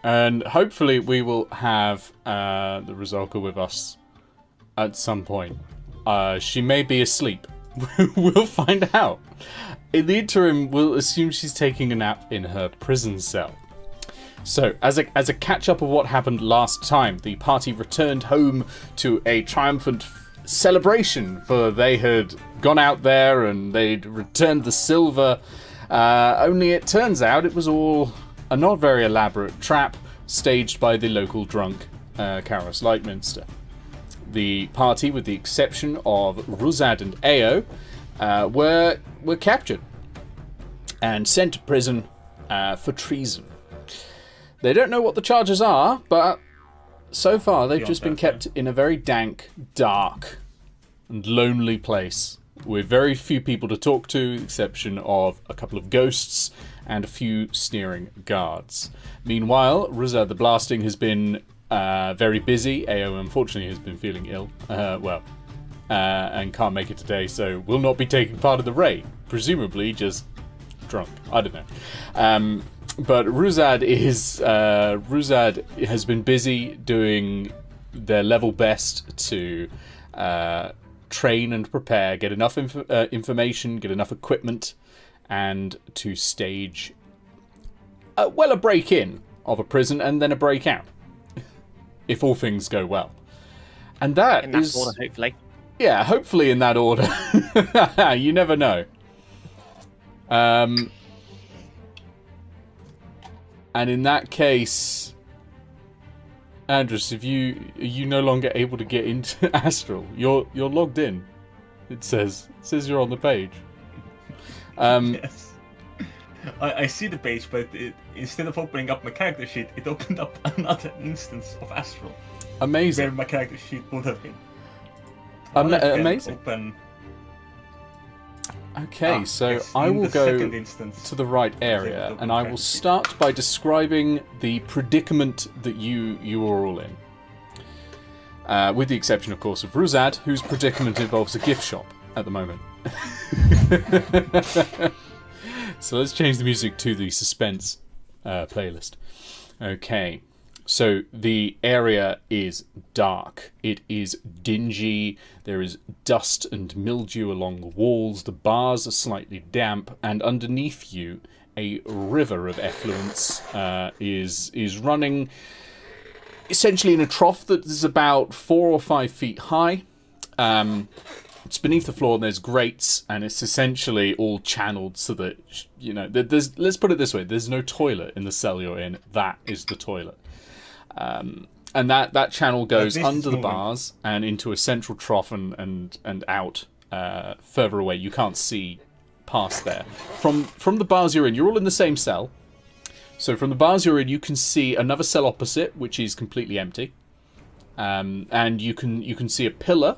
And hopefully we will have the Rizalka with us at some point. She may be asleep. We'll find out. In the interim, we'll assume she's taking a nap in her prison cell. So, as a catch-up of what happened last time, the party returned home to a triumphant celebration, for they had gone out there and they'd returned the silver. Only it turns out it was all a not very elaborate trap staged by the local drunk Karos Leitminster. The party, with the exception of Ruzad and Eao, were captured and sent to prison for treason. They don't know what the charges are, but so far they've just been kept in a very dank, dark, and lonely place with very few people to talk to, with the exception of a couple of ghosts and a few sneering guards. Meanwhile, Ruzad the Blasting has been very busy. Eao, unfortunately, has been feeling ill. And can't make it today, so will not be taking part of the raid. Presumably just drunk. I don't know. But Ruzad has been busy doing their level best to train and prepare, get enough information, get enough equipment, and to stage a break-in of a prison and then a break-out, if all things go well. And that in that order, hopefully. Yeah, hopefully in that order. You never know. And in that case, Andrus, are you no longer able to get into Astral? You're logged in. It says you're on the page. Yes. I see the page, but instead of opening up my character sheet, it opened up another instance of Astral. Amazing. Where my character sheet would have been. Amazing. Open... Okay, so I will go to the right area, and I will start by describing the predicament that you are all in. With the exception, of course, of Ruzad, whose predicament involves a gift shop at the moment. So let's change the music to the suspense playlist. Okay. So the area is dark. It is dingy. There is dust and mildew along the walls. The bars are slightly damp, and underneath you, a river of effluence is running essentially in a trough that is about 4 or 5 feet high. It's beneath the floor, and there's grates, and it's essentially all channeled so that, you know, let's put it this way: there's no toilet in the cell you're in. That is the toilet. And that channel goes under the bars and into a central trough and out further away. You can't see past there. From the bars you're in, you're all in the same cell. So from the bars you're in, you can see another cell opposite, which is completely empty. And you can see a pillar.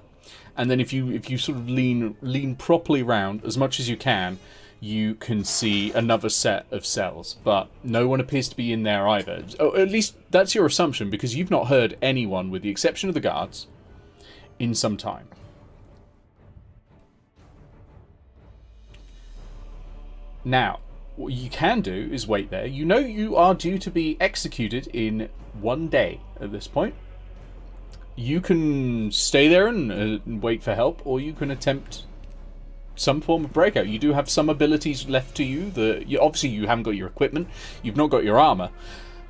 And then if you sort of lean properly round as much as you can see another set of cells, but no one appears to be in there either. Or at least that's your assumption, because you've not heard anyone, with the exception of the guards, in some time. Now, what you can do is wait there. You know you are due to be executed in 1 day at this point. You can stay there and wait for help, or you can attempt some form of breakout. You do have some abilities left to you. Obviously you haven't got your equipment, you've not got your armor,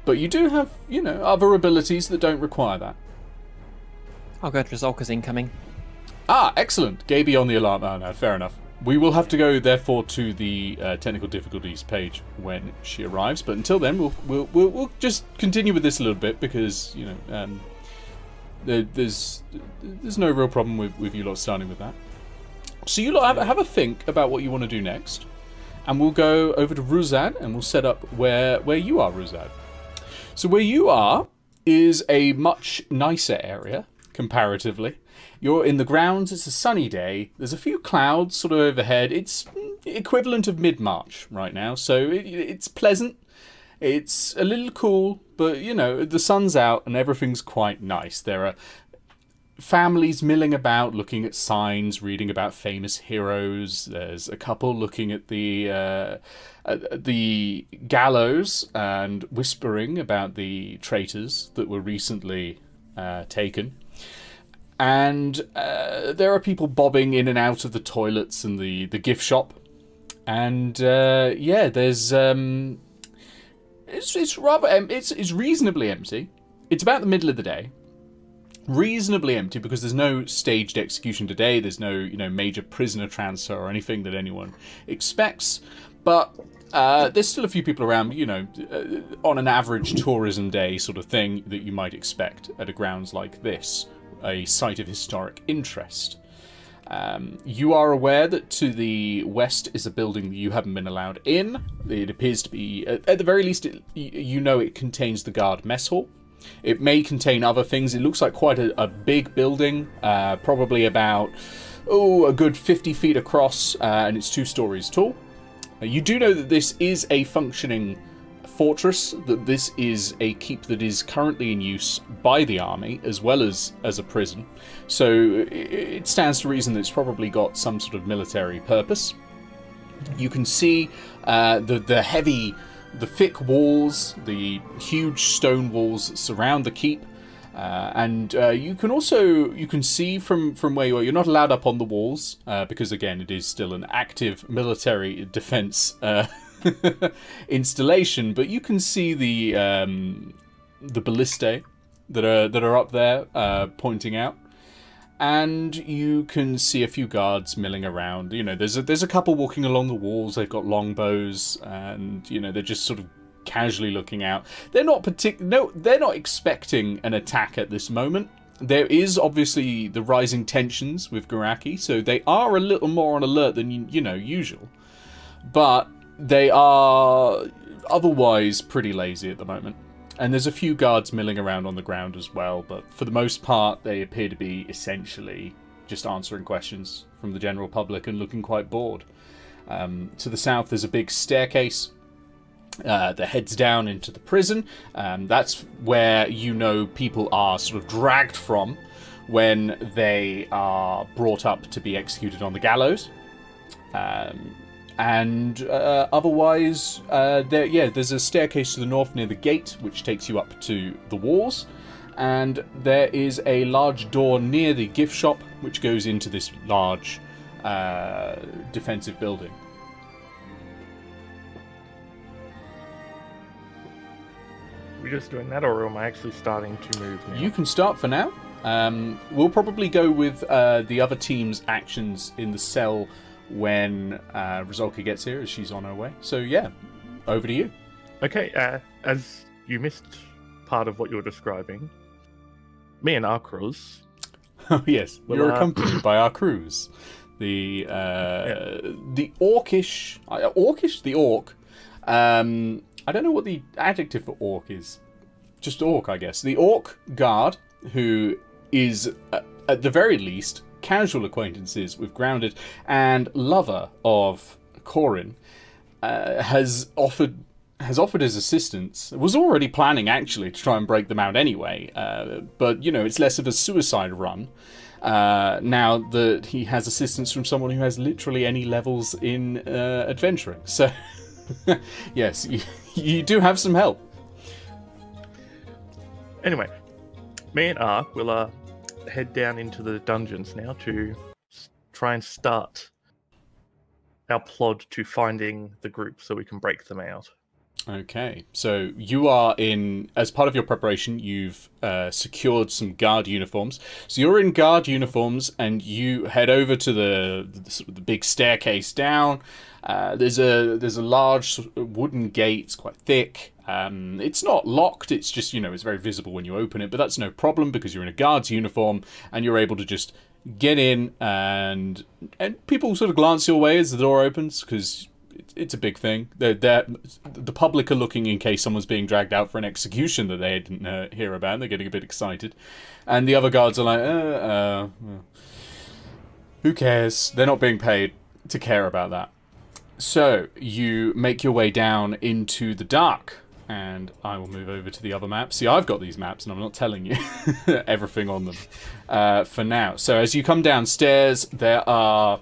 but you do have, other abilities that don't require that. I'll go to Rizalka's incoming. Ah, excellent. Gaby on the alarm. Oh no, fair enough. We will have to go, therefore, to the technical difficulties page when she arrives. But until then, we'll just continue with this a little bit, because there's no real problem with you lot starting with that. So you lot have a think about what you want to do next, and we'll go over to Ruzad and we'll set up where you are, Ruzad. So where you are is a much nicer area comparatively. You're in the grounds. It's a sunny day. There's a few clouds sort of overhead. It's equivalent of mid-March right now, so it's pleasant. It's a little cool, but the sun's out and everything's quite nice. There are families milling about, looking at signs, reading about famous heroes. There's a couple looking at the gallows and whispering about the traitors that were recently taken. And there are people bobbing in and out of the toilets and the gift shop. And there's it's rather it's reasonably empty. It's about the middle of the day. Reasonably empty because there's no staged execution today. There's no major prisoner transfer or anything that anyone expects. But there's still a few people around, on an average tourism day sort of thing that you might expect at a grounds like this, a site of historic interest. You are aware that to the west is a building that you haven't been allowed in. It appears to be, at the very least, it contains the guard mess hall. It may contain other things. It looks like quite a big building, probably about, a good 50 feet across, and it's 2 stories tall. You do know that this is a functioning fortress, that this is a keep that is currently in use by the army, as well as a prison. So it stands to reason that it's probably got some sort of military purpose. You can see the thick walls, the huge stone walls that surround the keep, and you can see from where you are. You're not allowed up on the walls because again it is still an active military defense installation. But you can see the ballistae that are up there pointing out. And you can see a few guards milling around. There's a couple walking along the walls. They've got longbows, and they're just sort of casually looking out. They're not they're not expecting an attack at this moment. There is obviously the rising tensions with Garaki, so they are a little more on alert than usual. But they are otherwise pretty lazy at the moment. And there's a few guards milling around on the ground as well, but for the most part, they appear to be essentially just answering questions from the general public and looking quite bored. To the south, there's a big staircase that heads down into the prison. That's where people are sort of dragged from when they are brought up to be executed on the gallows. Otherwise, there's a staircase to the north near the gate, which takes you up to the walls. And there is a large door near the gift shop, which goes into this large defensive building. Are we just doing that, or am I actually starting to move now? You can start for now. We'll probably go with the other team's actions in the cell when Rizolka gets here, as she's on her way. So yeah, over to you. Okay, as you missed part of what you were describing, me and Arkruz... Oh yes, you're accompanied by our crews. The orcish... the orc. I don't know what the adjective for orc is. Just orc, I guess. The orc guard, who is, at the very least, casual acquaintances with Grounded and lover of Corin, has offered his assistance. Was already planning actually to try and break them out anyway, but it's less of a suicide run now that he has assistance from someone who has literally any levels in adventuring. So yes, you do have some help. Anyway, me and Ark will head down into the dungeons now to try and start our plod to finding the group so we can break them out. Okay, so you are as part of your preparation, you've secured some guard uniforms. So you're in guard uniforms and you head over to the big staircase down. There's a large wooden gate. It's quite thick. It's not locked. It's just, it's very visible when you open it, but that's no problem because you're in a guard's uniform and you're able to just get in and people sort of glance your way as the door opens because it's a big thing. The public are looking in case someone's being dragged out for an execution that they didn't hear about. They're getting a bit excited. And the other guards are like, who cares? They're not being paid to care about that. So you make your way down into the dark. and I will move over to the other map. See, I've got these maps, and I'm not telling you everything on them for now. So as you come downstairs, there are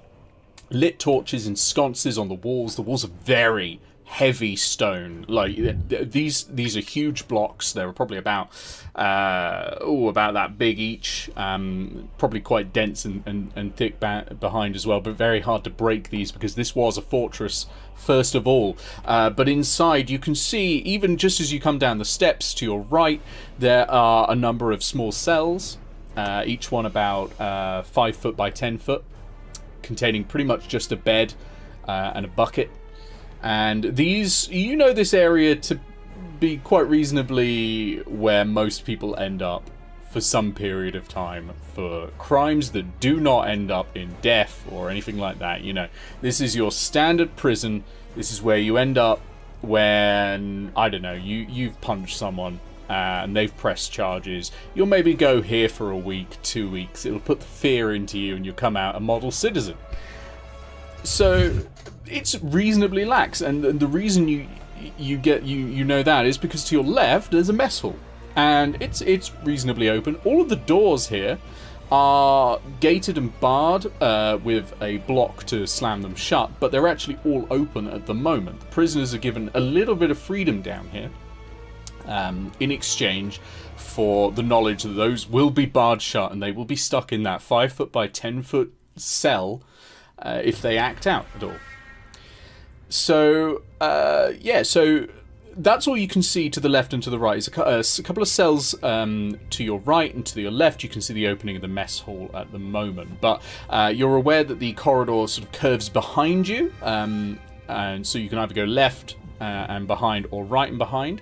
lit torches and sconces on the walls. The walls are very heavy stone. Like these are huge blocks. They were probably about that big each. Probably quite dense and thick behind as well, but very hard to break these because this was a fortress first of all. But inside you can see, even just as you come down the steps to your right, there are a number of small cells, each one about 5 foot by 10 foot, containing pretty much just a bed and a bucket. And these, you know, this area to be quite reasonably where most people end up for some period of time for crimes that do not end up in death or anything like that. You know, this is your standard prison. This is where you end up when, I don't know, you've punched someone and they've pressed charges. You'll maybe go here for a week, 2 weeks. It'll put the fear into you and you'll come out a model citizen. So it's reasonably lax, and the reason you know that is because to your left there's a mess hall, and it's reasonably open. All of the doors here are gated and barred with a block to slam them shut, but they're actually all open at the moment. The prisoners are given a little bit of freedom down here in exchange for the knowledge that those will be barred shut and they will be stuck in that 5 foot by 10 foot cell if they act out at all. So, so that's all you can see to the left and to the right. Is a couple of cells to your right, and to your left you can see the opening of the mess hall at the moment. But you're aware that the corridor sort of curves behind you, and so you can either go left and behind or right and behind,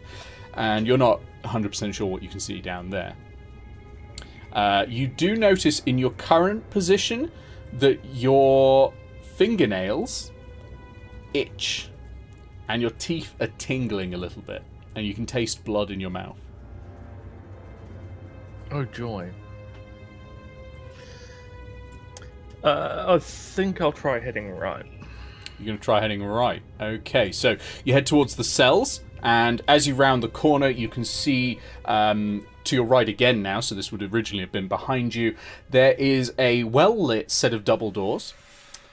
and you're not 100% sure what you can see down there. You do notice in your current position that your fingernails itch and your teeth are tingling a little bit, and you can taste blood in your mouth. Oh joy. I think I'll try heading right. You're going to try heading right. Okay, so you head towards the cells, and as you round the corner you can see to your right again now, so this would originally have been behind you, there is a well-lit set of double doors.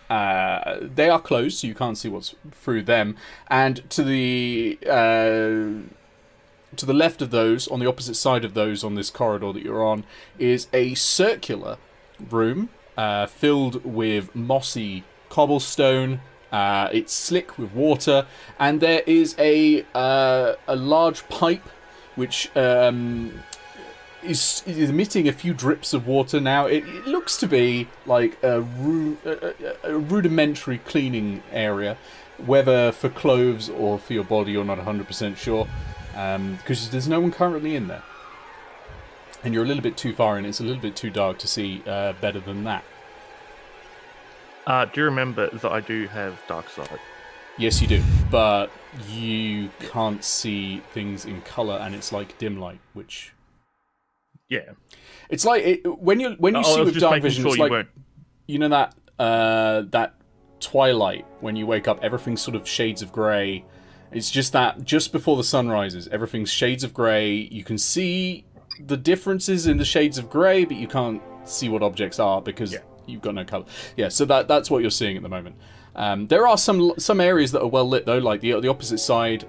They are closed, so you can't see what's through them. And to the left of those, on the opposite side of those on this corridor that you're on, is a circular room filled with mossy cobblestone. It's slick with water, and there is a large pipe which is emitting a few drips of water now. It looks to be like a rudimentary cleaning area, whether for clothes or for your body you're not 100% sure, because there's no one currently in there. And you're a little bit too far in, it's a little bit too dark to see better than that. Do you remember that I do have dark sight? Yes, you do, but you can't see things in colour, and it's like dim light, which... Yeah, it's like when you see with dark vision, it's like you know that twilight when you wake up, everything's sort of shades of grey. It's just that just before the sun rises, everything's shades of grey. You can see the differences in the shades of grey, but you can't see what objects are because you've got no colour. Yeah, so that's what you're seeing at the moment. There are some areas that are well lit though, like the opposite side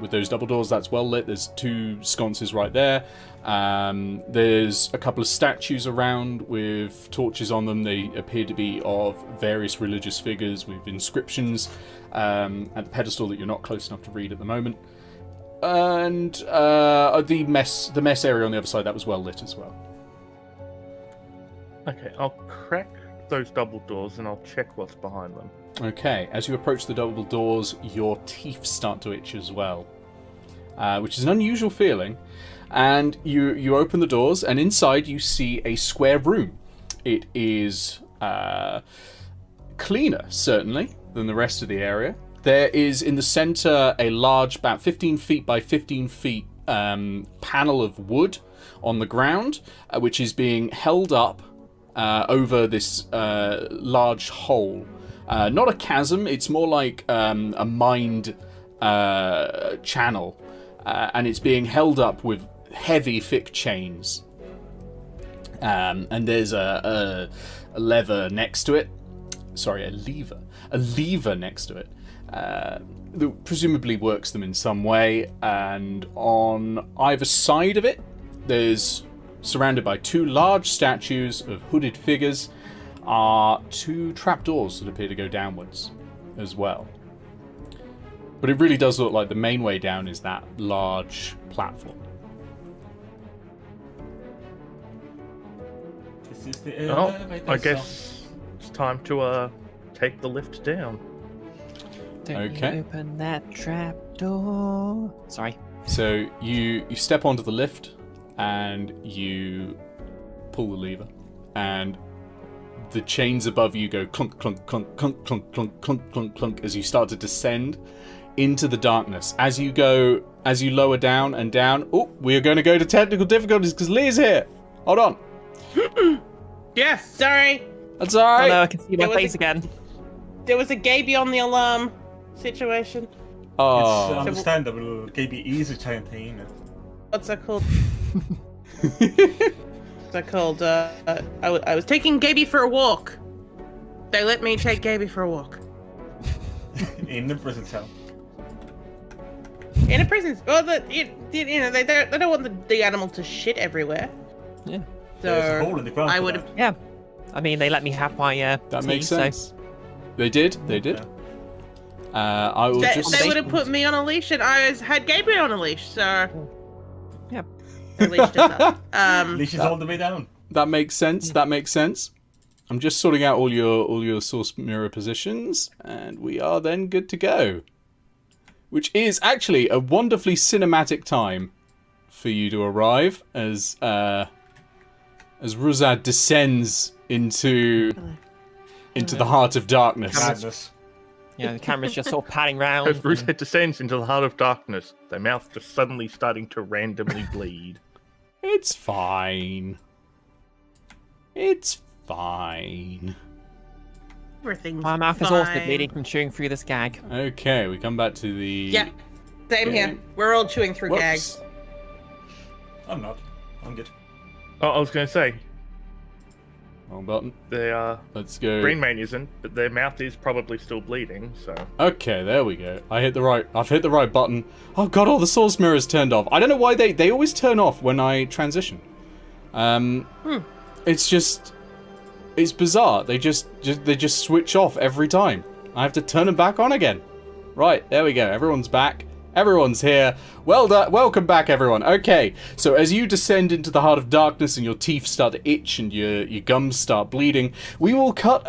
with those double doors. That's well lit. There's 2 sconces right there. There's a couple of statues around with torches on them. They appear to be of various religious figures with inscriptions at the pedestal that you're not close enough to read at the moment. And the mess area on the other side, that was well lit as well. Okay, I'll crack those double doors and I'll check what's behind them. Okay, as you approach the double doors, your teeth start to itch as well, which is an unusual feeling. And you open the doors, and inside you see a square room. It is cleaner, certainly, than the rest of the area. There is in the center a large, about 15 feet by 15 feet panel of wood on the ground, which is being held up over this large hole. Not a chasm, it's more like a mined channel. and it's being held up with heavy, thick chains. And there's a lever next to it. Sorry, a lever next to it. That presumably works them in some way. And on either side of it, there's, surrounded by 2 large statues of hooded figures, are 2 trapdoors that appear to go downwards as well. But it really does look like the main way down is that large platform. This is the I guess it's time to take the lift down. Don't Okay. you open that trap door. Sorry. So you step onto the lift and you pull the lever, and the chains above you go clunk, clunk, clunk, clunk, clunk, clunk, clunk, clunk, clunk as you start to descend into the darkness. As you lower down and down. Oh, we are going to go to technical difficulties because Lee's here. Hold on. Yes, sorry. That's all Oh right. no, I can see my There was face a- again. There was a gay beyond the alarm situation. It's Oh, understandable. KB is a giant hyena. What's that called? What's that called? I was taking Gaby for a walk. They let me take Gaby for a walk. In the prison cell. In a prison. Well, they don't want the animal to shit everywhere. Yeah. There's a hole So in the ground. I for would that. have. Yeah. I mean, they let me have my that tea, makes so- sense. They did. Yeah. I will They, just. they would have put me on a leash, and I had Gabriel on a leash. So. Yeah. I leashed us up. Leash is all the way down. That makes sense. That makes sense. I'm just sorting out all your source mirror positions, and we are then good to go. Which is actually a wonderfully cinematic time for you to arrive as Ruzad descends into the heart of darkness. Madness. Yeah, the camera's just sort of panning round. As Rusehead descends into the heart of darkness, their mouth just suddenly starting to randomly bleed. It's fine. It's fine. Everything's My mouth is fine. also bleeding from chewing through this gag. Okay, we come back to the. Yeah. Same here. We're all chewing through Whoops. gags. I'm not. I'm good. Oh, I was going to say, Wrong button. their Let's go. Green Mane isn't, but their mouth is probably still bleeding, so... Okay, there we go. I've hit the right button. Oh god, all the source mirrors turned off. I don't know why they always turn off when I transition. It's bizarre. They just switch off every time. I have to turn them back on again. Right, there we go. Everyone's back. Everyone's here. Well done. Welcome back, everyone. Okay, so as you descend into the heart of darkness and your teeth start to itch and your gums start bleeding, we will cut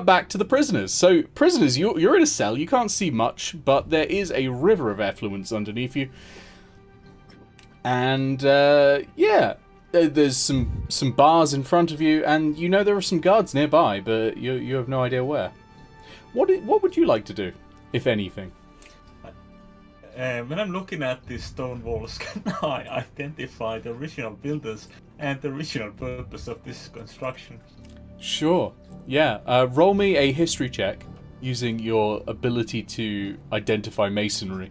back to the prisoners. So, prisoners, you're in a cell. You can't see much, but there is a river of effluence underneath you. And, yeah, there's some bars in front of you, and you know there are some guards nearby, but you have no idea where. What would you like to do, if anything? When I'm looking at these stone walls, can I identify the original builders and the original purpose of this construction? Sure. Yeah. Roll me a history check using your ability to identify masonry.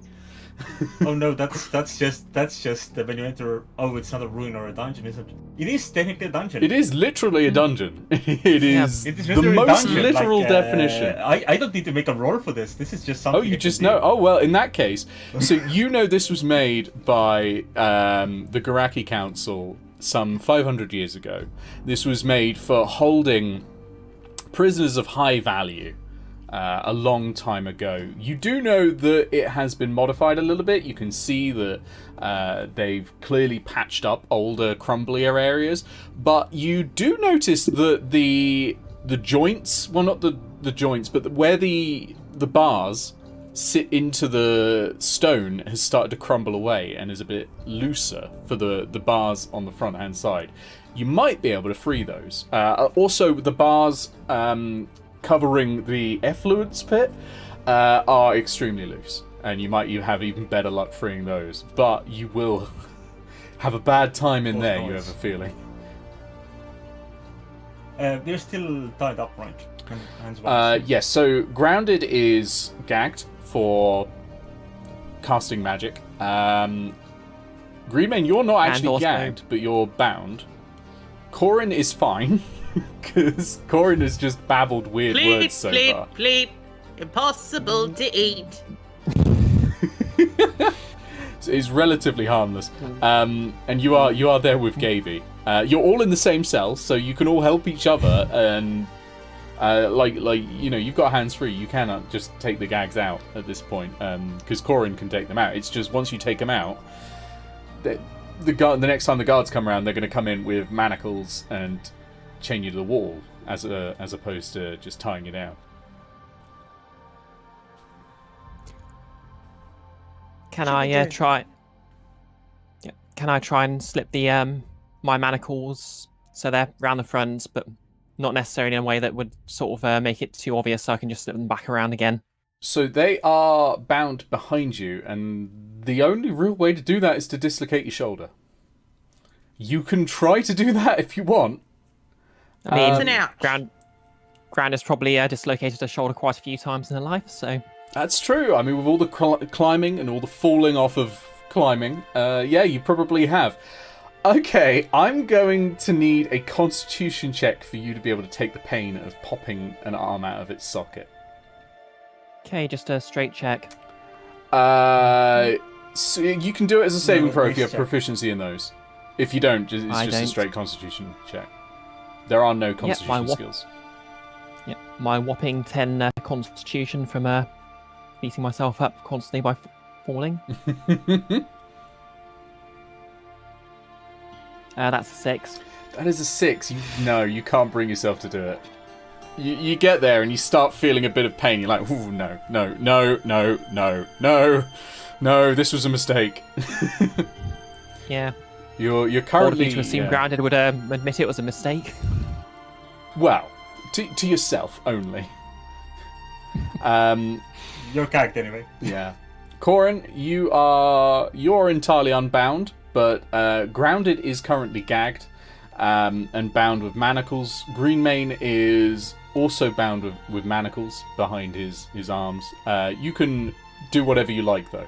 Oh no, that's just when you enter. Oh, it's not a ruin or a dungeon, is it? It is technically a dungeon. It is literally a dungeon. It is It is the literally a most dungeon, literal like, definition. I don't need to make a roll for this. This is just something. Oh, you I just can know. do. Oh, well, in that case, so you know this was made by the Garaki Council some 500 years ago. This was made for holding prisoners of high value a long time ago. You do know that it has been modified a little bit. You can see that they've clearly patched up older, crumblier areas, but you do notice that the joints, well, not the joints, but where the bars sit into the stone has started to crumble away and is a bit looser for the bars on the front hand side. You might be able to free those. Also, the bars covering the effluence pit are extremely loose, and you might have even better luck freeing those, but you will have a bad time in there, you have a feeling. They're still tied up, right? Hands wise. Yes, so Grounded is gagged for casting magic. Greenmane, you're not And actually also- gagged, but you're bound. Corin is fine, because Corin has just babbled weird words so far. Pleat. Impossible to eat. So it's relatively harmless. And you are there with Gaby. You're all in the same cell, so you can all help each other. And you've got hands free. You cannot just take the gags out at this point, because Corin can take them out. It's just once you take them out, the next time the guards come around, they're going to come in with manacles and chain you to the wall, as opposed to just tying you down. Can Should we I do? try? Yeah. Can I try and slip the my manacles so they're round the fronts, but not necessarily in a way that would sort of make it too obvious, so I can just slip them back around again? So they are bound behind you, and the only real way to do that is to dislocate your shoulder. You can try to do that if you want. I mean, It's an ouch. Grand has probably dislocated her shoulder quite a few times in her life, so That's true. I mean, with all the climbing and all the falling off of climbing, yeah, you probably have. Okay, I'm going to need a constitution check for you to be able to take the pain of popping an arm out of its socket. okay, just a straight check. So you can do it as a saving No, throw if you have check. proficiency in those. If you don't, it's I just a don't. straight constitution check. There are no constitution my skills. Yeah, my whopping 10 constitution from beating myself up constantly by falling. That's a 6. That is a 6. You can't bring yourself to do it. You get there and you start feeling a bit of pain. You're like, ooh, no, this was a mistake. Yeah. You're All of currently you to assume Grounded would admit it was a mistake. well, to yourself only. You're gagged anyway. Yeah. Corin, you're entirely unbound, but Grounded is currently gagged and bound with manacles. Greenmane is also bound with manacles behind his arms. You can do whatever you like, though.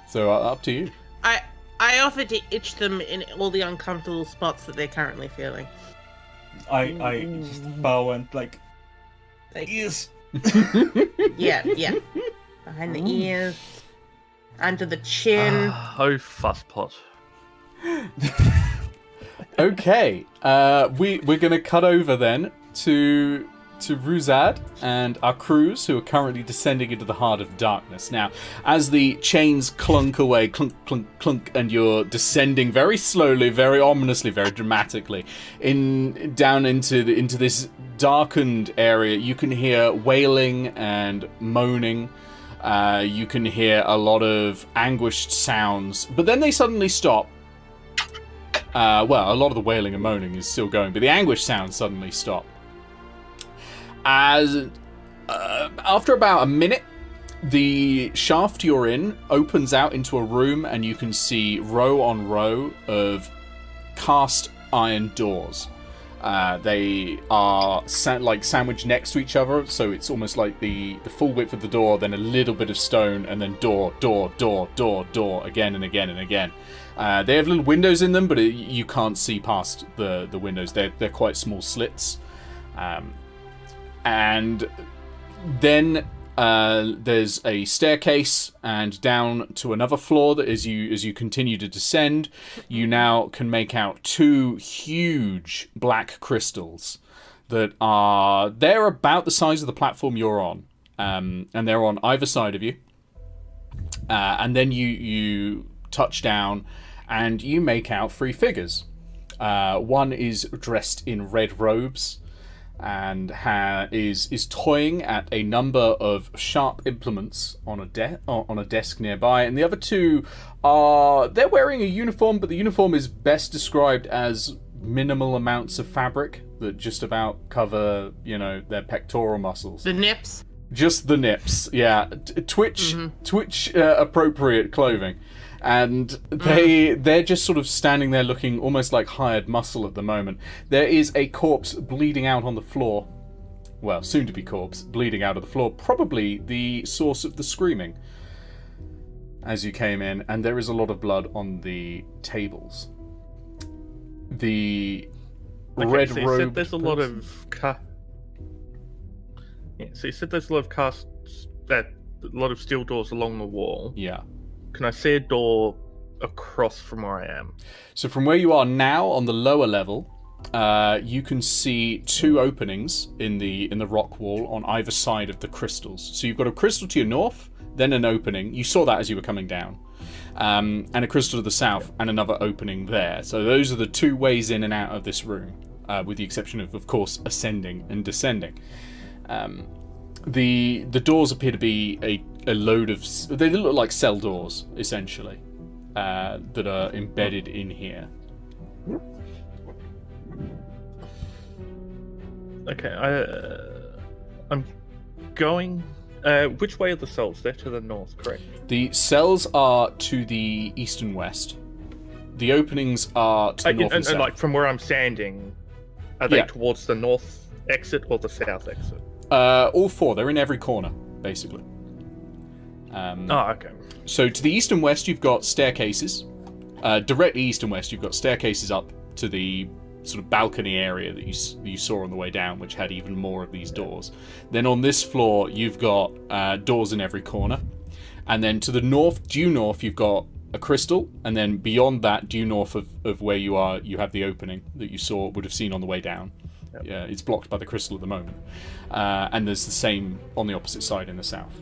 So up to you. I offer to itch them in all the uncomfortable spots that they're currently feeling. I just bow and like, yes. Yeah. Behind the ears, under the chin. Oh, fusspot. Okay, we're gonna cut over then to Ruzad and our crews, who are currently descending into the heart of darkness. Now, as the chains clunk away, clunk, clunk, clunk, and you're descending very slowly, very ominously, very dramatically, down into this darkened area, you can hear wailing and moaning. You can hear a lot of anguished sounds, but then they suddenly stop. Well, a lot of the wailing and moaning is still going, but the anguish sounds suddenly stop. As after about a minute, the shaft you're in opens out into a room, and you can see row on row of cast iron doors. They are sandwiched next to each other, so it's almost like the full width of the door, then a little bit of stone, and then door, again and again and again. They have little windows in them, but you can't see past the windows. They're quite small slits. And then there's a staircase, and down to another floor that as you continue to descend, you now can make out two huge black crystals that they're about the size of the platform you're on, and they're on either side of you. And then you touch down, and you make out three figures. One is dressed in red robes and is toying at a number of sharp implements on a desk nearby, and the other two they're wearing a uniform, but the uniform is best described as minimal amounts of fabric that just about cover, their pectoral muscles. The nips. Just the nips, yeah. Twitch appropriate clothing. And they're just sort of standing there looking almost like hired muscle at the moment. There is a corpse bleeding out on the floor. Well, soon to be corpse bleeding out of the floor. Probably the source of the screaming. as you came in, and there is a lot of blood on the tables. The red so you robe. said there's a lot of so you said there's a lot of a lot of steel doors along the wall. Yeah. Can I see a door across from where I am? So from where you are now on the lower level, you can see two openings in the rock wall on either side of the crystals. So you've got a crystal to your north, then an opening. You saw that as you were coming down. And a crystal to the south, and another opening there. So those are the two ways in and out of this room, with the exception of course, ascending and descending. The doors appear to be a load of... They look like cell doors, essentially, that are embedded in here. Okay, I'm going... which way are the cells? They're to the north, correct? The cells are to the east and west. The openings are to the north and south. Like, from where I'm standing, are they towards the north exit or the south exit? All four. They're in every corner, basically. Okay. So to the east and west, you've got staircases. Directly east and west, you've got staircases up to the sort of balcony area that you saw on the way down, which had even more of these doors. Then on this floor, you've got doors in every corner. And then to the north, due north, you've got a crystal. And then beyond that, due north of where you are, you have the opening that you would have seen on the way down. Yep. Yeah, it's blocked by the crystal at the moment. And there's the same on the opposite side in the south.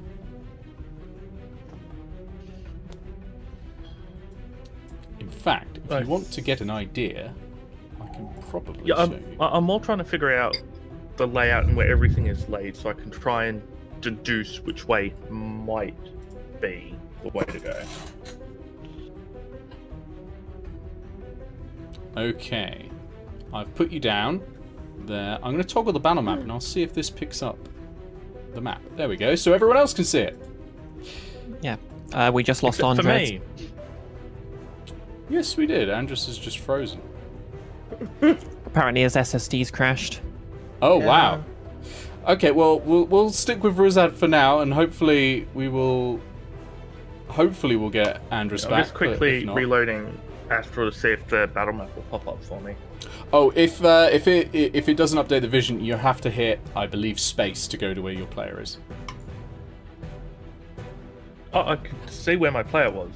In fact, if you want to get an idea, I can probably show you. I'm more trying to figure out the layout and where everything is laid, so I can try and deduce which way might be the way to go. Okay, I've put you down there. I'm going to toggle the battle map and I'll see if this picks up the map. There we go, so everyone else can see it. Yeah, we just lost Except Andres. for me. Yes, we did. Andres is just frozen. Apparently his SSD's crashed. Oh, wow. Okay, well, we'll stick with Ruzad for now, and hopefully we'll get Andres back. I'm just quickly if not... reloading Astral to see if the battle map will pop up for me. Oh, if it doesn't update the vision, you have to hit, I believe, space to go to where your player is. Oh, I could see where my player was.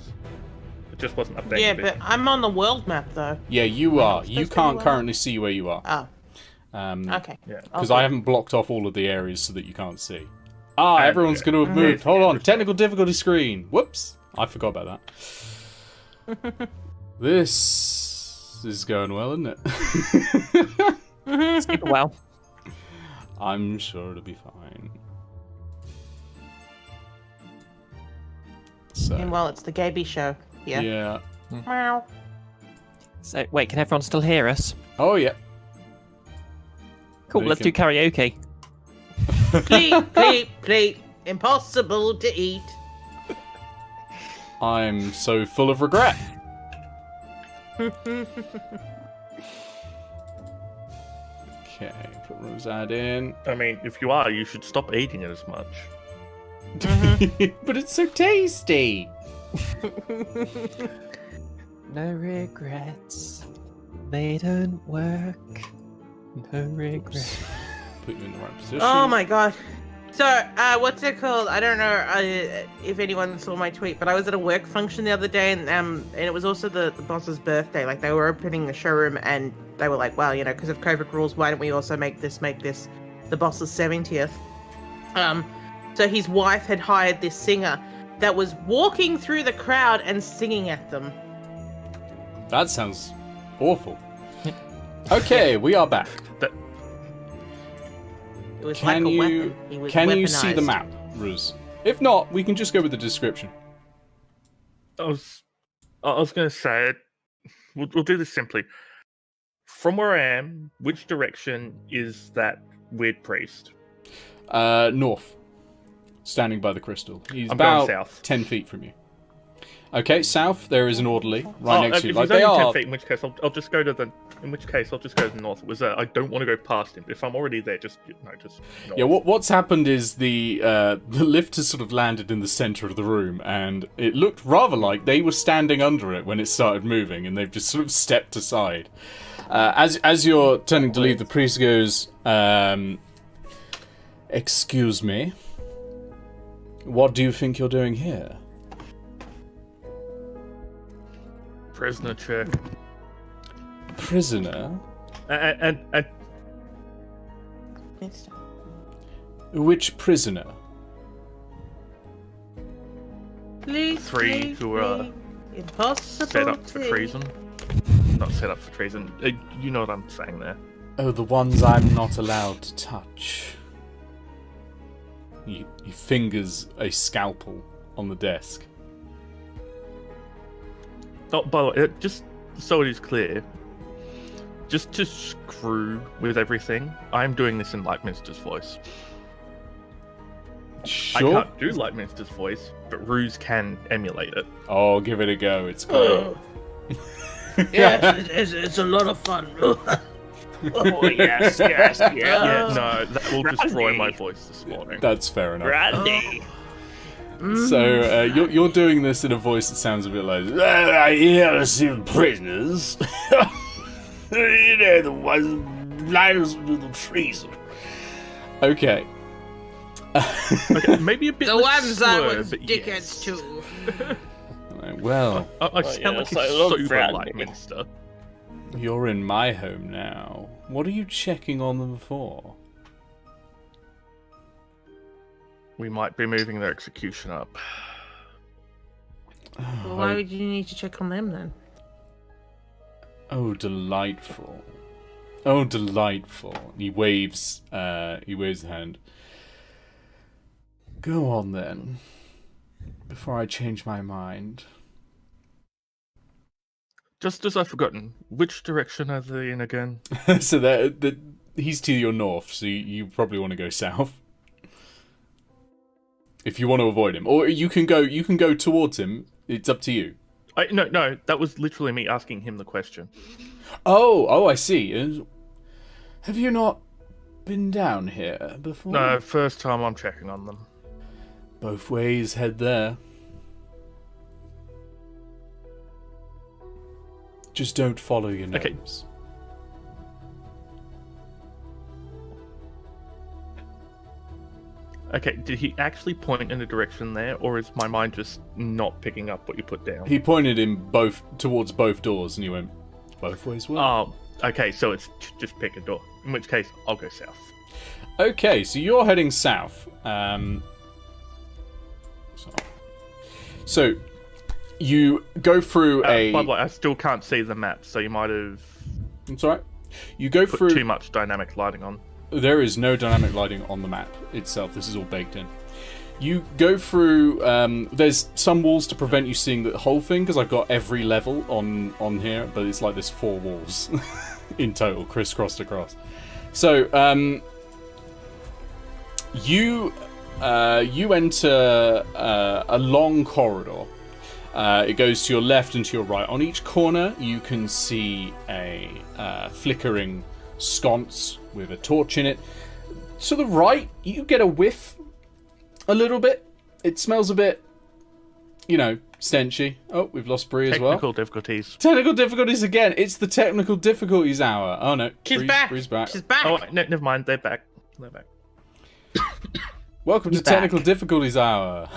It just wasn't updating. Yeah, the but vision. I'm on the world map though. Yeah, you are. You supposed to can't be currently see where you are. Oh, okay. Yeah. Because Okay. I haven't blocked off all of the areas so that you can't see. Ah, And, everyone's going to have moved. yeah. Hold on. Technical difficulty screen. Whoops. I forgot about that. This is going well, isn't it? Super well. I'm sure it'll be fine. So, Meanwhile, it's the Gaby show. Yeah. yeah. Meow. So, wait, can everyone still hear us? Oh, yeah. Cool, They let's can- do karaoke. Pleep, pleep, pleep. Impossible to eat. I'm so full of regret. Okay, put Rosad in. I mean, if you are, you should stop eating it as much. But it's so tasty. No regrets. They don't work. No regrets. Put you in the right position. Oh my god. So, what's it called? I don't know if anyone saw my tweet, but I was at a work function the other day, and it was also the boss's birthday. Like, they were opening the showroom, and they were like, well, you know, because of COVID rules, why don't we also make this the boss's 70th? So his wife had hired this singer that was walking through the crowd and singing at them. That sounds awful. Okay, we are back. It was Can like a you weapon. He was you see the weaponized. map, Ruz? If not, we can just go with the description. I was going to say, we'll do this simply. From where I am, which direction is that weird priest? North. Standing by the crystal. He's I'm going about south. 10 feet from you. Okay, south there is an orderly right next to you. If Like he's they only 10 are. feet, in which case I'll just go to the. In which case I'll just go to the north. It was I don't want to go past him. But if I'm already there, just north. Yeah, what's happened is the lift has sort of landed in the center of the room, and it looked rather like they were standing under it when it started moving, and they've just sort of stepped aside. As you're turning to leave, the priest goes, "Excuse me. What do you think you're doing here?" Prisoner check. Prisoner? And Which prisoner? Please, 3 please, who are please. Impossible set up for to- treason. Not set up for treason. You know what I'm saying there. Oh, the ones I'm not allowed to touch. He fingers a scalpel on the desk. Oh, by the way, just so it is clear, just to screw with everything, I'm doing this in Leitminster's voice. Sure. I can't do Leitminster's voice, but Ruse can emulate it. Oh, give it a go. It's great. Yes, it's a lot of fun. Oh, yes, yes, yes. Yeah, no, that will destroy Randy. my voice this morning. That's fair enough. Randy. So you're doing this in a voice that sounds a bit like, "Well, I hear some prisoners. You know, the ones liars with the treason." Okay. Okay, maybe a bit The less ones slur, I was but dickheads yes. to. Well, I sound like yes, I a love sober Randy. Leitminster. you're in my home now. What are you checking on them for? We might be moving their execution up. Well, why would you need to check on them then? Oh, delightful. Oh, delightful. He waves his hand. Go on then. Before I change my mind. Just as I've forgotten, which direction are they in again? So he's to your north, so you probably want to go south. If you want to avoid him. Or you can go towards him. It's up to you. No, that was literally me asking him the question. Oh, I see. Have you not been down here before? No, first time I'm checking on them. Both ways, head there. Just don't follow your nose. Okay. Okay, did he actually point in a direction there, or is my mind just not picking up what you put down? He pointed in towards both doors, and he went, both ways will. Oh, okay, so it's just pick a door. In which case, I'll go south. Okay, so you're heading south. So you go through By the way, I still can't see the map, so you might have It's alright. You go put through. too much dynamic lighting on. There is no dynamic lighting on the map itself. This is all baked in. You go through. There's some walls to prevent you seeing the whole thing because I've got every level on here, but it's like there's 4 walls in total, crisscrossed across. So you enter a long corridor. It goes to your left and to your right. On each corner, you can see a flickering sconce with a torch in it. To the right, you get a whiff a little bit. It smells a bit, stenchy. Oh, we've lost Bree as well. Technical difficulties. Technical difficulties again. It's the technical difficulties hour. Oh no, She's back. Bree's back. She's back. Oh, never mind. They're back. They're back. Welcome to He's back. technical difficulties hour.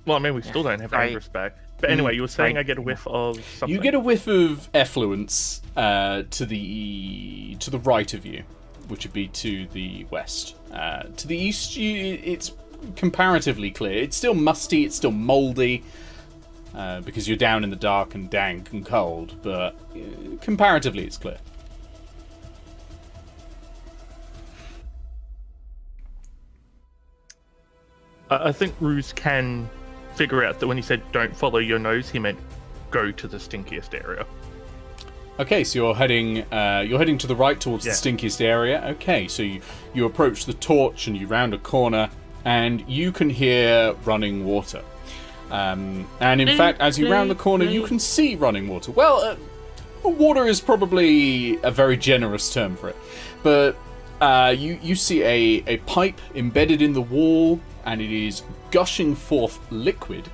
Well, I mean, we still don't have Right. Andrus back. But anyway, you were saying I get a whiff of something. You get a whiff of effluence to the right of you, which would be to the west. To the east, it's comparatively clear. It's still musty. It's still mouldy because you're down in the dark and dank and cold. But comparatively, it's clear. I think Ruse can figure out that when he said "don't follow your nose," he meant go to the stinkiest area. Okay, so you're heading to the right towards Yeah. the stinkiest area. Okay, so you approach the torch and you round a corner and you can hear running water. And in fact, as you round the corner, you can see running water. Well, water is probably a very generous term for it, but you see a pipe embedded in the wall, and it is gushing forth liquid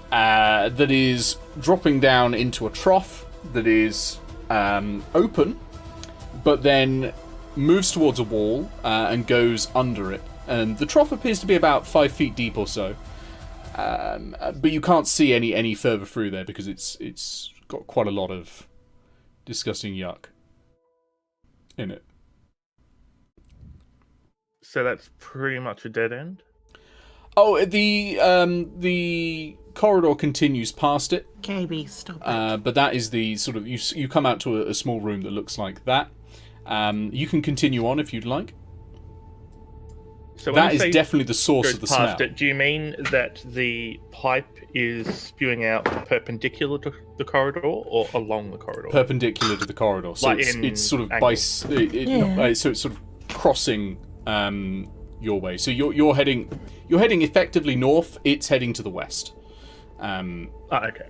that is dropping down into a trough that is open, but then moves towards a wall and goes under it. And the trough appears to be about 5 feet deep or so, but you can't see any further through there because it's got quite a lot of disgusting yuck in it. So that's pretty much a dead end? Oh, the corridor continues past it. KB, stop it. But that is the sort of... You come out to a small room that looks like that. You can continue on if you'd like. So that is definitely the source of the smell. It, do you mean that the pipe is spewing out perpendicular to the corridor or along the corridor? Perpendicular to the corridor. So Like it's sort of angle. so it's sort of crossing your way. So you're heading effectively north. It's heading to the west. Okay.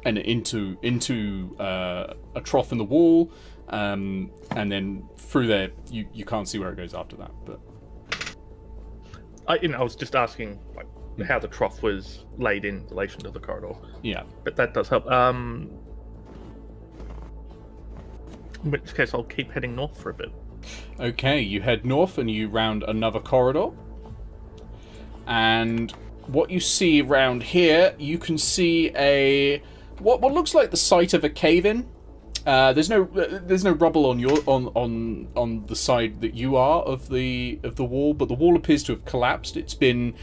And into a trough in the wall, and then through there you can't see where it goes after that. But I was just asking how the trough was laid in relation to the corridor. yeah. But that does help. In which case, I'll keep heading north for a bit. Okay, you head north and you round another corridor. And what you see around here, you can see what looks like the site of a cave-in. There's no rubble on the side that you are of the wall, but the wall appears to have collapsed. It's been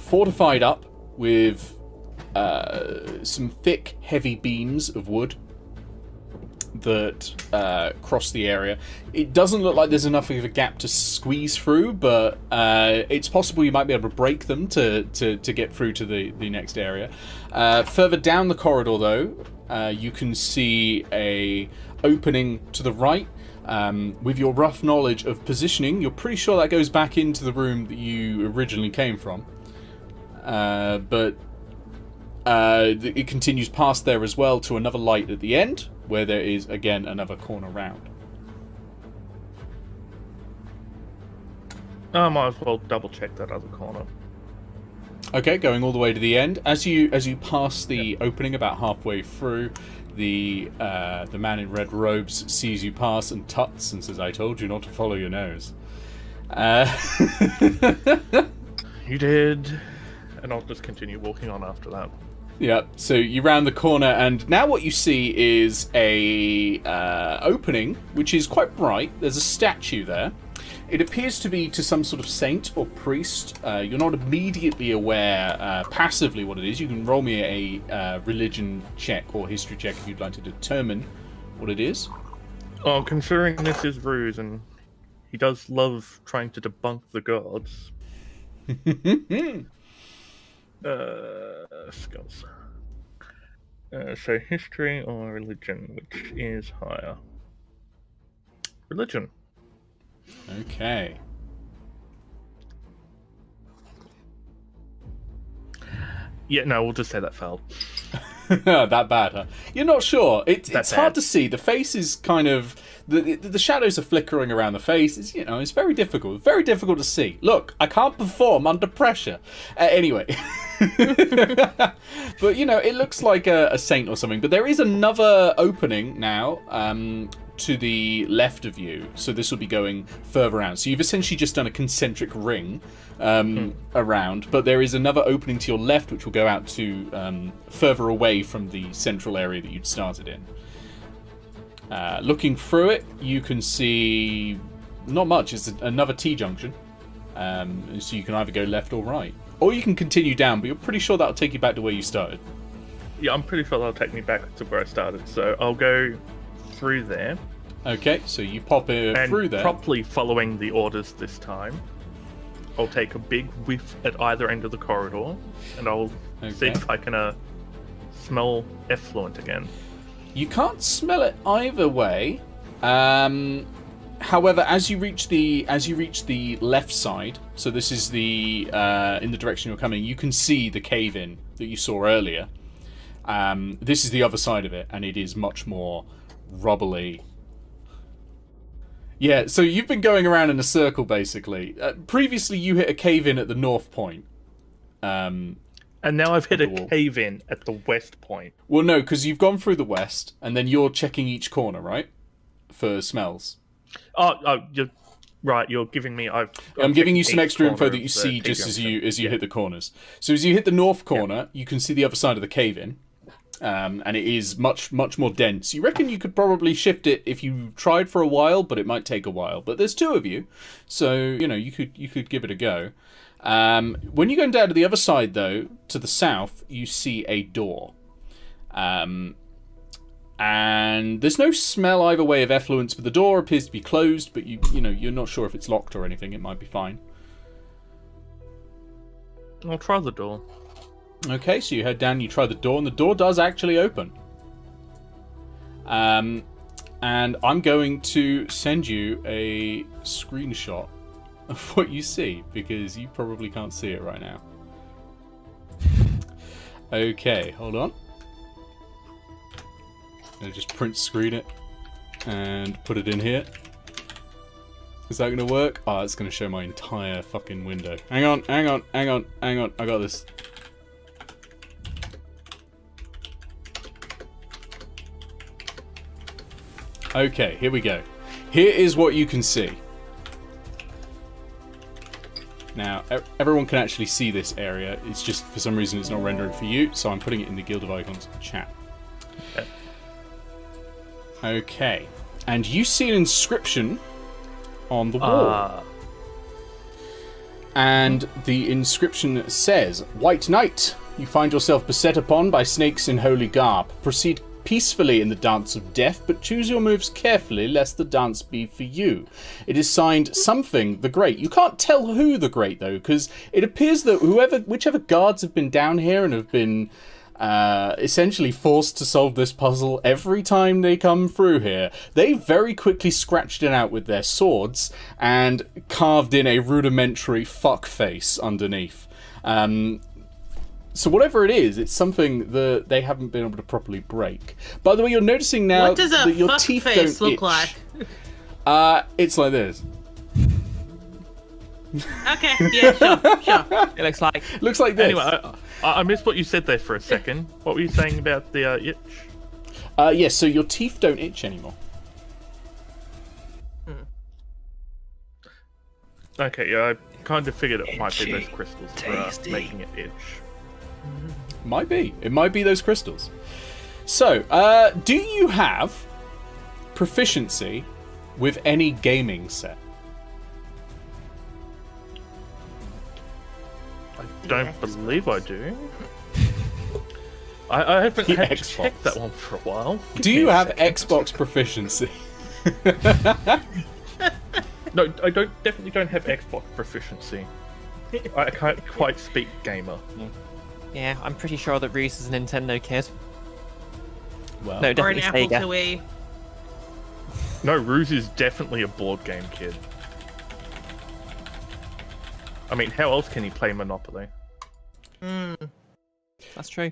fortified up with some thick, heavy beams of wood that cross the area. It doesn't look like there's enough of a gap to squeeze through, but it's possible you might be able to break them to get through to the next area. Further down the corridor, though, you can see a opening to the right. With your rough knowledge of positioning, you're pretty sure that goes back into the room that you originally came from. But it continues past there as well to another light at the end, where there is, again, another corner round. I might as well double check that other corner. Okay, going all the way to the end. As you pass the opening about halfway through, the man in red robes sees you pass and tuts and says, "I told you not to follow your nose." You did. And I'll just continue walking on after that. Yeah, so you round the corner, and now what you see is a opening, which is quite bright. There's a statue there. It appears to be to some sort of saint or priest. You're not immediately aware passively what it is. You can roll me a religion check or history check if you'd like to determine what it is. Oh, considering this is Ruse, and he does love trying to debunk the gods. Skills. So history or religion, which is higher? Religion. Okay. Yeah, no, we'll just say that failed. That bad, huh? You're not sure. It's That hard bad. to see. The face is kind of the shadows are flickering around the face. It's very difficult. Very difficult to see. Look, I can't perform under pressure. Anyway, but it looks like a saint or something. But there is another opening now to the left of you. So this will be going further out. So you've essentially just done a concentric ring around. But there is another opening to your left, which will go out to further away from the central area that you'd started in. Looking through it, you can see not much. It's another T-junction. So you can either go left or right. Or you can continue down, but you're pretty sure that'll take you back to where you started. Yeah, I'm pretty sure that'll take me back to where I started. So I'll go through there. Okay, so you pop And through there. properly following the orders this time. I'll take a big whiff at either end of the corridor, and I'll see Okay. if I can smell effluent again. You can't smell it either way. However, as you reach the left side, so this is the in the direction you're coming, you can see the cave-in that you saw earlier. This is the other side of it, and it is much more rubbly. Yeah, so you've been going around in a circle, basically. Previously, you hit a cave-in at the north point. And now I've hit a cave-in at the west point. Well, no, because you've gone through the west, and then you're checking each corner, right? For smells. Oh, you're right. You're giving me. I'm giving you some extra info that you see just as you hit the corners. So as you hit the north corner, you can see the other side of the cave-in. And it is much more dense. You reckon you could probably shift it if you tried for a while, but it might take a while. But there's two of you, so you could give it a go. When you're going down to the other side, though, to the south, you see a door, and there's no smell either way of effluence. But the door appears to be closed. But you're not sure if it's locked or anything. It might be fine. I'll try the door. Okay, so you head down, you try the door, and the door does actually open. And I'm going to send you a screenshot of what you see, because you probably can't see it right now. Okay, hold on. I'll just print screen it and put it in here. Is that going to work? Oh, it's going to show my entire fucking window. Hang on. I got this. Okay, here we go. Here is what you can see. Now, everyone can actually see this area. It's just, for some reason, it's not rendering for you, so I'm putting it in the Guild of Icons chat. Okay. And you see an inscription on the wall. And the inscription says, White Knight, you find yourself beset upon by snakes in holy garb. Proceed peacefully in the dance of death, but choose your moves carefully, lest the dance be for you. It is signed Something the Great. You can't tell who the Great, though, because it appears that whichever guards have been down here and have been essentially forced to solve this puzzle every time they come through here, they very quickly scratched it out with their swords and carved in a rudimentary fuck face underneath. So whatever it is, it's something that they haven't been able to properly break. By the way, you're noticing now that your teeth don't itch. What does a fuck face look like? It's like this. Okay, yeah, sure. It looks like this. Anyway, I missed what you said there for a second. What were you saying about the itch? Yes, so your teeth don't itch anymore. Okay, yeah, I kind of figured it might be those crystals for making it itch. Might be. It might be those crystals. So, do you have proficiency with any gaming set? I don't believe I do. I haven't had to check that one for a while. Do you have Xbox proficiency? No, I definitely don't have Xbox proficiency. I can't quite speak gamer. Yeah, I'm pretty sure that Reese is a Nintendo kid. Well, no, or an definitely Apple Sega. IIe. No, Ruse is definitely a board game kid. I mean, how else can he play Monopoly? That's true.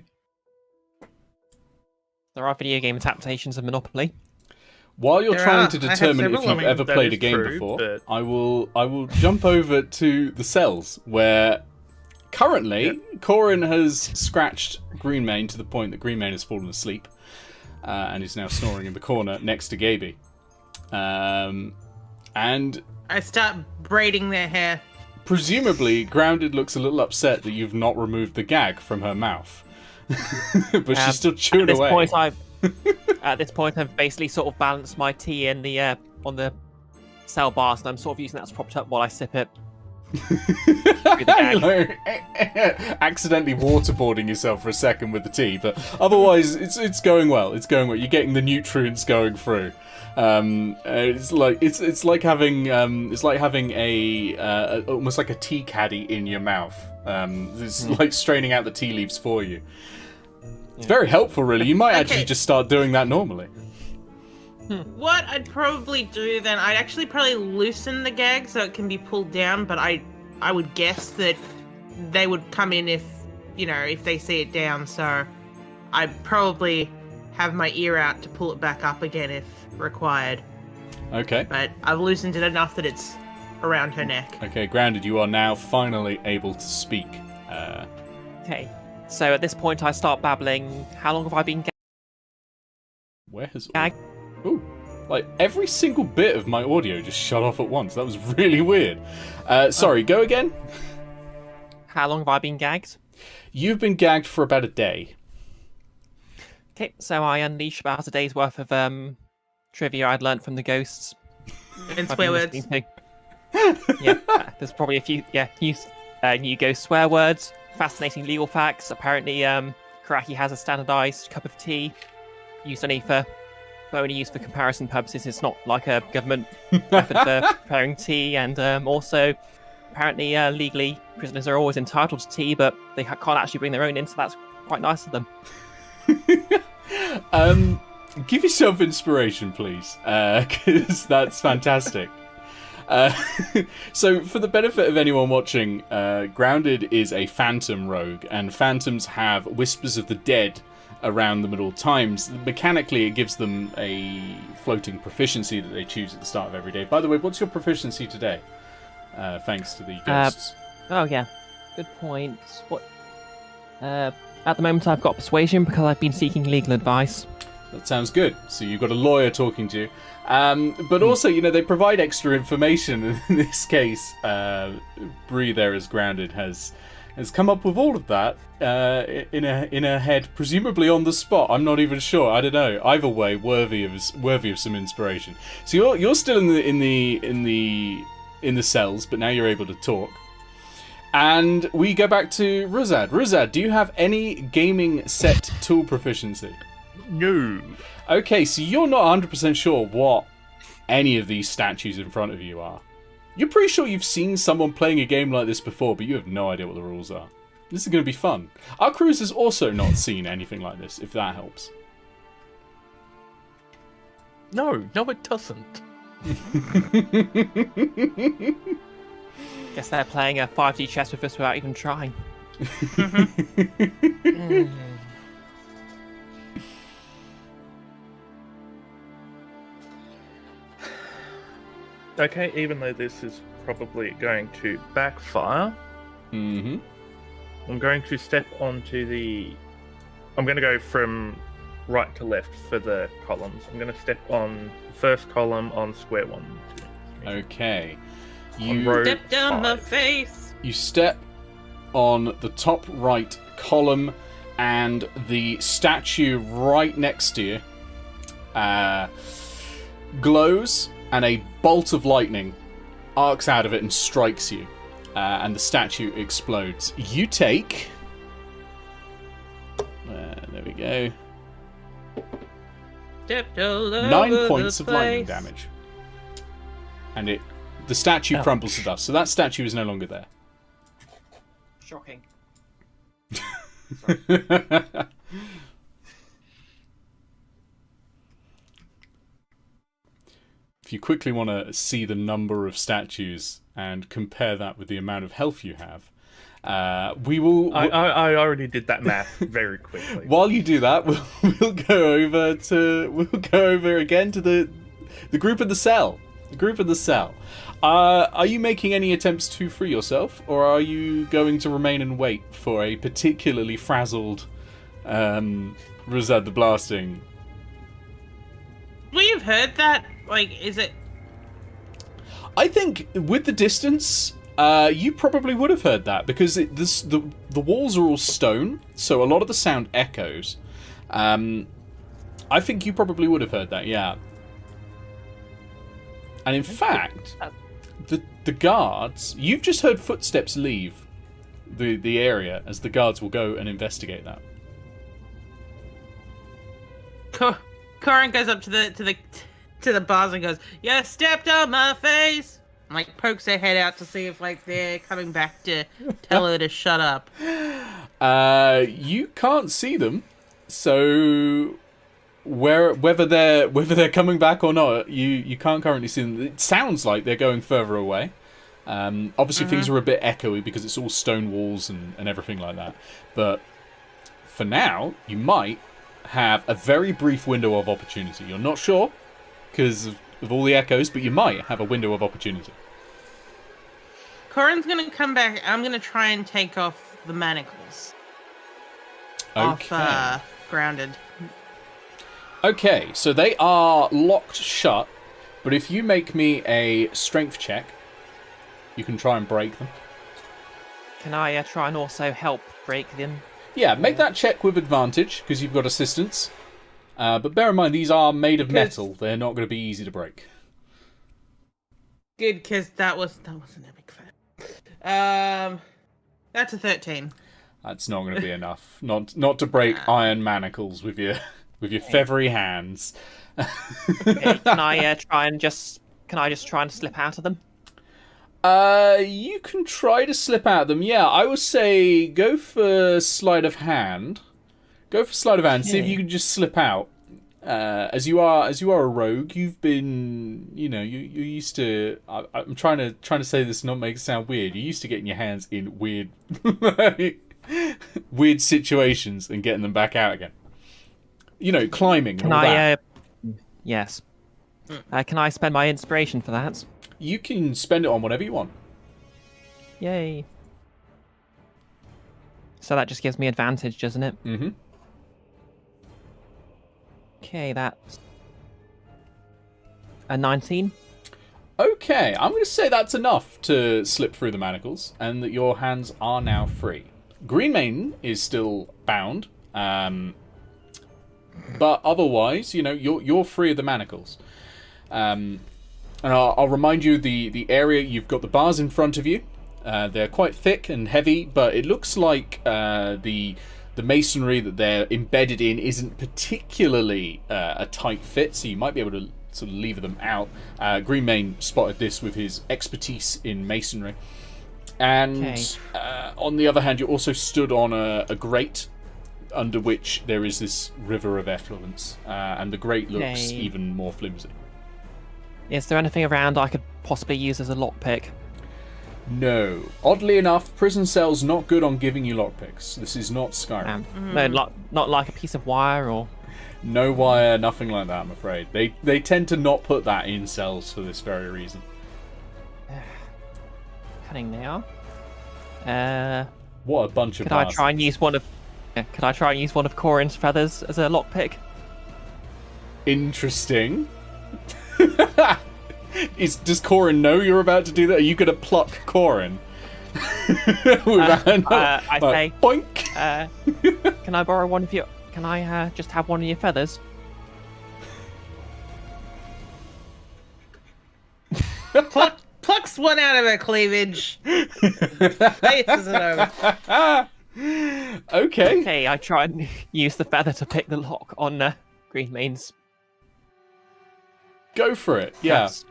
There are video game adaptations of Monopoly. While you're trying to determine if you've ever played a game true, before, but... I will jump over to the cells where currently Corin has scratched Greenmane to the point that Greenmane has fallen asleep and is now snoring in the corner next to Gaby. And I start braiding their hair. Presumably, Grounded looks a little upset that you've not removed the gag from her mouth. But she's still chewing away. At this point, I've basically sort of balanced my tea in the on the cell bars, and I'm sort of using that as propped up while I sip it. Accidentally waterboarding yourself for a second with the tea, but otherwise it's going well. It's going well. You're getting the nutrients going through. It's like having a almost like a tea caddy in your mouth. It's like straining out the tea leaves for you. It's very helpful, really. You might actually just start doing that normally. What I'd probably do then, I'd actually probably loosen the gag so it can be pulled down, but I would guess that they would come in if they see it down, so I'd probably have my ear out to pull it back up again if required. Okay. But I've loosened it enough that it's around her neck. Okay, Grounded, you are now finally able to speak. Okay. So at this point, I start babbling. How long have I been Where has... gagged? Ooh. Like, every single bit of my audio just shut off at once. That was really weird. Sorry, go again? How long have I been gagged? You've been gagged for about a day. Okay, so I unleash about a day's worth of trivia I'd learnt from the ghosts. And I've swear been words. listening to. Yeah, there's probably a few new ghost swear words, fascinating legal facts. Apparently, Karaki has a standardised cup of tea used only for comparison purposes. It's not like a government method for preparing tea, and also apparently legally prisoners are always entitled to tea, but they can't actually bring their own in, so that's quite nice of them. Give yourself inspiration, please, because that's fantastic. So, for the benefit of anyone watching, Grounded is a phantom rogue, and phantoms have whispers of the dead around them at all times. Mechanically, it gives them a floating proficiency that they choose at the start of every day. By the way, what's your proficiency today? Thanks to the ghosts. Oh yeah, good point. What? At the moment, I've got persuasion because I've been seeking legal advice. That sounds good. So you've got a lawyer talking to you. But also, they provide extra information. In this case, Bree there as Grounded has come up with all of that in her head, presumably on the spot. I'm not even sure. I don't know. Either way, worthy of some inspiration. So you're still in the cells, but now you're able to talk. And we go back to Ruzad. Ruzad, do you have any gaming set tool proficiency? No. Okay, so you're not 100% sure what any of these statues in front of you are. You're pretty sure you've seen someone playing a game like this before, but you have no idea what the rules are. This is going to be fun. Our cruise has also not seen anything like this, if that helps. No, it doesn't. Guess they're playing a 5D chess with us without even trying. Okay, even though this is probably going to backfire, Mm-hmm. I'm going to step onto the... I'm going to go from right to left for the columns. I'm going to step on the first column on square 1, 2, 3. Okay. On row Step down my 5. face. You step on the top right column, and the statue right next to you glows, and a bolt of lightning arcs out of it and strikes you, and the statue explodes. You take... there we go. Stepped all 9 over points the of lightning place. damage. And the statue crumbles to dust, so that statue is no longer there. Shocking. If you quickly want to see the number of statues and compare that with the amount of health you have, we will... I already did that math very quickly. While you do that, we'll go over again to the group in the cell. The group in the cell. Are you making any attempts to free yourself, or are you going to remain and wait for a particularly frazzled Ruzad the Blasting? We've heard that. Like, is it? I think with the distance, you probably would have heard that, because the walls are all stone, so a lot of the sound echoes. I think you probably would have heard that, yeah. And in fact, the guards, you've just heard footsteps leave the area as the guards will go and investigate that. Corin goes up to the bars and goes, "You stepped on my face." And, like, pokes her head out to see if, like, they're coming back to tell her to shut up. You can't see them, so whether they're coming back or not, you can't currently see them. It sounds like they're going further away. Obviously, things are a bit echoey because it's all stone walls and everything like that. But for now, you might have a very brief window of opportunity. You're not sure because of all the echoes, but you might have a window of opportunity. Corin's gonna come back. I'm gonna try and take off the manacles. Okay. Off grounded. Okay, so they are locked shut, but if you make me a strength check, you can try and break them. Can I try and also help break them? Yeah, make that check with advantage, because you've got assistance. But bear in mind, these are made of metal. They're not going to be easy to break. Good, because that wasn't a big fan. That's a 13. That's not going to be enough. Not to break iron manacles with your feathery hands. Okay, can I just try and slip out of them? You can try to slip out of them. Yeah, I would say go for sleight of hand. Go for sleight of hand. See if you can just slip out. As you are a rogue, you've been, you're used to. I'm trying to say this and not make it sound weird. You're used to getting your hands in weird, weird situations and getting them back out again. Climbing. Can and all that. Yes. Can I spend my inspiration for that? You can spend it on whatever you want. Yay. So that just gives me advantage, doesn't it? Mm-hmm. Okay, that's a 19. Okay, I'm going to say that's enough to slip through the manacles, and that your hands are now free. Greenmane is still bound, but otherwise, you're free of the manacles. And I'll remind you, the area, you've got the bars in front of you. They're quite thick and heavy, but it looks like the masonry that they're embedded in isn't particularly a tight fit, so you might be able to sort of lever them out. Greenmane spotted this with his expertise in masonry. And on the other hand, you also stood on a grate under which there is this river of effluence, and the grate looks even more flimsy. Is there anything around I could possibly use as a lockpick? No. Oddly enough, prison cells not good on giving you lockpicks. This is not Skyrim. No, not like a piece of wire or... No wire, nothing like that, I'm afraid. They tend to not put that in cells for this very reason. Cunning they are. What a bunch of Could I try and use one of Corin's feathers as a lockpick? Interesting. Does Corin know you're about to do that? Are you going to pluck Corin? I say, boink. Can I borrow one of your... Can I just have one of your feathers? Plucks one out of her cleavage. Faces it over. Okay. Okay, I try and use the feather to pick the lock on Greenmane's. Go for it. Yeah. Yes.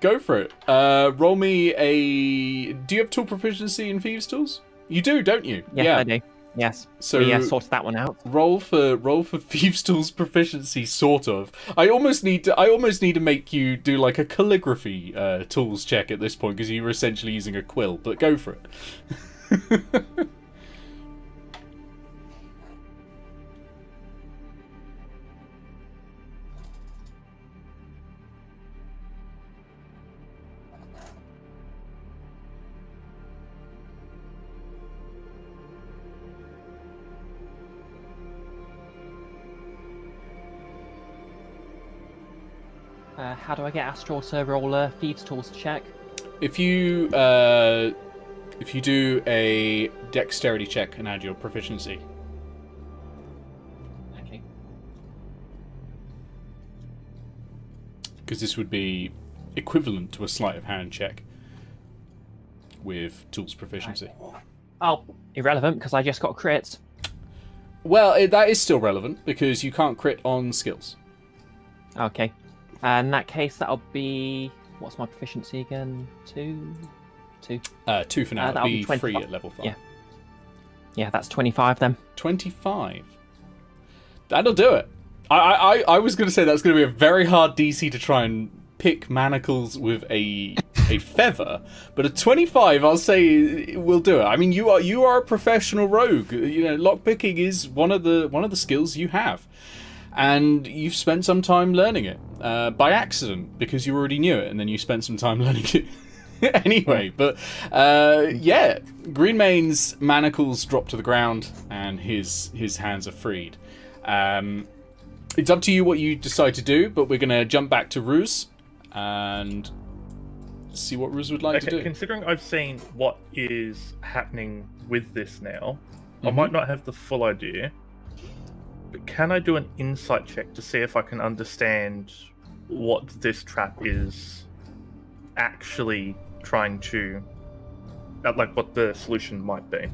Go for it. Roll me a... Do you have tool proficiency in thieves tools? You do, don't you? Yes, yeah. I do. Yes. So we sorted that one out. Roll for thieves tools proficiency, sort of. I almost need to make you do like a calligraphy tools check at this point because you were essentially using a quill. But go for it. How do I get Astral to roll a thieves tools check? If you do a dexterity check and add your proficiency. Okay. Because this would be equivalent to a sleight of hand check with tools proficiency. Oh, irrelevant because I just got crits. Well, that is still relevant because you can't crit on skills. Okay. In that case, that'll be... What's my proficiency again? 2? 2. 2 for now. That'll It'll be 3 25. at level 5. Yeah. Yeah, that's 25 then. 25. That'll do it. I was going to say that's going to be a very hard DC to try and pick manacles with a feather, but a 25, I'll say, will do it. I mean, you are a professional rogue. You know, lockpicking is one of the skills you have, and you've spent some time learning it by accident because you already knew it, and then you spent some time learning it anyway. But yeah, Greenmane's manacles drop to the ground, and his hands are freed. It's up to you what you decide to do, but we're going to jump back to Ruse and see what Ruse would like to do. Considering I've seen what is happening with this now, I might not have the full idea, but can I do an insight check to see if I can understand what this trap is actually trying to, like what the solution might be?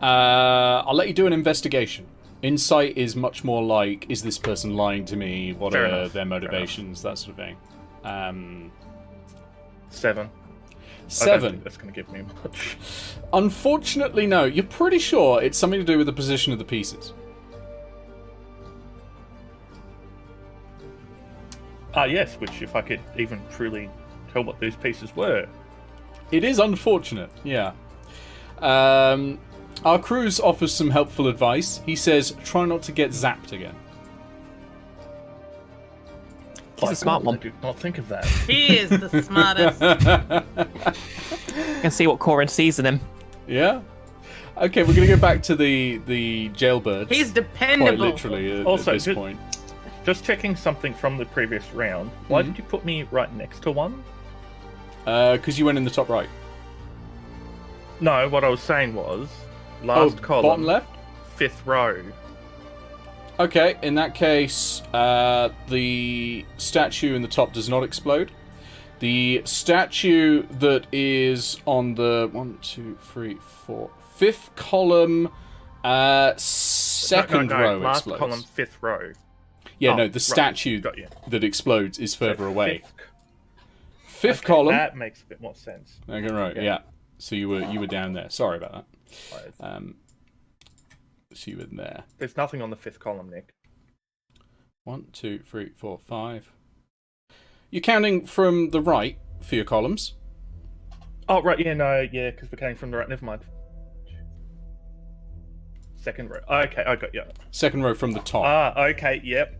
I'll let you do an investigation. Insight is much more like, is this person lying to me? What Fair are enough. their motivations? That sort of thing. 7. I don't 7. think that's going to give me much. Unfortunately, no. You're pretty sure it's something to do with the position of the pieces. Yes, which if I could even truly tell what those pieces were. It is unfortunate, yeah. Our Cruz offers some helpful advice. He says, try not to get zapped again. He's a smart one. I did not think of that. He is the smartest. You can see what Corin sees in him. Yeah? Okay, we're going to go back to the jailbirds. He's Quite dependable. literally at Also, this point. Just checking something from the previous round. Why did you put me right next to one? Because you went in the top right. No, what I was saying was last column, bottom left? 5th row. Okay, in that case, the statue in the top does not explode. The statue that is on the 5th column, second row last explodes. column, 5th row. Yeah, Oh, no, the right, statue got you. that explodes is further away. Fifth Okay, column. That makes a bit more sense. Okay, right, yeah. So you were down there. Sorry about that. Right. So you were there. There's nothing on the 5th column, Nick. 1, 2, 3, 4, 5. You're counting from the right for your columns. Oh, right, yeah, because we're counting from the right. Never mind. 2nd row. Okay, I got you. Second row from the top. Okay, yep.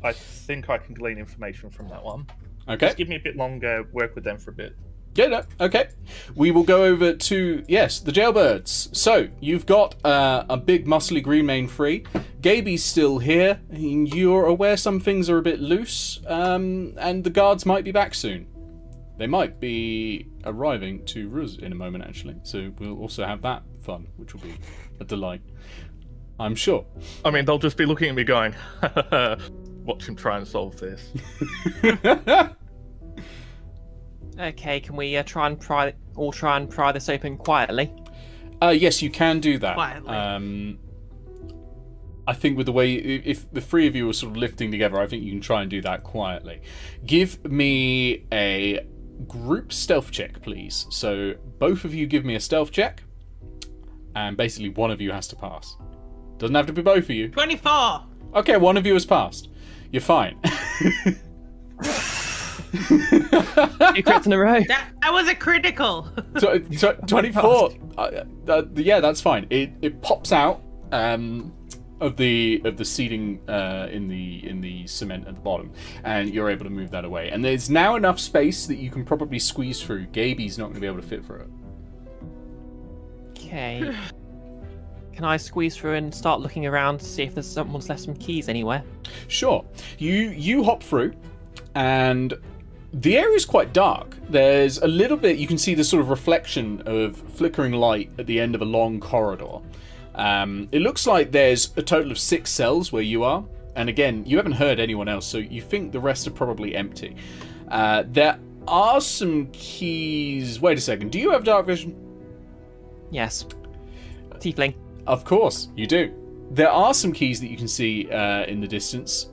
I think I can glean information from that one. Okay. Just give me a bit longer, work with them for a bit. Yeah, no, okay. We will go over to, yes, the Jailbirds. So, you've got a big muscly Greenmane free. Gaby's still here. You're aware some things are a bit loose, and the guards might be back soon. They might be arriving to Ruz in a moment, actually. So, we'll also have that fun, which will be a delight. I'm sure. I mean, they'll just be looking at me going, watch him try and solve this. Okay, can we try and pry this open quietly? Yes, you can do that. Quietly. I think with the way, if the three of you are sort of lifting together, I think you can try and do that quietly. Give me a group stealth check, please. So both of you give me a stealth check, and basically one of you has to pass. Doesn't have to be both of you. 24. Okay, one of you has passed. You're fine. 2 crits in a row. That was a critical. 24. Yeah, that's fine. It pops out of the seating in the cement at the bottom, and you're able to move that away. And there's now enough space that you can probably squeeze through. Gaby's not going to be able to fit through it. Okay. Can I squeeze through and start looking around to see if there's someone's left some keys anywhere? Sure. You hop through, and the area is quite dark. There's a little bit, you can see the sort of reflection of flickering light at the end of a long corridor. It looks like there's a total of 6 cells where you are. And again, you haven't heard anyone else, so you think the rest are probably empty. There are some keys. Wait a second. Do you have dark vision? Yes. Tiefling. Of course, you do. there are some keys that you can see in the distance,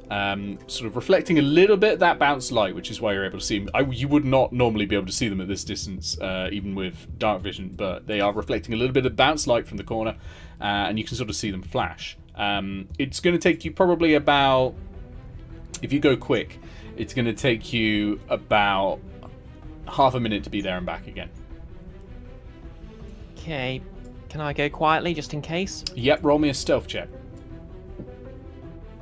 sort of reflecting a little bit that bounce light, which is why you're able to see them. You would not normally be able to see them at this distance, even with dark vision, but they are reflecting a little bit of bounce light from the corner, and you can sort of see them flash. It's going to take you probably about, if you go quick, it's going to take you about half a minute to be there and back again. Okay. Can I go quietly just in case? Yep, roll me a stealth check.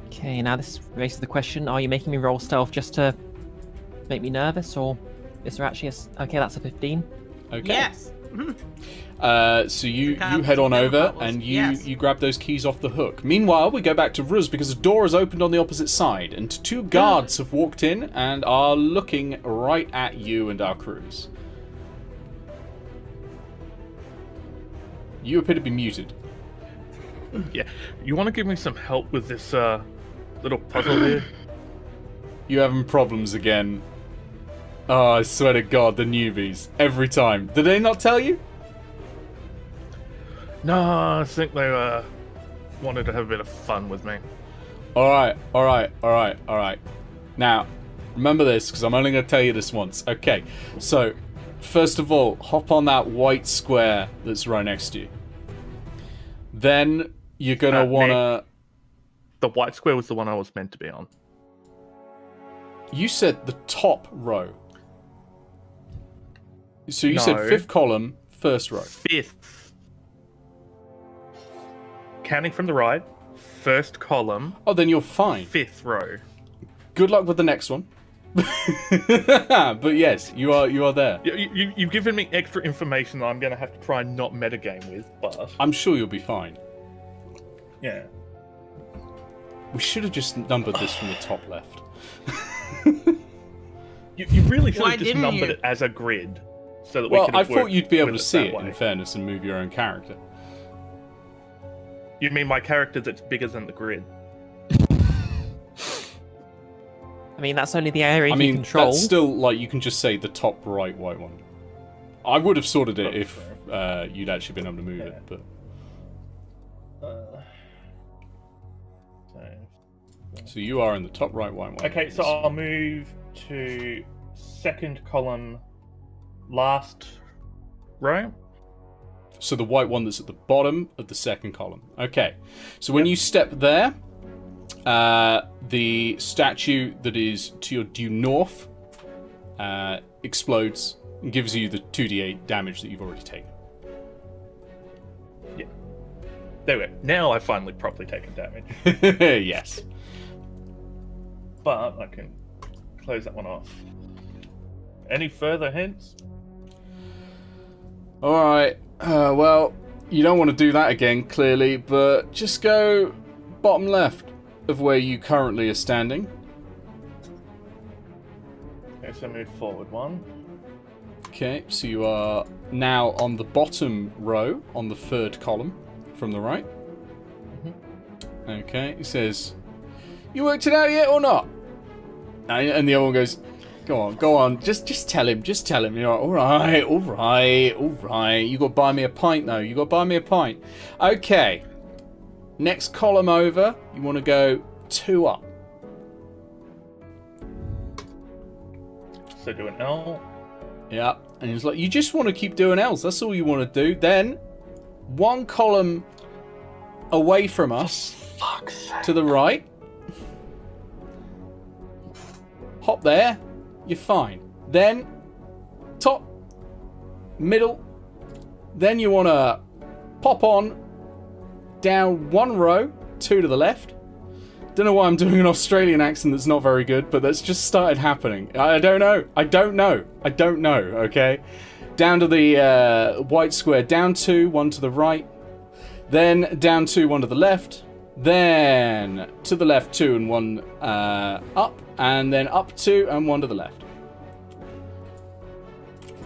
Okay, now this raises the question, are you making me roll stealth just to make me nervous, or is there actually a... Okay, that's a 15. Okay. Yes. So you head on over and you grab those keys off the hook. Meanwhile, we go back to Ruz because a door has opened on the opposite side and two guards have walked in and are looking right at you and our crews. You appear to be muted. Yeah. You want to give me some help with this little puzzle here? You having problems again? Oh, I swear to God, the newbies. Every time. Did they not tell you? No, I think they wanted to have a bit of fun with me. Alright. Now, remember this, because I'm only going to tell you this once. Okay, so, first of all, hop on that white square that's right next to you. Then, you're going to want to... The white square was the one I was meant to be on. You said the top row. So you said No. 5th column, 1st row. 5th. Counting from the right, 1st column, Oh, then you're fine. 5th row. Good luck with the next one. But yes, you are there. You've given me extra information that I'm going to have to try and not metagame with, but... I'm sure you'll be fine. Yeah. We should have just numbered this from the top left. You really should Why have just didn't numbered you? it as a grid, so that Well, we could I have thought worked you'd be able with to see that it, way. in fairness, and move your own character. You mean my character that's bigger than the grid? I mean, that's only the area I you mean, control. that's still, like, you can just say the top right white one. I would have sorted it if you'd actually been able to move it, but... So you are in the top right white one. Okay, so I'll move to 2nd column, last row. So the white one that's at the bottom of the 2nd column. Okay, so when you step there, the statue that is to your due north explodes and gives you the 2d8 damage that you've already taken. Yeah. There we go. Now I've finally properly taken damage. Yes. But I can close that one off. Any further hints? Alright, well, you don't want to do that again, clearly, but just go bottom left of where you currently are standing. Okay, so move forward one. Okay, so you are now on the bottom row, on the 3rd column from the right. Okay, he says, "You worked it out yet or not?" And the other one goes, go on, just tell him. You're like, all right. You got to buy me a pint, though. You got to buy me a pint. Okay, next column over, you want to go 2 up. So do an L. Yeah, and he's like, you just want to keep doing L's. That's all you want to do. Then, 1 column away from us, to the right. Hop there, you're fine. Then, top, middle. Then you want to pop on, down 1 row, 2 to the left. Don't know why I'm doing an Australian accent that's not very good, but that's just started happening. I don't know, okay? Down to the white square, down 2, 1 to the right. Then down 2, 1 to the left. Then to the left 2 and 1 up. And then up 2 and 1 to the left.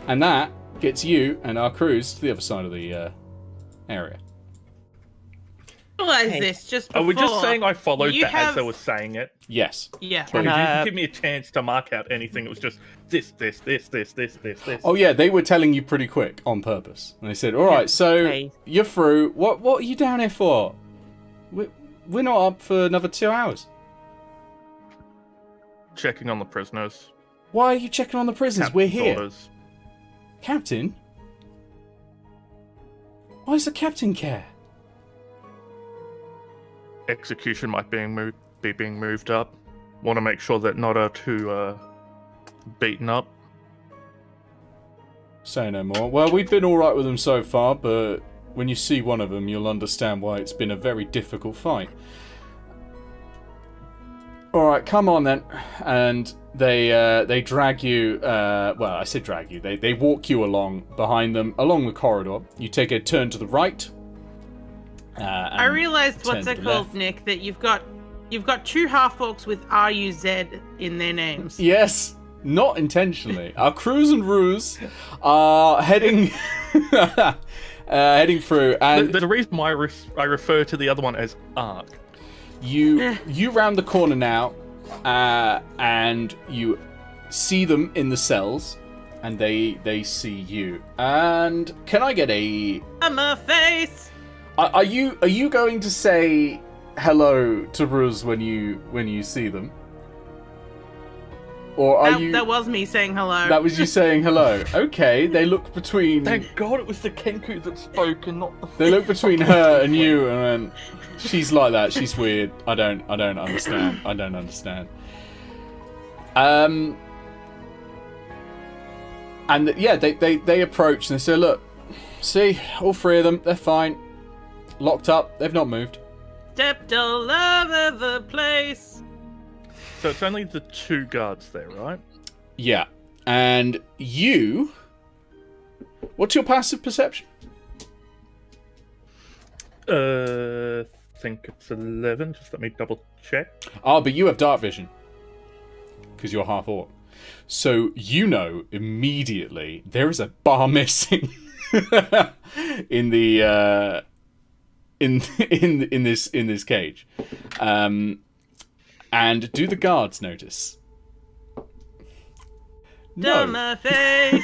And that gets you and our crews to the other side of the area. Realize this just before. Are we just saying I followed you that as have- they were saying it? Yes. Yeah. Or Can did I- you give me a chance to mark out anything? It was just this. Oh yeah, they were telling you pretty quick on purpose. And they said, "All right, so Okay. you're through. What are you down here for?" We're not up for another 2 hours. Checking on the prisoners. Why are you checking on the prisoners? We're Captain's here. orders. Captain? Why does the captain care? Execution might be being moved up. Want to make sure that not are too beaten up. Say no more. Well, we've been alright with them so far, but when you see one of them, you'll understand why it's been a very difficult fight. Alright, come on then. And they drag you, well, I said drag you. They walk you along behind them, along the corridor. You take a turn to the right. I realised what's it called, Nick, that you've got 2 half-orcs with RUZ in their names. Yes, not intentionally. Our crews and ruse are heading heading through, and The reason why I refer to the other one as Ark. you round the corner now, and you see them in the cells, and they see you. And can I get a? I'm a face. Are you going to say hello to Ruz when you see them? Or are you? That was me saying hello. That was you saying hello. Okay, they look between. Thank God it was the Kenku that spoke and not the. They look between her and you, and she's like that. She's weird. I don't understand. I don't understand. And they approach and they say, "Look, see, all 3 of them. They're fine, locked up. They've not moved." Stepped all over the place. So it's only the 2 guards there, right? Yeah, and you. What's your passive perception? Think it's 11. Just let me double check. Ah, but you have dark vision because you're half orc, so you know immediately there is a bar missing in the in this cage. And do the guards notice? No. My face.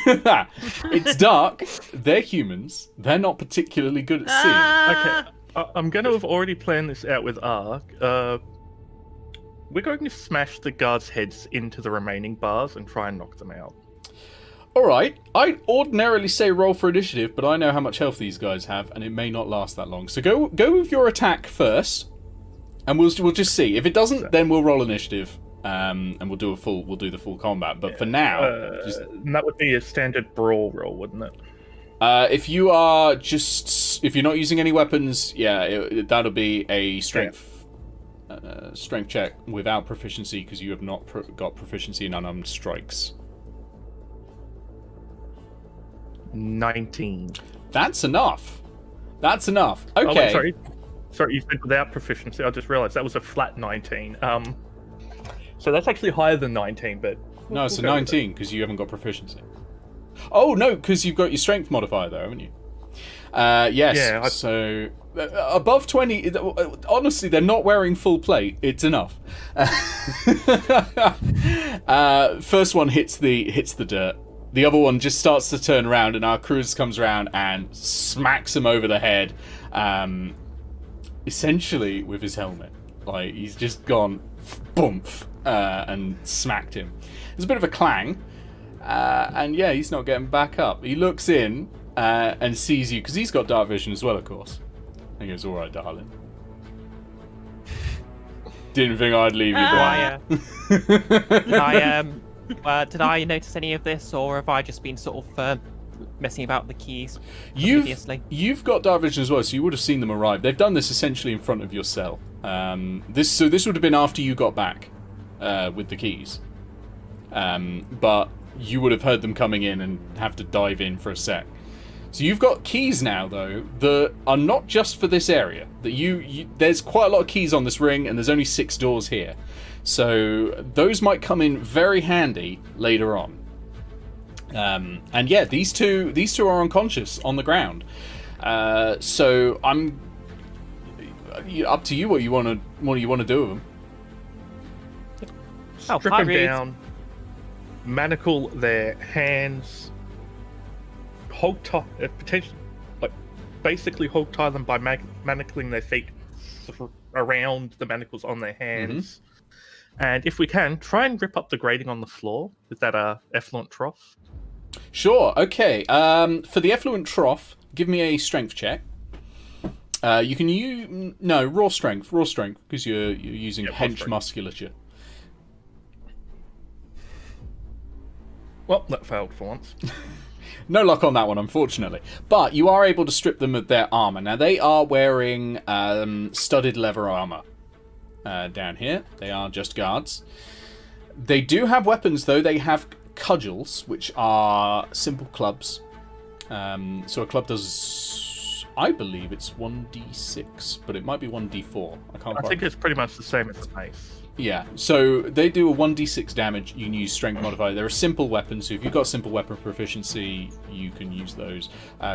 It's dark. They're humans. They're not particularly good at seeing. Okay, I'm going to have already planned this out with Ark. We're going to smash the guards' heads into the remaining bars and try and knock them out. Alright, I'd ordinarily say roll for initiative, but I know how much health these guys have, and it may not last that long. So go with your attack first, and we'll just see. If it doesn't, then we'll roll initiative, and we'll do the full combat. But for now, that would be a standard brawl roll, wouldn't it? if you're not using any weapons, that'll be a strength check without proficiency, because you have not got proficiency in unarmed strikes. 19. That's enough. Okay. Oh, wait, sorry, you said without proficiency. I just realised that was a flat 19. So that's actually higher than 19, but... No, it's a 19, because you haven't got proficiency. Oh, no, because you've got your strength modifier, though, haven't you? Yes, yeah, so... above 20... honestly, they're not wearing full plate. It's enough. First one hits the dirt. The other one just starts to turn around, and our cruiser comes around and smacks him over the head, essentially with his helmet. Like, he's just gone boomf, and smacked him. There's a bit of a clang, and yeah, he's not getting back up. He looks in and sees you, because he's got dark vision as well, of course. And he goes, "All right, darling. Didn't think I'd leave you there." Did I notice any of this, or have I just been sort of messing about with the keys previously? You've got dark vision as well, so you would have seen them arrive. They've done this essentially in front of your cell. This would have been after you got back with the keys. But you would have heard them coming in and have to dive in for a sec. So you've got keys now, though, that are not just for this area. That there's quite a lot of keys on this ring, and there's only 6 doors here. So those might come in very handy later on. And yeah, these two are unconscious on the ground. So I'm up to you what you want to do with them. Strip them down, manacle their hands, hog tie, potentially, basically hog tie them by manacling their feet around the manacles on their hands. And if we can, try and rip up the grating on the floor. Is that a effluent trough? Sure, okay. For the effluent trough, give me a strength check. You can use... No, raw strength, because you're using hench musculature. Well, that failed for once. No luck on that one, unfortunately. But you are able to strip them of their armor. Now, they are wearing studded leather armor down here. They are just guards. They do have weapons, though. They have cudgels, which are simple clubs. So a club does, I believe it's 1d6, but it might be 1d4. I think it's pretty much the same as the mace. Yeah, so they do a 1d6 damage. You can use strength modifier. They're a simple weapon, so if you've got simple weapon proficiency, you can use those.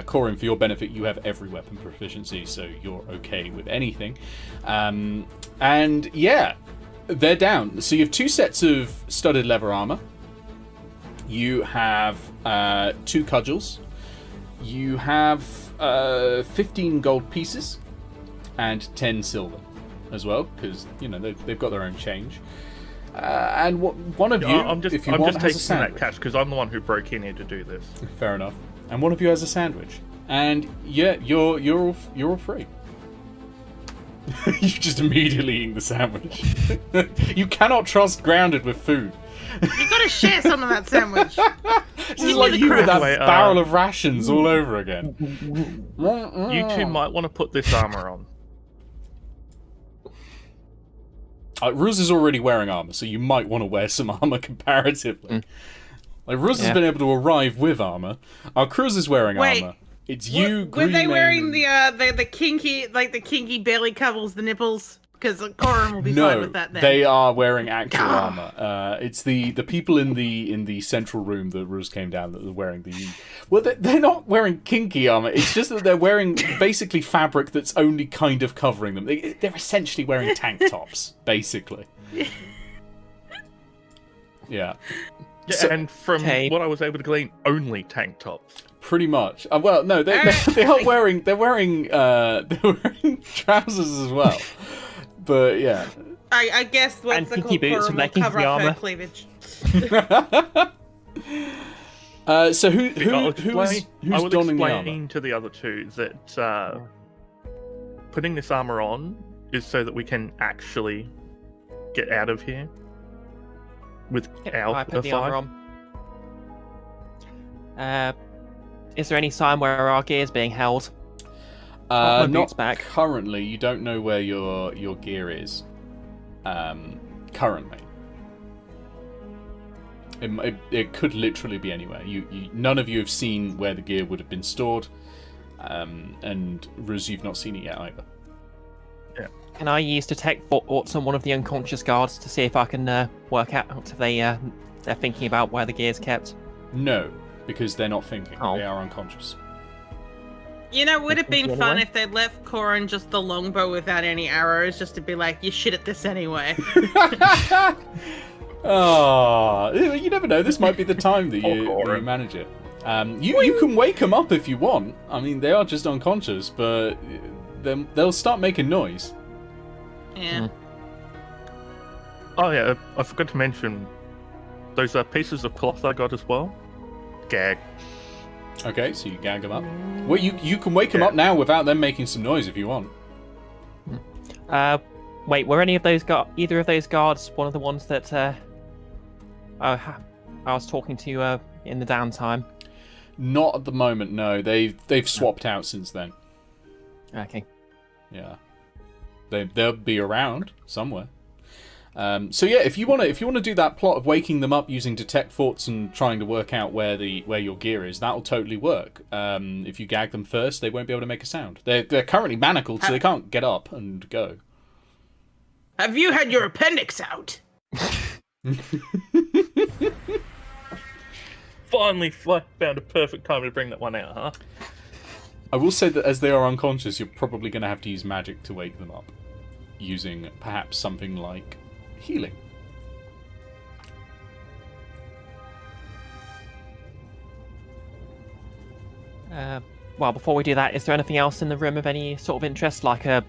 Corin, for your benefit, you have every weapon proficiency, so you're okay with anything. And yeah, they're down. So you have 2 sets of studded leather armor. You have 2 cudgels. You have 15 gold pieces and 10 silver as well, because they've got their own change. And one of you, I'm just if you want, has a taking that sandwich. cash because I'm the one who broke in here to do this. Fair enough. And one of you has a sandwich. And yeah, you're all free. You just immediately eating the sandwich. You cannot trust grounded with food. You gotta share some of that sandwich. This is like you with that Anyway, barrel of rations all over again. You two might want to put this armor on. Ruz is already wearing armor, so you might want to wear some armor comparatively. Like Ruz has been able to arrive with armor. Our Cruz is wearing armor. It's you, Were Green they wearing Man. the kinky belly covers the nipples? Because Corin will be fine with that then. They are wearing actual armor. It's the people in the central room that Ruz came down that are wearing the... Well, they're not wearing kinky armor. It's just that they're wearing basically fabric that's only kind of covering them. They're essentially wearing tank tops, basically. Yeah. So, and from what I was able to glean, only tank tops. Pretty much. Well, no, they are wearing they're wearing trousers as well. But yeah. I guess what's the kinky boots Corin with will their cover kinky up her armor. cleavage. So who's I will donning the armor? explain to the other two that putting this armor on is so that we can actually get out of here I without put a the fight. armor on. Is there any sign where our gear is being held? My Not boots back. currently. You don't know where your gear is. Currently. It could literally be anywhere. None of you have seen where the gear would have been stored, and Ruz, you've not seen it yet either. Yeah. Can I use detect thoughts on one of the unconscious guards to see if I can work out if they're thinking about where the gear's kept? No, because they're not thinking. Oh. They are unconscious. You know, would have been Anyway. fun if they'd left Corin just the longbow without any arrows, just to be like, you shit at this anyway. Oh, you never know. This might be the time that you manage it. You can wake them up if you want. I mean, they are just unconscious, but they'll start making noise. Yeah. Oh yeah, I forgot to mention those pieces of cloth I got as well. Gag. Okay, so you gag them up. Well, you can wake them up now without them making some noise if you want. Wait, were any of those either of those guards one of the ones that I was talking to in the downtime? Not at the moment, no. They've swapped out since then. Okay. Yeah, they'll be around somewhere. So yeah, if you want to do that plot of waking them up using detect thoughts and trying to work out where your gear is, that'll totally work. If you gag them first, they won't be able to make a sound. They're currently manacled, so they can't get up and go. Have you had your appendix out? Finally found a perfect time to bring that one out, huh? I will say that as they are unconscious, you're probably going to have to use magic to wake them up, using perhaps something like healing. Well, before we do that, is there anything else in the room of any sort of interest, like a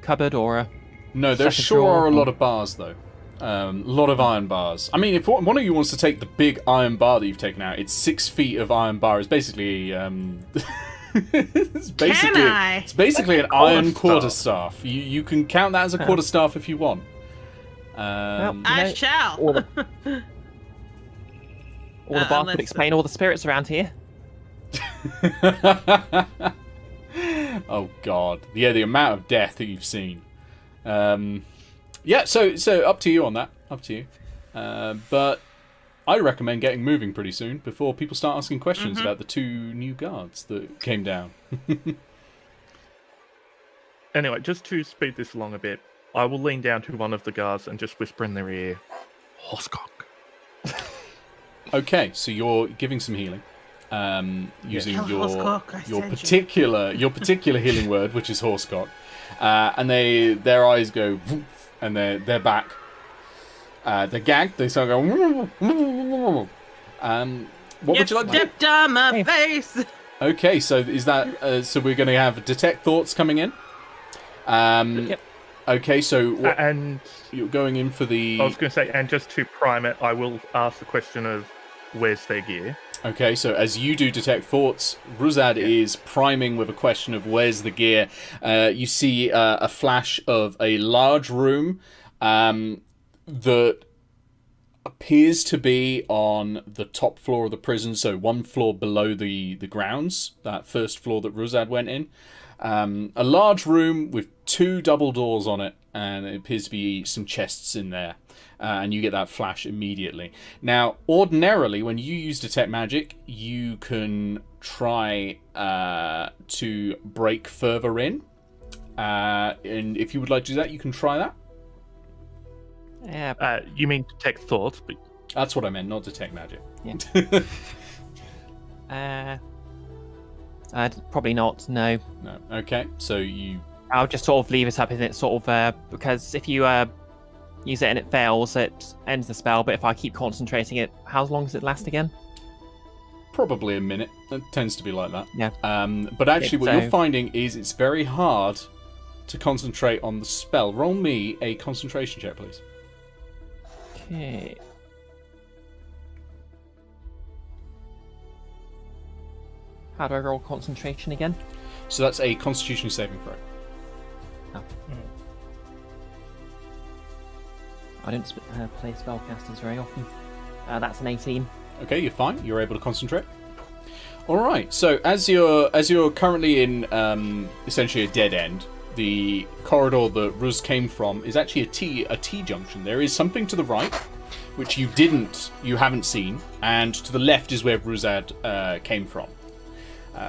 cupboard or a... No, there second sure drawer? are a lot of bars, though. A lot of iron bars. I mean, if one of you wants to take the big iron bar that you've taken out, it's 6 feet of iron bar. It's basically... it's basically an iron quarterstaff. You can count that as a quarterstaff if you want. I shall. All the bar unless- could explain all the spirits around here. Oh god, yeah, the amount of death that you've seen. Yeah, so up to you on that. Up to you. But I recommend getting moving pretty soon before people start asking questions about the 2 new guards that came down. Anyway, just to speed this along a bit, I will lean down to one of the guards and just whisper in their ear, "Horsecock." Okay, so you're giving some healing, using Tell Horsecock I your sent you. particular healing word, which is horsecock, and their eyes go, woof, and they're back. They're gagged. They start going. What would you like to do? Stepped on my face. Okay, so is that so? We're going to have detect thoughts coming in. Yep. Okay, so And you're going in for the. I was going to say, and just to prime it, I will ask the question of where's their gear. Okay, so as you do detect thoughts, Ruzad is priming with a question of where's the gear. You see a flash of a large room that appears to be on the top floor of the prison, so 1 floor below the grounds, that first floor that Ruzad went in. A large room with 2 double doors on it, and it appears to be some chests in there. And you get that flash immediately. Now, ordinarily, when you use Detect Magic, you can try to break further in. And if you would like to do that, you can try that. Yeah. You mean detect thoughts, but That's what I meant, not Detect Magic. Probably not. No. No. Okay, so you... I'll just sort of leave it up in it, sort of, because if you use it and it fails, it ends the spell. But if I keep concentrating it, how long does it last again? Probably a minute. It tends to be like that. Yeah. But actually, what So- you're finding is it's very hard to concentrate on the spell. Roll me a concentration check, please. Okay. How do I roll concentration again? So that's a Constitution saving throw. I don't play spellcasters very often. That's an 18. Okay, you're fine. You're able to concentrate. All right. So as you're currently in essentially a dead end, the corridor that Ruz came from is actually a T junction. There is something to the right, which you haven't seen, and to the left is where Ruzad came from.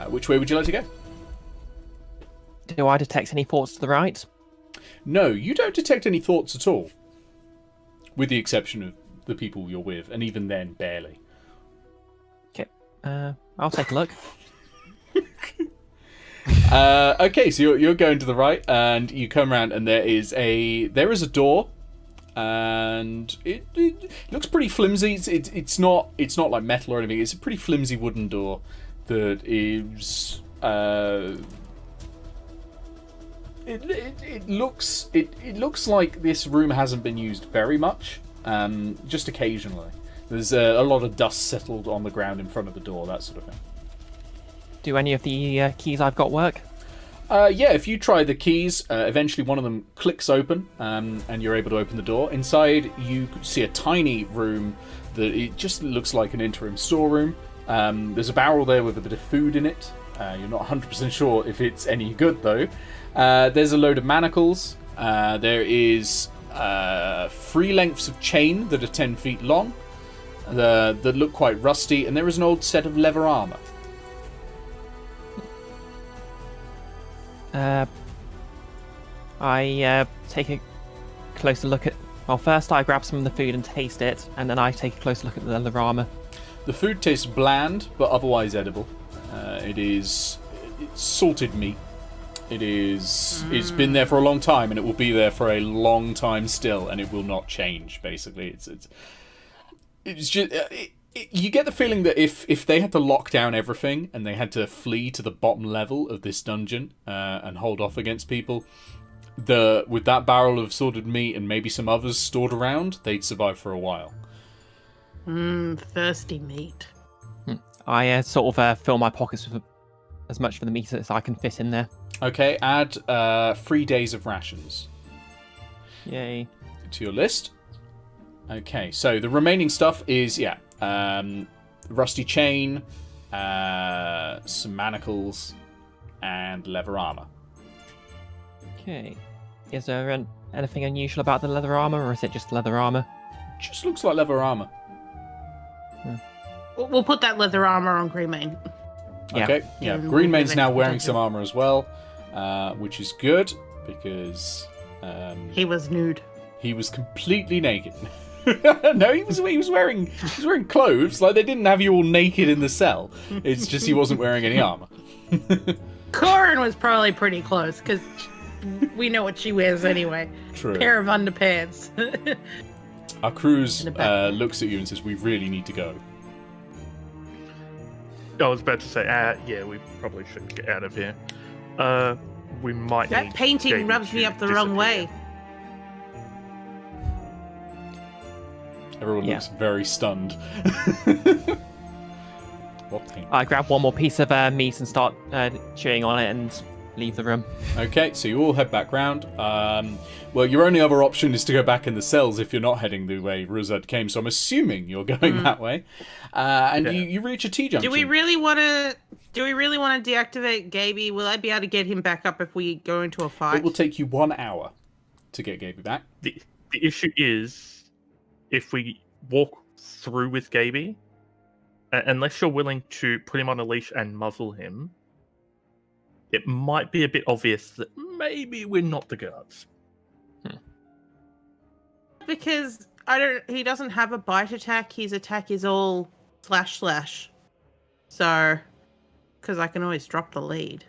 Which way would you like to go? Do I detect any thoughts to the right? No, you don't detect any thoughts at all, with the exception of the people you're with, and even then, barely. Okay. I'll take a look. Okay, so you're going to the right, and you come around, and there is a door, and it looks pretty flimsy. It's not like metal or anything. It's a pretty flimsy wooden door that is. It looks like this room hasn't been used very much, just occasionally. There's a lot of dust settled on the ground in front of the door, that sort of thing. Do any of the keys I've got work? Yeah, if you try the keys, eventually one of them clicks open, and you're able to open the door. Inside, you see a tiny room that it just looks like an interim storeroom. There's a barrel there with a bit of food in it. You're not 100% sure if it's any good, though. There's a load of manacles. There is 3 lengths of chain that are 10 feet long, that look quite rusty, and there is an old set of leather armor. I take a closer look at... Well, first I grab some of the food and taste it, and then I take a closer look at the leather armor. The food tastes bland, but otherwise edible. It's salted meat. It's been there for a long time, and it will be there for a long time still, and it will not change. Basically, it's just you get the feeling that if they had to lock down everything and they had to flee to the bottom level of this dungeon and hold off against people, with that barrel of sorted meat and maybe some others stored around, they'd survive for a while. Thirsty meat. I sort of fill my pockets with as much of the meat as I can fit in there. Okay, add 3 days of rations Yay. to your list. Okay, so the remaining stuff is, rusty chain, some manacles, and leather armor. Okay. Is there anything unusual about the leather armor, or is it just leather armor? Just looks like leather armor. We'll put that leather armor on Greenmane. Yeah. Okay, yeah. Yeah, Greenmane's we'll now give it wearing protection. some armor as well, which is good because He was nude. he was completely naked. No, he was wearing clothes. Like, they didn't have you all naked in the cell. It's just he wasn't wearing any armor. Corin was probably pretty close, because we know what she wears anyway. True. Pair of underpants. Our cruise In the back. looks at you and says, "We really need to go." I was about to say, yeah, we probably should get out of here. We might That need painting Davey rubs me to up the wrong disappear. way. Everyone Yeah. looks very stunned. What paint? I grab one more piece of meat and start chewing on it and leave the room. Okay, so you all head back round. Well, your only other option is to go back in the cells if you're not heading the way Rosette came, so I'm assuming you're going that way. And Yeah. you reach a T-junction. Do we really want to deactivate Gaby? Will I be able to get him back up if we go into a fight? It will take you 1 hour to get Gaby back. The issue is, if we walk through with Gaby, unless you're willing to put him on a leash and muzzle him, it might be a bit obvious that maybe we're not the guards. Because he doesn't have a bite attack. His attack is all slash. So, because I can always drop the lead.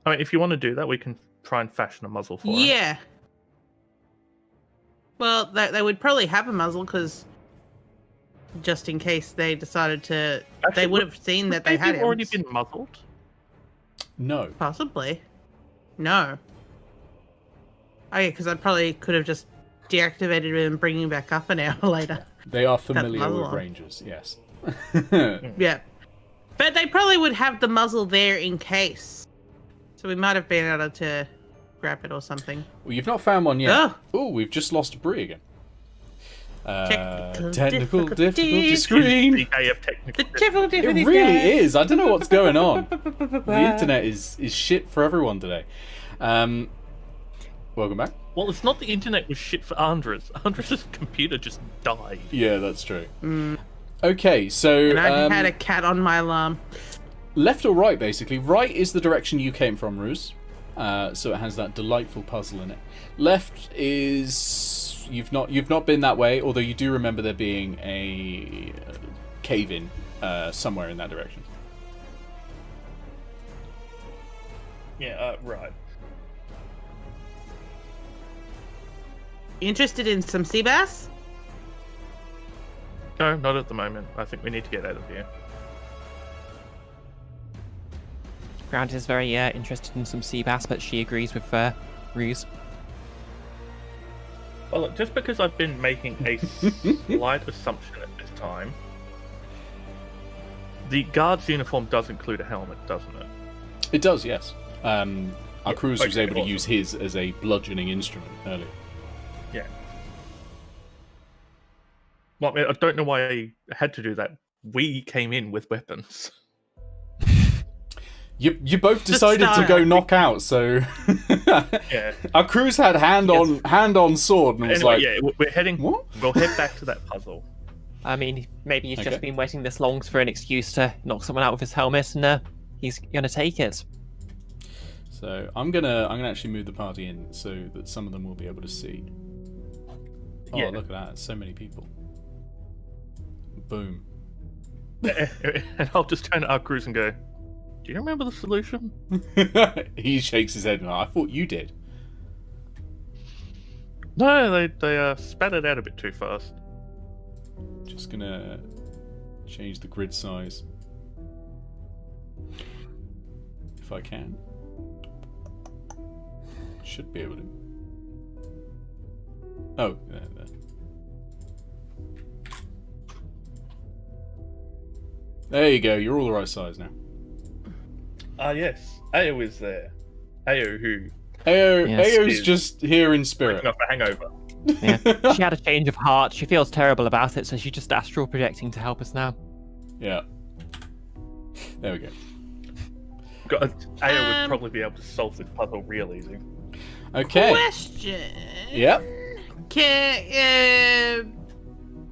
I mean, if you want to do that, we can try and fashion a muzzle for him. Yeah. Well, they would probably have a muzzle, because just in case they decided to, Actually, they would have seen that they had him. already been muzzled. No. Possibly. No. Oh yeah, because I probably could have just deactivated him and bring him back up an hour later. They are familiar muzzle with on. rangers, yes. Yeah. But they probably would have the muzzle there in case. So we might have been able to grab it or something. Well, you've not found one yet. Oh. Oh, we've just lost Bree again. Technical Technical difficulty difficulties. screen. The day of technical The difficulty It really is. I don't know what's going on. The internet is shit for everyone today. Welcome back. Well, it's not the internet was shit for Andres. Andres' computer just died. Yeah, that's true. Okay, so And I had a cat on my alarm. left or right, basically. Right is the direction you came from, Ruse. So it has that delightful puzzle in it. Left is you've not been that way, although you do remember there being a cave-in somewhere in that direction. Yeah, right. Interested in some sea bass? No, not at the moment. I think we need to get out of here. Ground is very interested in some sea bass, but she agrees with Ruse. Well, look, just because I've been making a slight assumption at this time, the guard's uniform does include a helmet, doesn't it? It does, yes. Our cruise was okay, able to awesome. use his as a bludgeoning instrument earlier. Yeah. Well, I mean, I don't know why I had to do that. We came in with weapons. You both decided to go knock out, so Yeah. our cruise had hand on sword and was Anyway, like, yeah, we're heading. what? We'll head back to that puzzle. I mean, maybe he's Okay. just been waiting this long for an excuse to knock someone out with his helmet, and he's gonna take it. So I'm gonna actually move the party in so that some of them will be able to see. Oh, Yeah. look at that! So many people. Boom. And I'll just turn to our cruise and go, do you remember the solution? He shakes his head. I thought you did. No, they spat it out a bit too fast. Just gonna change the grid size if I can. Should be able to. Oh, there. There you go. You're all the right size now. Ah, yes. Eao is there. Eao, who Yes. Ao's just here in spirit. breaking off a hangover. Yeah. She had a change of heart. She feels terrible about it, so she's just astral projecting to help us now. Yeah. There we go. Eao would probably be able to solve this puzzle real easy. Okay. Question. Yep.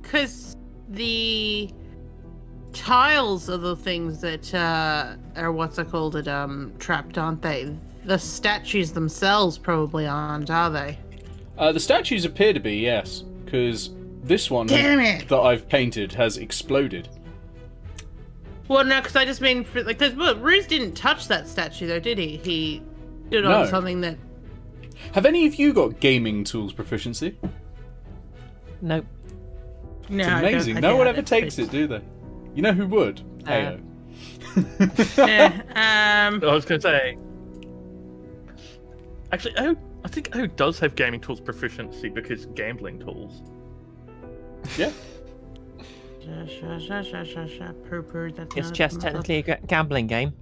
Because the tiles are the things that are what's it called trapped, aren't they? The statues themselves probably aren't, are they? The statues appear to be, yes, because this one Damn it! that I've painted has exploded. Well, no, because I just mean because Ruse didn't touch that statue though, did he? He did No. on something that. Have any of you got gaming tools proficiency? Nope. No, It's I don't- amazing. I No doubt one ever takes but- it, do they? You know who would? Ao. Yeah, I was going to say. Actually, I think Eao does have gaming tools proficiency because gambling tools. Yeah. Purr, that's Is not chess a- technically a gambling game?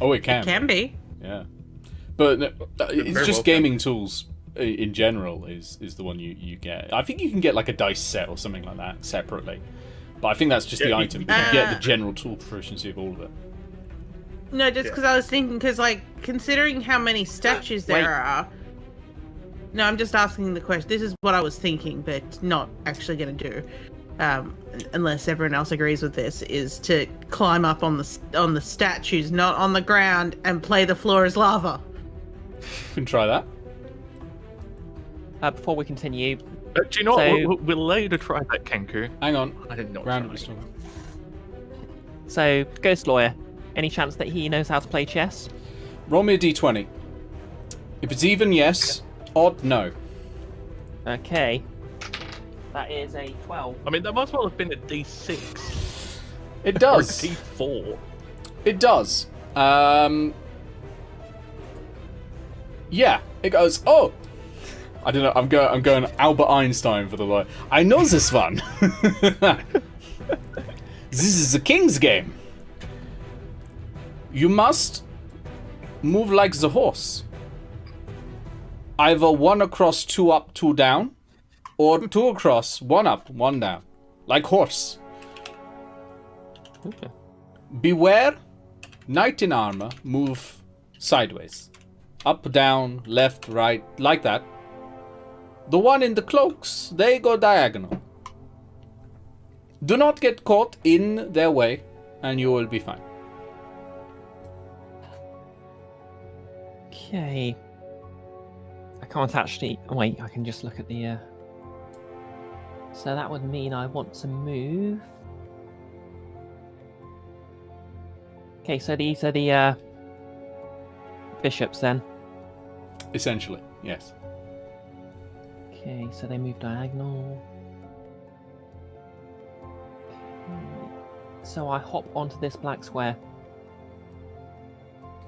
Oh, it can. It can be. Yeah. But no, it's very just well gaming tools in general is the one you get. I think you can get like a dice set or something like that separately. But I think that's just the Yeah, item. You can get the general tool proficiency of all of it. No, just Yeah. because I was thinking, because like considering how many statues there Wait. are. No, I'm just asking the question. This is what I was thinking, but not actually going to do, unless everyone else agrees with this. Is to climb up on the statues, not on the ground, and play the floor as lava. You can try that. Before we continue, Do you know So- what? We'll allow you to try that, Kenku. Hang on. I didn't know. Round of the so Ghost Lawyer, any chance that he knows how to play chess? Roll me a d20. If it's even, yes. Odd, no. Okay. That is a 12. I mean, that might as well have been a D6 It or a does. D4. It does. Yeah. It goes. Oh. I don't know. I'm going Albert Einstein for the line. I know this one. This is the king's game. You must move like the horse. Either 1 across, 2 up, 2 down, or 2 across, 1 up, 1 down, like horse. Okay. Beware, knight in armor, move sideways. Up, down, left, right, like that. The one in the cloaks, they go diagonal. Do not get caught in their way, and you will be fine. Okay. I can't actually... Wait, I can just look at the... So that would mean I want to move... Okay, so these are the bishops then. Essentially, yes. Okay, so they move diagonal. Okay. So I hop onto this black square.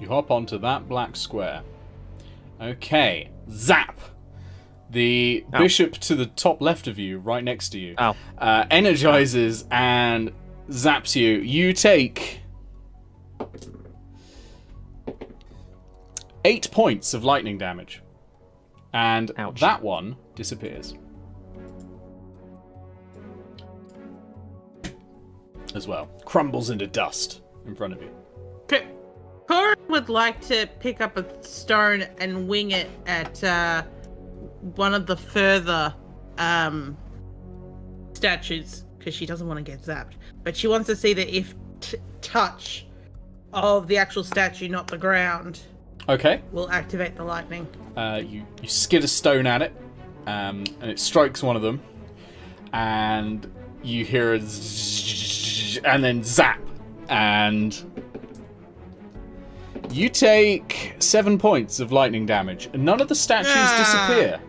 You hop onto that black square. Okay, zap! The Ow. bishop to the top left of you, right next to you, Ow. energizes and zaps you. You take 8 points of lightning damage. And Ouch. that one disappears. As well. Crumbles into dust in front of you. Corin would like to pick up a stone and wing it at one of the further statues because she doesn't want to get zapped. But she wants to see the touch of the actual statue, not the ground, Okay. will activate the lightning. You skid a stone at it, and it strikes one of them, and you hear a zzz, and then zap, and you take 7 points of lightning damage. None of the statues disappear,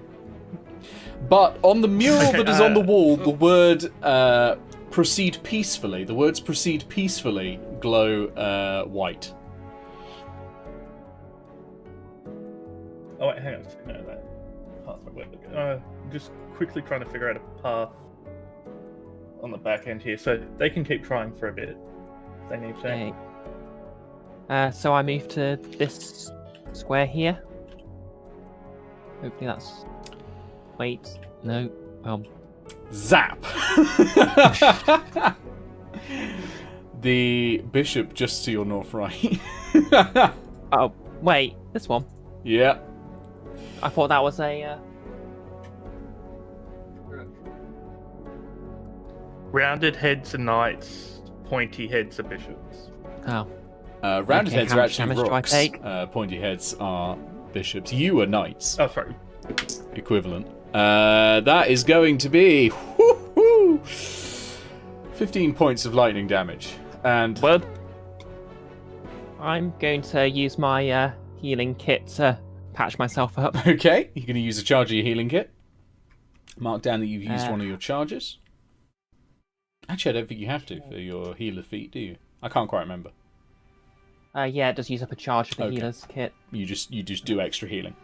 but on the mural Okay, that is on the wall, the word "proceed peacefully." The words "proceed peacefully" glow white. Oh wait, hang on. No, that pathway. Just quickly trying to figure out a path on the back end here, so they can keep trying for a bit. If they need to. Okay. So I move to this square here. Hopefully that's. Wait, no. Zap! The bishop just to your north right. Oh, wait, this one. Yeah. I thought that was a. Rounded heads are knights, pointy heads are bishops. Oh. Rounded Okay, heads how are much actually damage do I rocks. take? Pointy heads are bishops. You are knights. Oh, sorry. Equivalent. That is going to be 15 points of lightning damage. And Well, I'm going to use my healing kit to patch myself up. okay, you're going to use a charge of your healing kit. Mark down that you've used one of your charges. Actually, I don't think you have to for your healer feat, do you? I can't quite remember. Yeah, it does use up a charge of the Okay. healer's kit. You just do extra healing.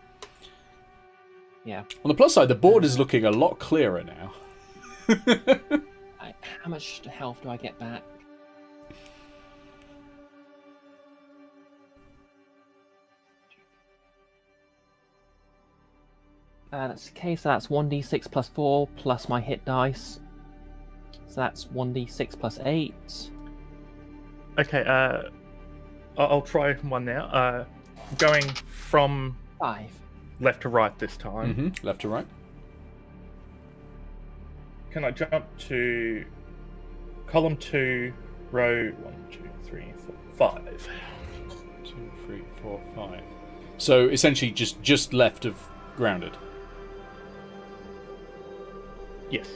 Yeah. On the plus side, the board is looking a lot clearer now. How much health do I get back? That's okay, so that's 1d6 plus 4 plus my hit dice. So that's 1d6 plus 8. Okay, I'll try one now. Going from 5. left to right this time. Left to right. Can I jump to column 2, row 1, 2, 3, 4, 5? 2, 3, 4, 5. So essentially just left of grounded. Yes.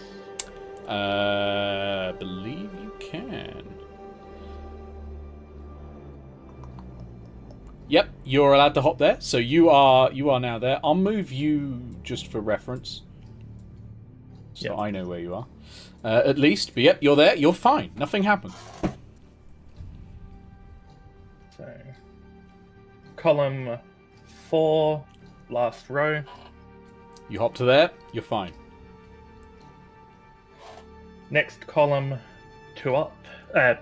Believe you can. Yep, you're allowed to hop there. So you are now there. I'll move you just for reference, so Yep. I know where you are. At least, but yep, you're there. You're fine. Nothing happened. So, column 4, last row. You hop to there. You're fine. Next column, 2 up. Yeah,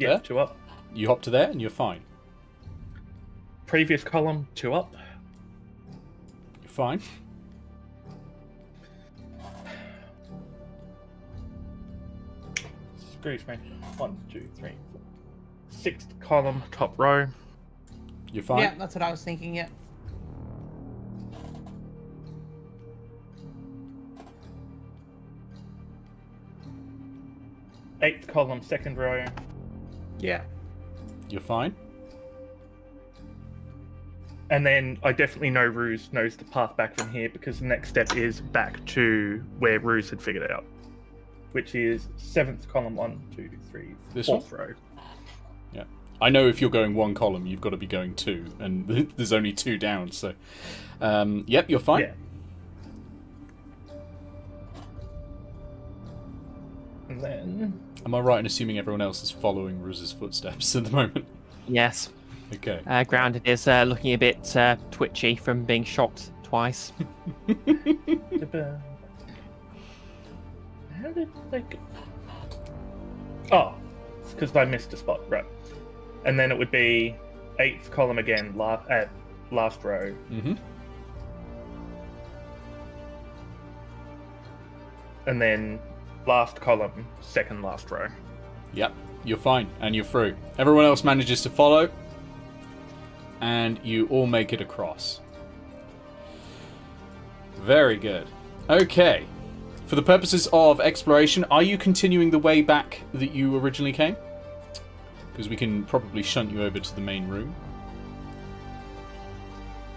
There? 2 up. You hop to there, and you're fine. Previous column, 2 up. You're fine. Excuse me. 1, 2, 3, 4. 6th column, top row. You're fine. Yeah, that's what I was thinking. Yeah. Eighth column, second row. Yeah. You're fine. And then I definitely know Ruse knows the path back from here because the next step is back to where Ruse had figured out, which is 7th column, 1, 2, 3, This 4th row. Yeah. I know if you're going one column, you've got to be going 2, and there's only 2 down. So, yep, you're fine. Yeah. And then Am I right in assuming everyone else is following Ruse's footsteps at the moment? Yes. Okay. Grounded is looking a bit twitchy from being shocked twice. how did they get... Oh, it's because I missed a spot, right? And then it would be 8th column again, last row. Mm-hmm. And then last column, second last row. Yep, you're fine, and you're through. Everyone else manages to follow, and you all make it across. Very good. Okay. For the purposes of exploration, are you continuing the way back that you originally came? Because we can probably shunt you over to the main room.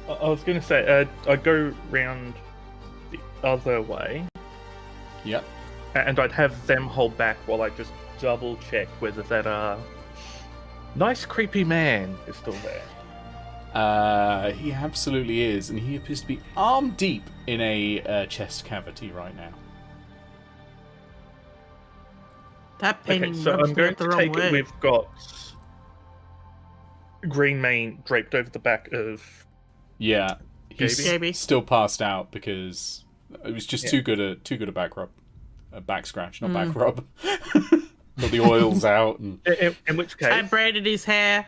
I was going to say, I'd go round the other way, Yep. and I'd have them hold back while I just double check whether that nice creepy man is still there. He absolutely is, and he appears to be arm deep in a chest cavity right now. That painting Okay, so rubs I'm me going up the to wrong take way. it we've got green mane draped over the back of... Yeah, He's Gaby. still passed out because it was just too good a back rub, a back scratch, not back rub. Got the oils out. And... In which case, I braided his hair.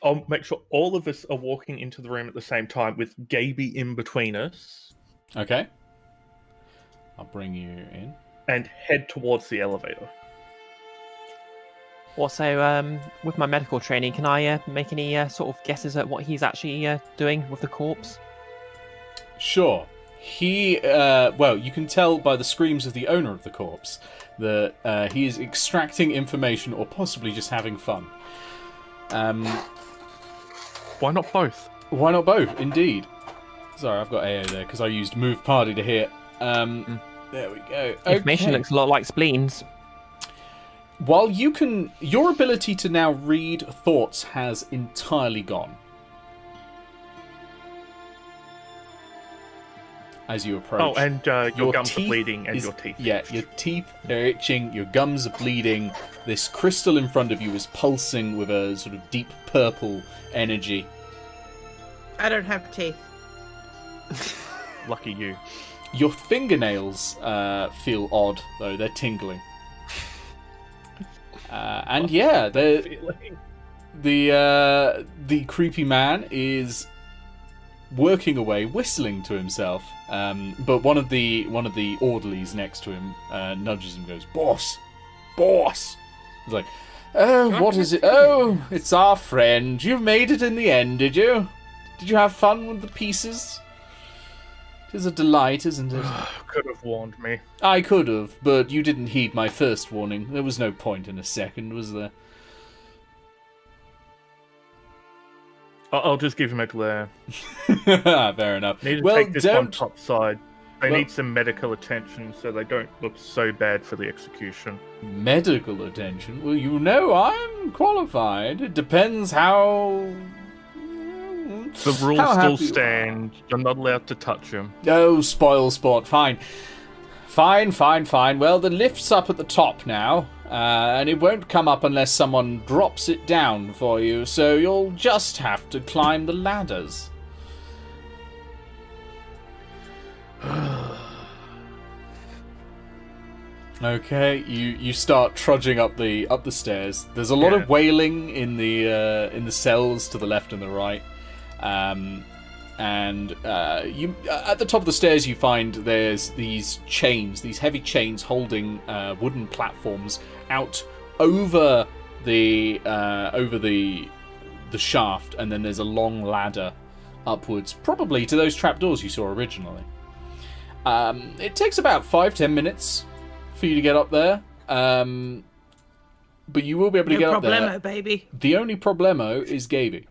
I'll make sure all of us are walking into the room at the same time with Gaby in between us. Okay. I'll bring you in. And head towards the elevator. Also, with my medical training, can I make any sort of guesses at what he's actually doing with the corpse? Sure. He, well, you can tell by the screams of the owner of the corpse that he is extracting information or possibly just having fun. Why not both? Why not both? Indeed. Sorry, I've got AO there because I used move party to hit. There we go. Information Okay. looks a lot like spleens. While you can... Your ability to now read thoughts has entirely gone. As you approach. Oh, and your gums are teeth bleeding and is- your teeth. Yeah, your teeth are itching, your gums are bleeding. This crystal in front of you is pulsing with a sort of deep purple energy. I don't have teeth. Lucky you. Your fingernails feel odd, though. They're tingling. And yeah, Feeling. the creepy man is working away, whistling to himself. But one of the orderlies next to him nudges him, and goes, "Boss, boss." He's like, "Oh, what is it? Oh, it's our friend. You've made it in the end, did you? Did you have fun with the pieces? It is a delight, isn't it?" Could have warned me. I could have, but you didn't heed my first warning. There was no point in a second, was there? I'll just give him a glare. Fair enough. Need to Well, take this one don't... topside. They Well- need some medical attention so they don't look so bad for the execution. Medical attention? Well, you know I'm qualified. It depends how... The rules How still happy you stand. You're not allowed to touch him. Oh, spoil sport. Fine. Fine. Well, the lift's up at the top now, and it won't come up unless someone drops it down for you, so you'll just have to climb the ladders. Okay, you start trudging up the stairs. There's a lot Yeah. of wailing in the cells to the left and the right. And you at the top of the stairs you find there's these chains, these heavy chains holding wooden platforms out over the shaft, and then there's a long ladder upwards, probably to those trapdoors you saw originally. It takes about 5-10 minutes for you to get up there, but you will be able to No get up there. problemo, baby. The only problemo is Gaby.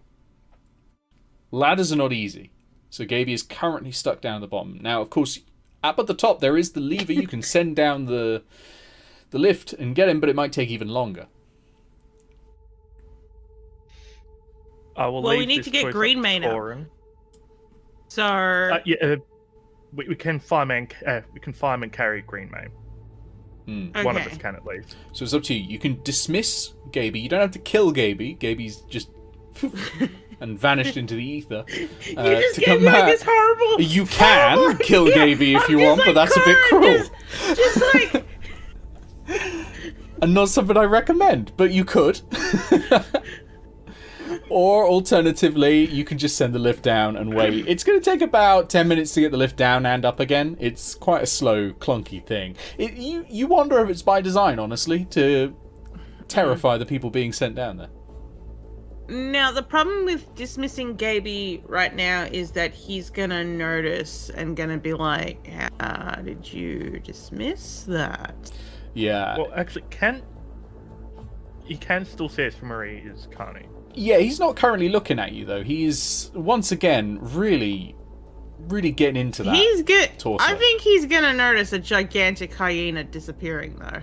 Ladders are not easy, so Gaby is currently stuck down at the bottom. Now, of course, up at the top there is the lever you can send down the lift and get him, but it might take even longer. I will Well, we leave need this to get choice Green up to Mane up. Torin. So We can fireman carry Green Mane. One of Okay. us can at least. So it's up to you. You can dismiss Gaby. You don't have to kill Gaby. Gaby's just and vanished into the ether. you just to gave come me like back. this horrible. You can horrible- kill Yeah, Gaby if I'm you just, want, like, but that's a bit crying, cruel. Just like And not something I recommend, but you could. Or alternatively, you can just send the lift down and wait. It's going to take about 10 minutes to get the lift down and up again. It's quite a slow, clunky thing. You wonder if it's by design, honestly, to terrify the people being sent down there. Now, the problem with dismissing Gaby right now is that he's gonna notice and gonna be like, how did you dismiss that? Yeah. Well, actually, he can still see it from where he is, can't he? Yeah, he's not currently looking at you, though. He's, once again, really getting into that. He's good. torso. I think he's gonna notice a gigantic hyena disappearing, though.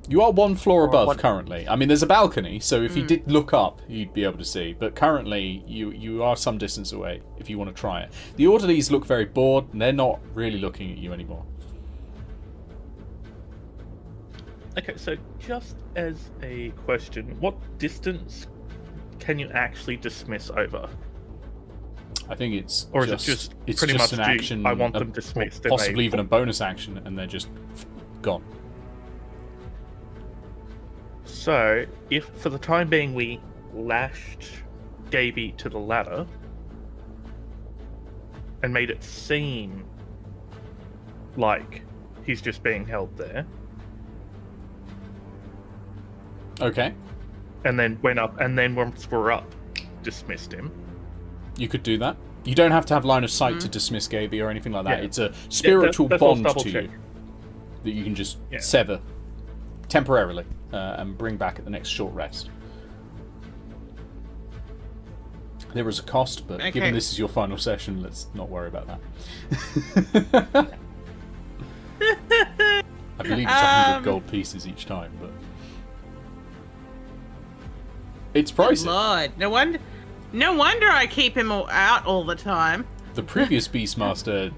You are one floor above one- currently. I mean, there's a balcony, so if you did look up, you'd be able to see. But currently, you are some distance away if you want to try it. The orderlies look very bored, and they're not really looking at you anymore. Okay, so just as a question, what distance can you actually dismiss over? I think it's Or is it just it's pretty just much an due, action. I want them dismissed, and possibly they- even a bonus action, and they're just gone. So, if for the time being we lashed Gaby to the ladder and made it seem like he's just being held there, Okay, and then went up, and then once we're up, dismissed him. you could do that. You don't have to have line of sight to dismiss Gaby or anything like that. Yeah. It's a spiritual that's what I was bond double to checking. you that you can just Yeah. sever temporarily and bring back at the next short rest. There is a cost, but Okay. given this is your final session, let's not worry about that. I believe it's 100 gold pieces each time, but it's pricey. Lord, no wonder I keep him out all the time. The previous Beastmaster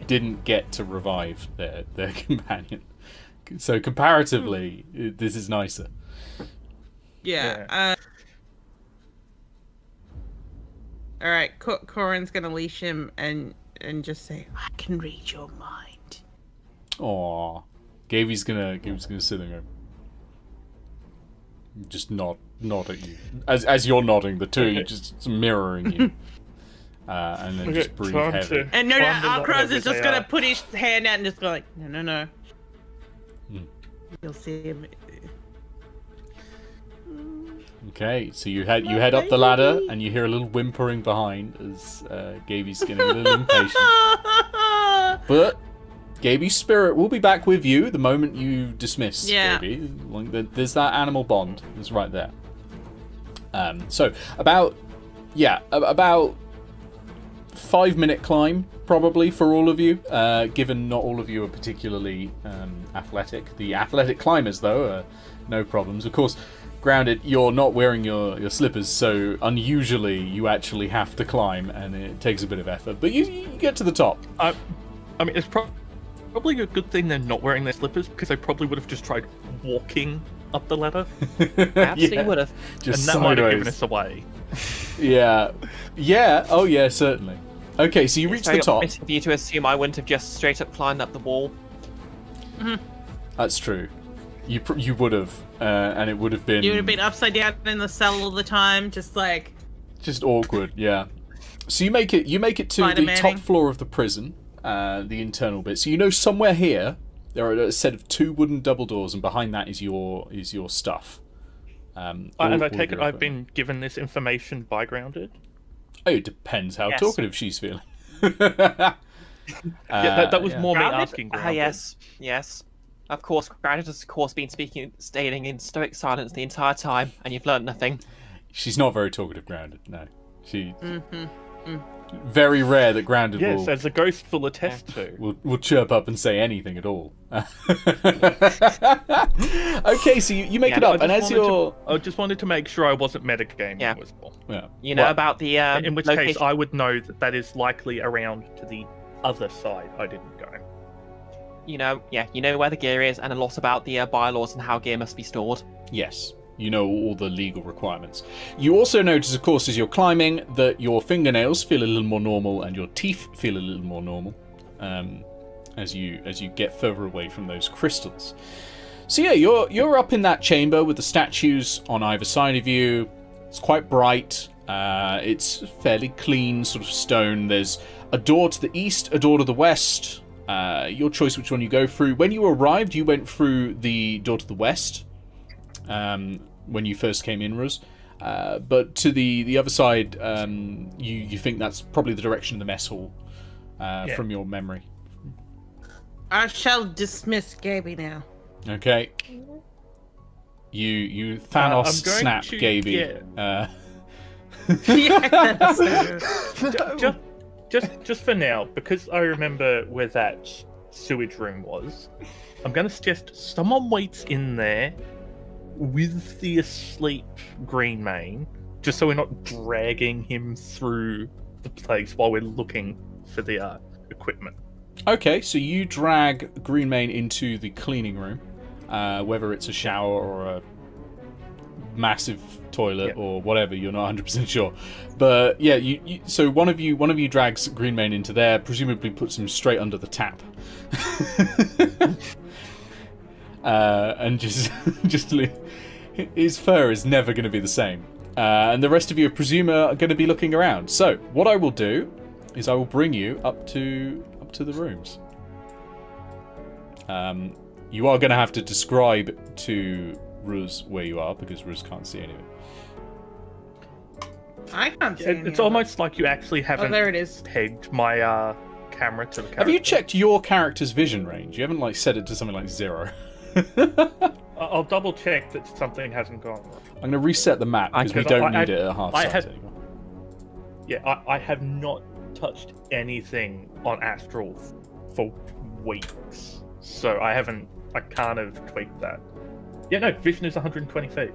didn't get to revive their companion, so comparatively, this is nicer. Yeah. All right, Corin's gonna leash him and just say, "I can read your mind." Aww. Gaby's gonna sit there and go, just nod at you as you're nodding. The two of you just mirroring you, and then just breathe time heavy. to- And no Climb the doubt, ladder Alcroz is as just they gonna are. put his hand out and just go like, "No." Hmm. You'll see him. Okay, so you head up the ladder, and you hear a little whimpering behind as Gaby's getting a little impatient. But Gaby's spirit will be back with you the moment you dismiss Yeah. Gaby. Like, there's that animal bond. It's right there. So about 5-minute climb probably for all of you. Given not all of you are particularly athletic. The athletic climbers though are no problems. Of course, grounded, you're not wearing your slippers, so unusually you actually have to climb, and it takes a bit of effort. But you get to the top. I mean, it's probably a good thing they're not wearing their slippers, because they probably would have just tried walking up the ladder, Absolutely Yeah. would have. Just and that might have given sideways. us away. Yeah. Oh yeah, certainly. Okay, so you reach It's the very top. optimistic of you to assume I wouldn't have just straight up climbed up the wall. That's true. You would have, and it would have been You would have been upside down in the cell all the time, just like. just awkward. Yeah. So you make it to Spider the Manning. top floor of the prison, the internal bit. So you know somewhere here there are a set of 2 wooden double doors, and behind that is your stuff. And all I of take it your I've equipment. been given this information by Grounded. Oh, it depends how Yes. talkative she's feeling. Yeah, that was yeah. more me Grounded? asking Grounded. Yes. Of course, Grounded has of course been staying in stoic silence the entire time, and you've learned nothing. She's not very talkative, Grounded. No, she. Very rare that Grounded Yes, as the ghost will attest to. will chirp up and say anything at all. Okay, so you make Yeah, it no, up, and as you're I just wanted to make sure I wasn't metagaming. Yeah. Was all. yeah, You know What? about the In which location. case, I would know that is likely around to the other side. I didn't go. You know where the gear is, and a lot about the bylaws and how gear must be stored. Yes, you know all the legal requirements. You also notice, of course, as you're climbing, that your fingernails feel a little more normal and your teeth feel a little more normal as you get further away from those crystals. So yeah, you're up in that chamber with the statues on either side of you. It's quite bright. It's fairly clean sort of stone. There's a door to the east, a door to the west. Your choice which one you go through. When you arrived, you went through the door to the west. When you first came in, Ruz. But to the other side, you think that's probably the direction of the mess hall from your memory. I shall dismiss Gaby now. Okay. You Thanos I'm going snap to Gaby. get- Yes. Just for now, because I remember where that sewage room was, I'm going to suggest someone waits in there with the asleep Green Mane, just so we're not dragging him through the place while we're looking for the equipment. Okay, so you drag Greenmane into the cleaning room, whether it's a shower or a massive toilet or whatever. You're not 100% sure, but yeah, so one of you drags Greenmane into there, presumably puts him straight under the tap, and just his fur is never going to be the same. And the rest of you, I presume, are going to be looking around. So what I will do is I will bring you up to the rooms. You are going to have to describe to Ruz where you are, because Ruz can't see any of it. I can't see any It's of almost like you actually haven't there it is. pegged my camera to the character. Have you checked your character's vision range? You haven't set it to something like 0. I'll double check that something hasn't gone wrong. I'm going to reset the map because we don't need it at half size anymore. Yeah, I have not touched anything on Astral for weeks, so I can't have tweaked that. Yeah, no, vision is 120 feet.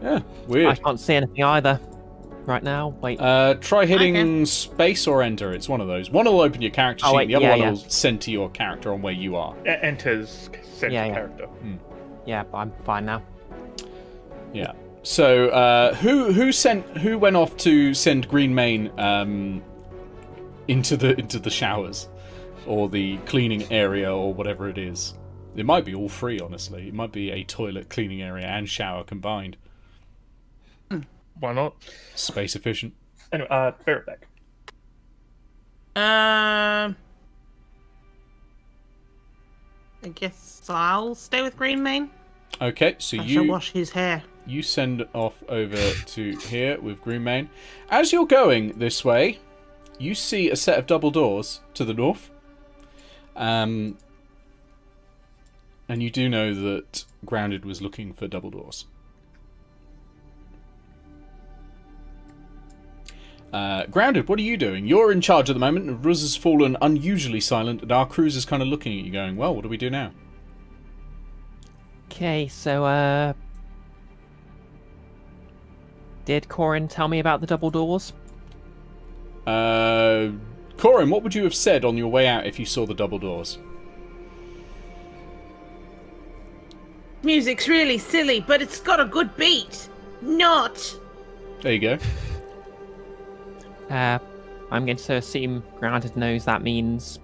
Yeah, weird. I can't see anything either right now. Wait. Try hitting space or enter. It's one of those. One will open your character sheet, the other one will send to your character on where you are. Enters send character. Yeah, I'm fine now. Yeah. So, who went off to send Greenmane into the showers or the cleaning area or whatever it is? It might be all three, honestly. It might be a toilet, cleaning area, and shower combined. Why not? Space efficient. Anyway, bear it back. I guess I'll stay with Greenmane. Okay, so I shall wash his hair. You send off over to here with Greenmane. As you're going this way, you see a set of double doors to the north. And you do know that Grounded was looking for double doors. Grounded, what are you doing? You're in charge at the moment. Ruz has fallen unusually silent, and our cruiser's kind of looking at you going, well, what do we do now? Okay, so, did Corin tell me about the double doors? Corin, what would you have said on your way out if you saw the double doors? Music's really silly, but it's got a good beat. Not. There you go. I'm going to assume Grounded knows that means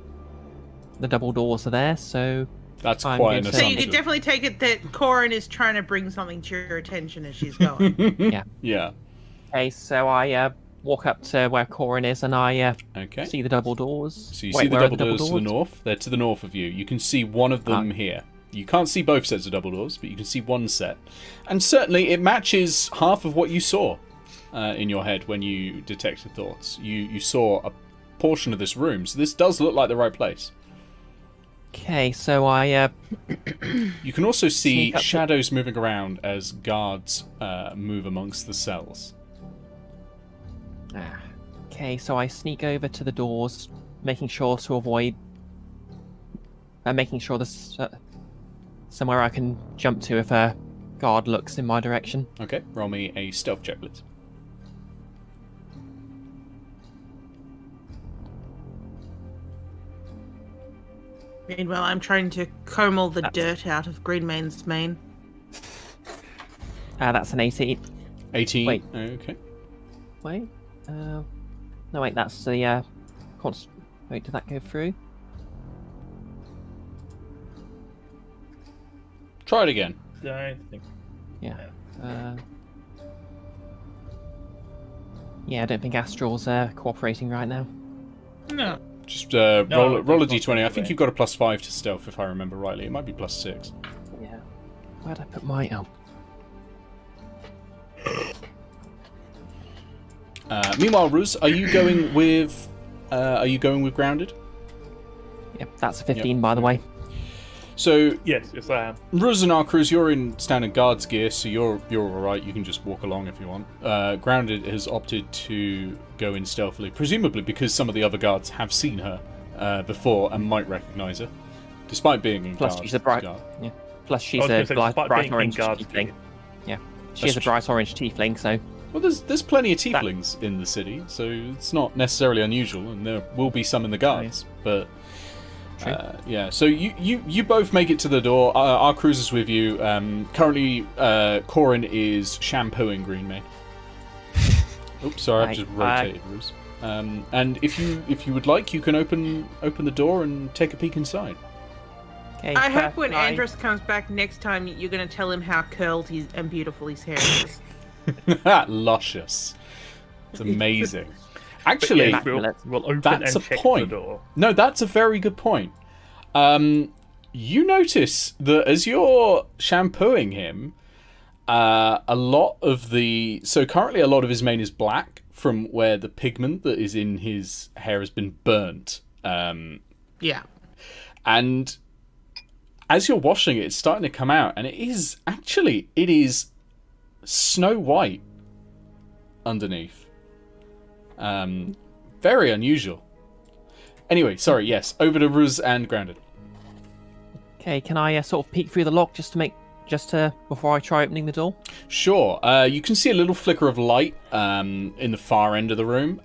the double doors are there, so... That's I'm quite an going to- So assumption. you could definitely take it that Corin is trying to bring something to your attention as she's going. Yeah. Yeah. Okay, so I walk up to where Corin is and I Okay. see the double doors. So you Wait, see the where are double doors to the north. They're to the north of you. You can see one of them here. You can't see both sets of double doors, but you can see one set. And certainly it matches half of what you saw in your head when you detected thoughts. You saw a portion of this room, so this does look like the right place. Okay, so I You can also see Sneak up to- shadows moving around as guards move amongst the cells. Okay, so I sneak over to the doors, making sure to avoid... making sure there's somewhere I can jump to if a guard looks in my direction. Okay, roll me a stealth check, please. Meanwhile, I'm trying to comb all the dirt out of Greenmane's mane. That's an 18. 18. Wait. Okay. Wait. No, wait, that's the... Wait, did that go through? Try it again. I think. Yeah. Yeah, I don't think Astral's cooperating right now. No. Just roll a it's not d20. I think okay. you've got a +5 to stealth, if I remember rightly. It might be +6. Yeah. Where'd I put my... Oh. Meanwhile, Ruz, are you going with Grounded? Yep, that's a 15, by the way. So, Yes, I am. Ruz and Arcruz, you're in standard guards gear, so you're all right. You can just walk along if you want. Grounded has opted to go in stealthily, presumably because some of the other guards have seen her before and might recognise her, despite being in Plus, guards. she's a bright... guard. Yeah. Plus, I she's was a gonna say, bright, despite bright being in orange guards tiefling. gear. Yeah. She is a bright orange tiefling, so... Well, there's plenty of tieflings in the city, so it's not necessarily unusual, and there will be some in the guards. But Yeah, so you both make it to the door. Our cruiser's with you. Currently, Corin is shampooing Greenmane. Oops, sorry, I've just rotated Ruse. And if you would like, you can open the door and take a peek inside. Okay, I hope when Andros comes back next time, you're going to tell him how curled and beautiful his hair is. Luscious. It's amazing. Actually, we'll open that's and a check point. the door. No, that's a very good point. You notice that as you're shampooing him, currently a lot of his mane is black from where the pigment that is in his hair has been burnt. Yeah. And as you're washing it, it's starting to come out, and it is snow white underneath. Very unusual. Anyway, sorry, yes, over to Ruz and Grounded. Okay, can I sort of peek through the lock just before I try opening the door? Sure. You can see a little flicker of light in the far end of the room,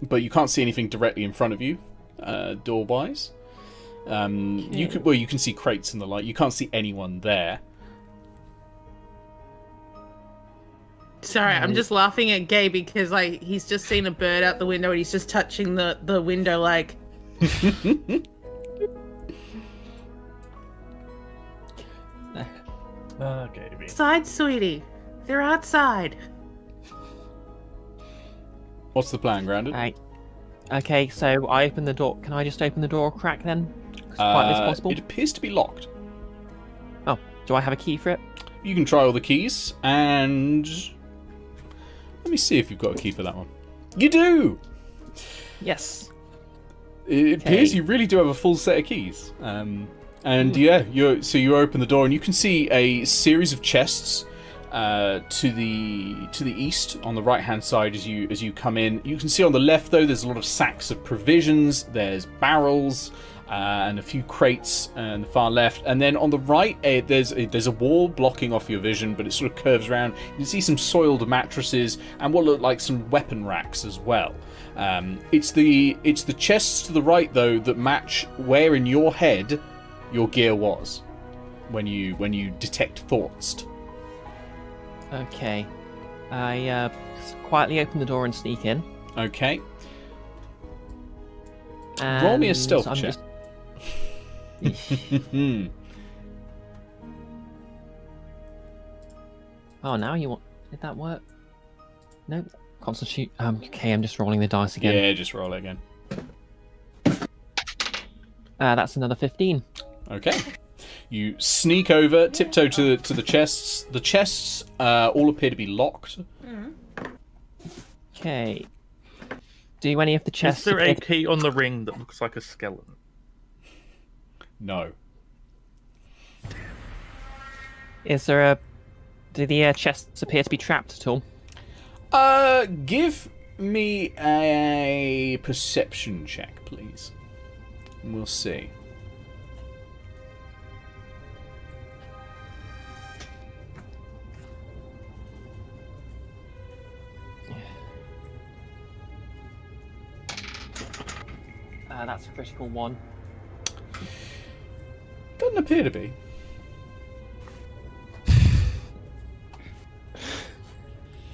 but you can't see anything directly in front of you, door-wise. You can see crates in the light. You can't see anyone there. Sorry, I'm just laughing at Gay because he's just seen a bird out the window and he's just touching the window like. Okay. Outside, sweetie. They're outside. What's the plan, Grounded? Right. Okay, so I open the door. Can I just open the door a crack then? As quietly as possible? It appears to be locked. Oh, do I have a key for it? You can try all the keys, and let me see if you've got a key for that one. You do! Yes. It appears you really do have a full set of keys. You open the door, and you can see a series of chests to the east on the right hand side as you come in. You can see on the left though there's a lot of sacks of provisions, there's barrels and a few crates on the far left, and then on the right there's a wall blocking off your vision, but it sort of curves around. You can see some soiled mattresses and what look like some weapon racks as well. It's the chests to the right though that match where in your head your gear was when you detect thoughts. Okay. I quietly open the door and sneak in. Okay. And Roll me a stealth check. Oh, now you want... Did that work? Nope. Constitute... okay, I'm just rolling the dice again. Yeah, just roll it again. That's another 15. Okay. You sneak over, tiptoe to the chests. The chests all appear to be locked. Okay. Do any of the chests... Is there a key on the ring that looks like a skeleton? No. Is there a... Do the chests appear to be trapped at all? Give me a perception check, please. And we'll see. That's a critical one. Doesn't appear to be.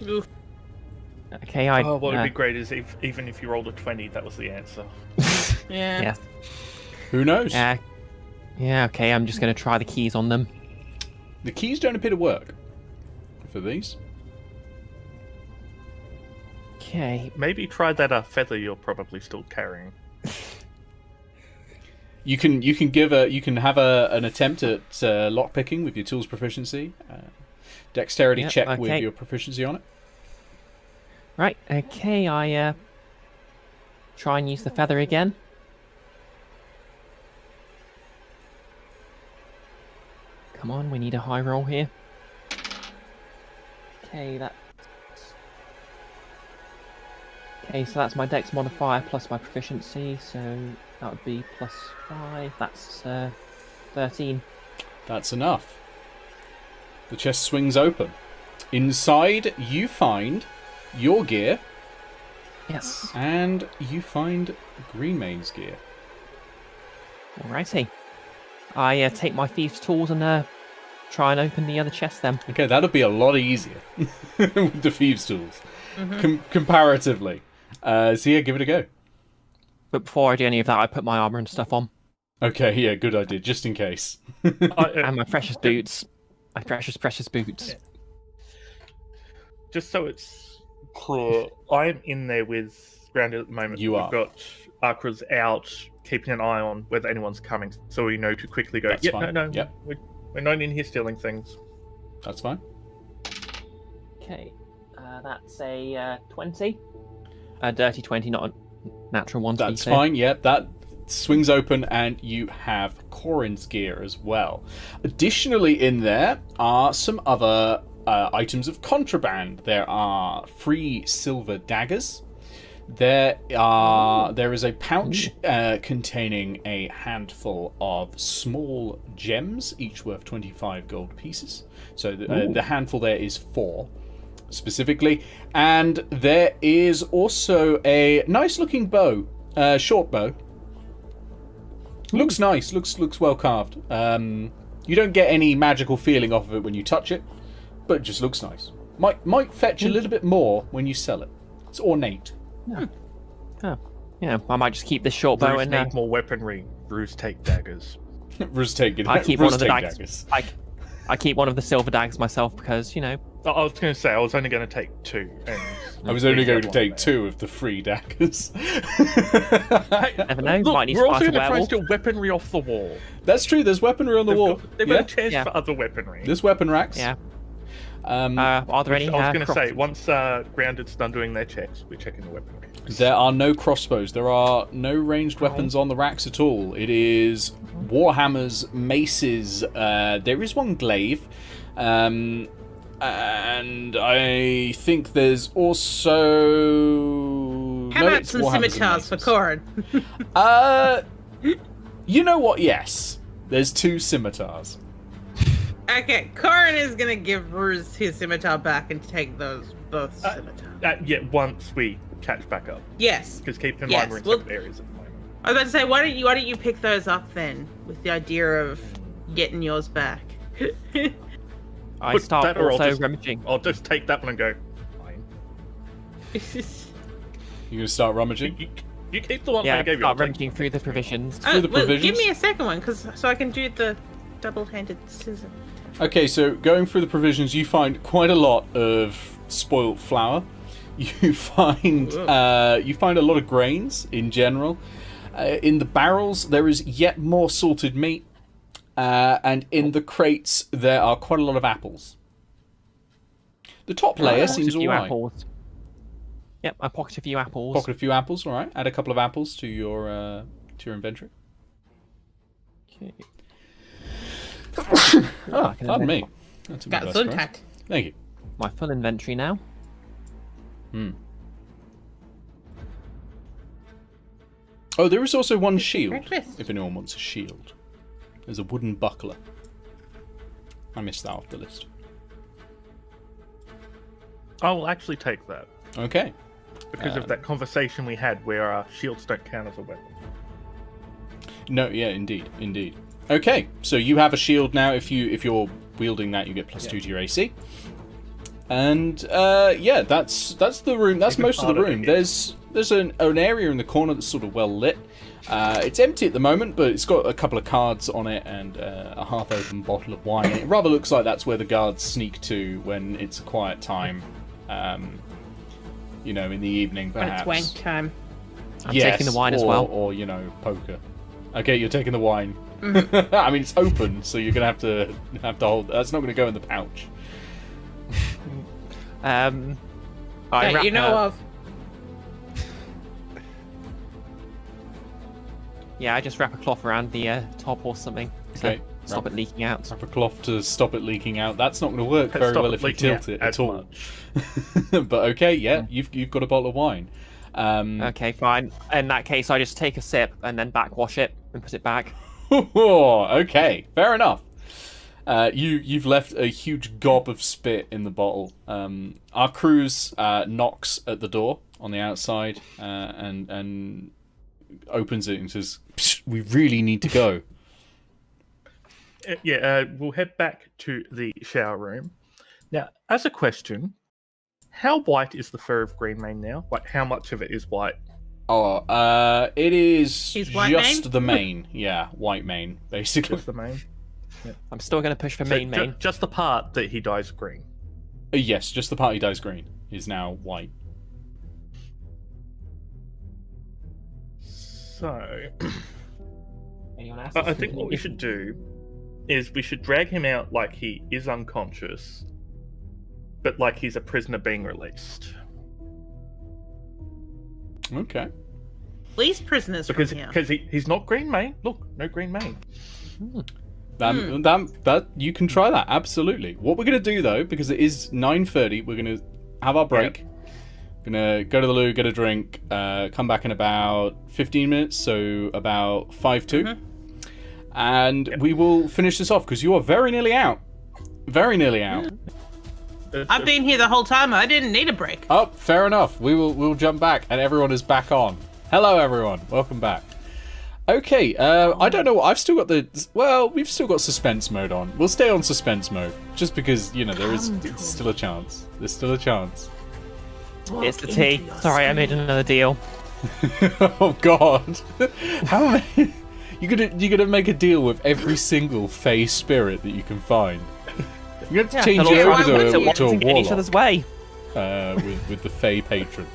Oof. Okay, what would be great is even if you rolled a 20, that was the answer. Yeah. Yeah. Who knows? Yeah, okay, I'm just going to try the keys on them. The keys don't appear to work for these. Okay. Maybe try that feather you're probably still carrying. You can have an attempt at lockpicking with your tools proficiency. Dexterity check with your proficiency on it. Right, okay, I try and use the feather again. Come on, we need a high roll here. Okay, so that's my dex modifier plus my proficiency, so that would be +5. That's 13. That's enough. The chest swings open. Inside, you find your gear. Yes. And you find Greenmane's gear. Alrighty. I take my thieves' tools and try and open the other chest then. Okay, that'll be a lot easier with the thieves' tools, comparatively. So yeah, give it a go. But before I do any of that, I put my armor and stuff on. Okay, yeah, good idea, just in case. And my precious boots. My precious, precious boots. Just so it's clear, I'm in there with Grounded at the moment. You are. We've got Akra's out, keeping an eye on whether anyone's coming, so we know to quickly go, That's fine. no, Yep. we're not in here stealing things. That's fine. Okay. That's a 20. A dirty 20, not a natural one. That's fine, yep, that swings open and you have Corin's gear as well. Additionally in there are some other items of contraband. There are 3 silver daggers. There is a pouch containing a handful of small gems, each worth 25 gold pieces. So the handful there is 4 specifically, and there is also a nice looking bow, short bow. Looks nice, looks well carved. You don't get any magical feeling off of it when you touch it, but it just looks nice. Might fetch a little bit more when you sell it. It's ornate. Oh. Yeah, I might just keep this short bow Bruce and need more weaponry. Bruce take daggers. Ruz take it. I keep one Ruz of the take daggers. I keep one of the silver daggers myself because, you know. I was going to say I was only going to take 2. And I was only going to one take there. 2 of the 3 daggers. Never know. Look, Might need we're to also fight a going to try and werewolf. steal weaponry off the wall. That's true. There's weaponry on the wall. They've Yeah. got a chest Yeah. for other weaponry. There's weapon racks. Yeah. Um, Are there any? I was going to say, cross- once Grounded's done doing their checks, we're checking the weaponry. there are no crossbows. There are no ranged weapons on the racks at all. It is warhammers, maces. There is one glaive. And I think there's also... How No, about it's some warhammers and scimitars for maces. Corin? You know what? Yes. There's 2 scimitars. Okay, Corin is gonna give Ruz his scimitar back and take those both scimitars. Yeah, once we catch back up. Yes. Because keep in Yes, mind we're in well- separate areas at the moment. I was about to say, why don't you pick those up then, with the idea of getting yours back? I But start that or I'll also just- rummaging. I'll just take that one and go, fine. You're going to start rummaging? You keep the one Yeah, I gave you. start I'll take rummaging through the provisions. Through the Well, give provisions? me a second one, so I can do the double-handed scissor. Okay, so going through the provisions, you find quite a lot of spoilt flour. You find a lot of grains in general. In the barrels, there is yet more salted meat, and in the crates, there are quite a lot of apples. The top layer Pocket seems a few alright. apples. Yep, I pocket a few apples. Pocket a few apples, all right. Add a couple of apples to your inventory. Okay. Ah, pardon me. That's a bit Got less sun gross. tat. Thank you. My full inventory now. Oh, there is also one shield, breakfast. if anyone wants a shield. There's a wooden buckler. I missed that off the list. I will actually take that. Okay. Because of that conversation we had where shields don't count as a weapon. No, yeah, indeed. Okay, so you have a shield now. If you're wielding that, you get +2 to your AC. And yeah, that's the room. That's most of the room. There's an area in the corner that's sort of well lit. It's empty at the moment, but it's got a couple of cards on it and a half-open bottle of wine. It rather looks like that's where the guards sneak to when it's a quiet time. You know, in the evening, When perhaps. it's wank time. I'm taking the wine as well. Or you know, poker. Okay, you're taking the wine. I mean, it's open, so you're gonna have to hold. That's not gonna go in the pouch. I That wrap you know her- of. Yeah, I just wrap a cloth around the top or something. So Okay. stop it leaking out. Wrap a cloth to stop it leaking out. That's not going to work very Stop well it if you leaking tilt out it as at all. much. But okay, yeah, you've got a bottle of wine. Okay, fine. In that case, I just take a sip and then backwash it and put it back. Okay, fair enough. You've left a huge gob of spit in the bottle. Our cruise knocks at the door on the outside and opens it and says, "Psh, we really need to go. We'll head back to the shower room. Now, as a question, how white is the fur of Greenmane now? Like, how much of it is white? Oh, it is His white just mane? the mane. Yeah, white mane, basically. Just the mane? I'm still going to push for main. Just the part that he dyes green. Yes, just the part he dyes green is now white. So, Anyone else? I think what we should do is we should drag him out like he is unconscious, but like he's a prisoner being released. Okay. Least prisoners Because from here. he's not green mane. Look, no green mane. That you can try that, absolutely. What we're gonna do though, because it is 9:30, we're gonna have our break. Gonna go to the loo, get a drink, come back in about 15 minutes, so about 5-2. And we will finish this off because you are very nearly out. Very nearly out. I've been here the whole time. I didn't need a break. Oh, fair enough. We'll jump back and everyone is back on. Hello everyone, welcome back. Okay, I don't know. I've still got we've still got suspense mode on. We'll stay on suspense mode just because there's still a chance. There's still a chance. It's the tea. Sorry, I made another deal. Oh God! How many? You're gonna make a deal with every single fey spirit that you can find. You're gonna have to change it over to a get each other's warlock way. with the fey patron.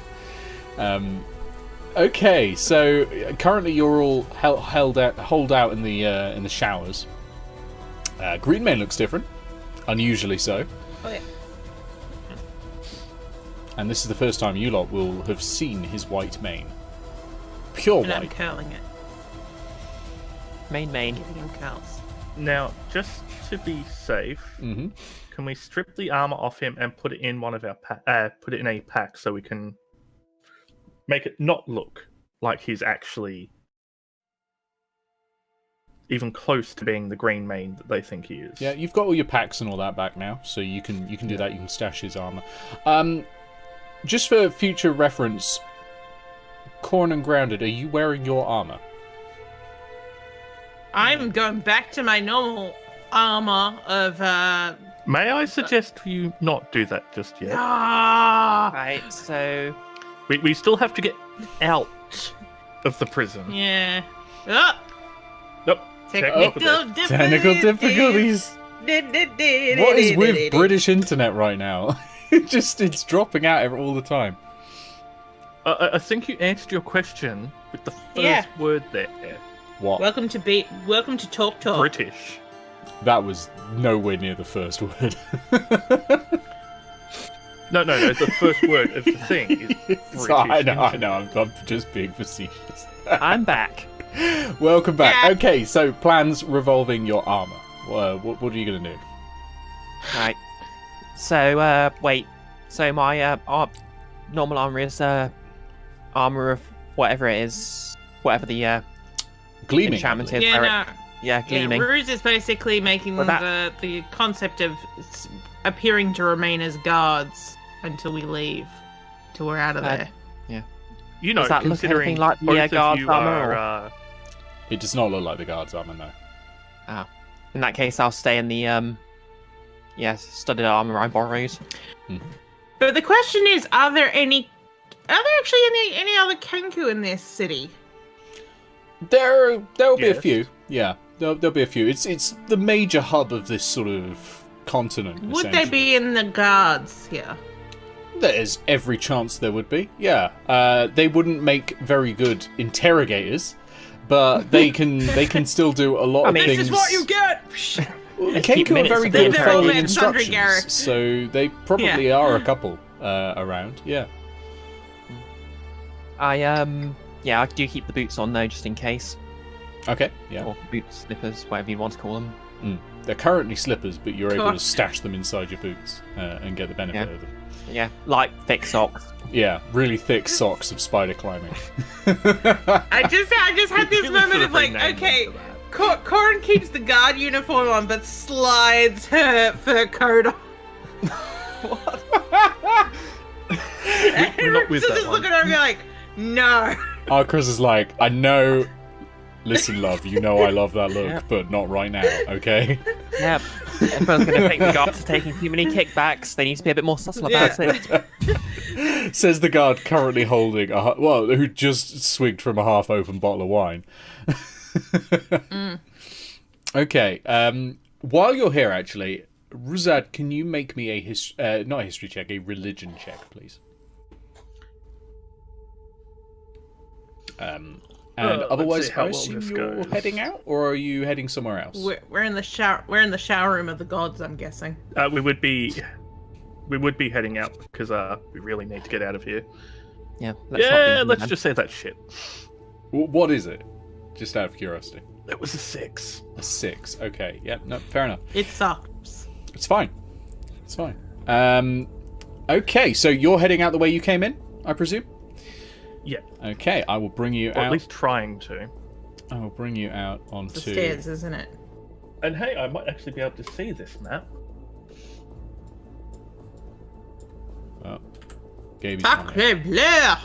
Okay, so currently you're all holed out in the showers. Greenmane looks different, unusually so. Oh, yeah. And this is the first time you lot will have seen his white mane. Pure And I'm white. curling it. Main. Giving him curls. Now, just to be safe, can we strip the armor off him and put it in one of our put it in a pack so we can make it not look like he's actually even close to being the green mane that they think he is? Yeah, you've got all your packs and all that back now, so you can do that. You can stash his armor. Just for future reference, Corn and Grounded, are you wearing your armor? I'm going back to my normal armor of May I suggest you not do that just yet? Right, so We still have to get out of the prison. yeah. Oh, Nope. Technical difficulties. What is with British internet right now? It's dropping out all the time. I think you answered your question with the first Yeah. word there. What? Welcome to Talk Talk. British. That was nowhere near the first word. No, the first word of the thing is British. I know. I'm just being facetious. I'm back. Welcome back. Yeah. Okay, so plans revolving your armor. What are you gonna do? Right. So, wait. So my normal armor is armor of whatever it is, whatever the Gleaming. enchantment I is. believe. Yeah, no. Yeah, gleaming. Yeah, Ruse is basically making Well, that- the concept of appearing to remain as guards until we leave, till we're out of there. You know, Does that look considering anything like the, both of guard's you armor, are, It does not look like the guard's armor, no. In that case, I'll stay in the studded armor I borrowed. But the question is, are there actually any other Kenku in this city? There will be a Yes. few. Yeah, there'll be a few. It's the major hub of this sort of continent. Would they essentially. be in the guards here? There's every chance there would be. Yeah, they wouldn't make very good interrogators, but they can still do a lot of This things. is what you get. Keep Kenku are minutes very of good the at info. following They're all sundry instructions, Garrett. so they probably are a couple around. Yeah. I do keep the boots on though, just in case. Okay. Yeah. Or boots, slippers, whatever you want to call them. They're currently slippers, but you're able to Gosh. stash them inside your boots and get the benefit Yeah. of them. Yeah, like thick socks. Yeah, really thick socks of spider climbing. I just had this Really moment should of have like, renamed okay, them for that. Corin keeps the guard uniform on, but slides her fur coat on. And We're not with Rooster that just one. looking at her and be like, no. Chris is like, I know Listen, love, you know I love that look, Yep. but not right now, okay? Yep. Everyone's going to think the guards are taking too many kickbacks. They need to be a bit more subtle about it. Says the guard currently holding who just swigged from a half-open bottle of wine. Okay, while you're here, actually, Ruzad, can you make me not a history check, a religion check, please? And let's otherwise, see how I well assume this you're goes. heading out, or are you heading somewhere else? We're in the shower. We're in the shower room of the gods. I'm guessing. We would be heading out because we really need to get out of here. Yeah. Let's just say that shit. What is it? Just out of curiosity. It was a 6. A 6. Okay. Yeah. No. Fair enough. It sucks. It's fine. It's fine. Okay. So you're heading out the way you came in, I presume. Yeah. Okay. I will bring you Or out. at least trying to. I will bring you out onto. The stairs, isn't it? And hey, I might actually be able to see this map. Well, gave you time. Sacre bleu!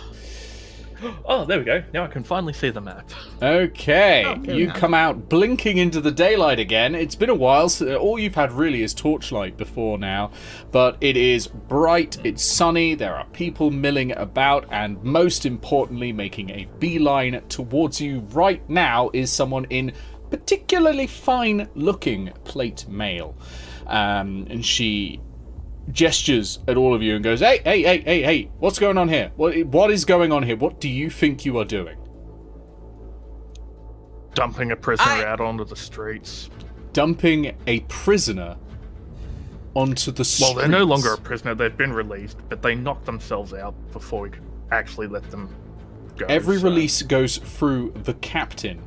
Oh, there we go. Now I can finally see the map. Okay, Okay, you now. come out blinking into the daylight again. It's been a while, so all you've had really is torchlight before now, but it is bright, it's sunny, there are people milling about, and most importantly, making a beeline towards you right now is someone in particularly fine-looking plate mail. And she gestures at all of you and goes, hey, what's going on here? What is going on here? What do you think you are doing? Dumping a prisoner out onto the streets. Dumping a prisoner onto the streets. Well, they're no longer a prisoner. They've been released, but they knocked themselves out before we could actually let them go. Every so- release goes through the captain.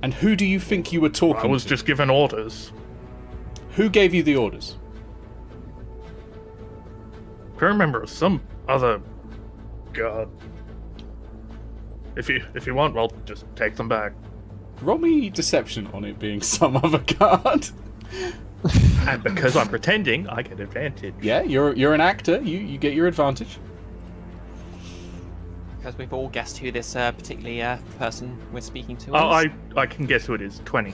And who do you think you were talking I was to? just given orders. Who gave you the orders? I can't remember. Some other god. If you want, I'll just take them back. Roll me deception on it being some other guard. And because I'm pretending, I get advantage. Yeah, you're an actor. You get your advantage. Because we've all guessed who this particularly person we're speaking to Oh, is. I can guess who it is. 20.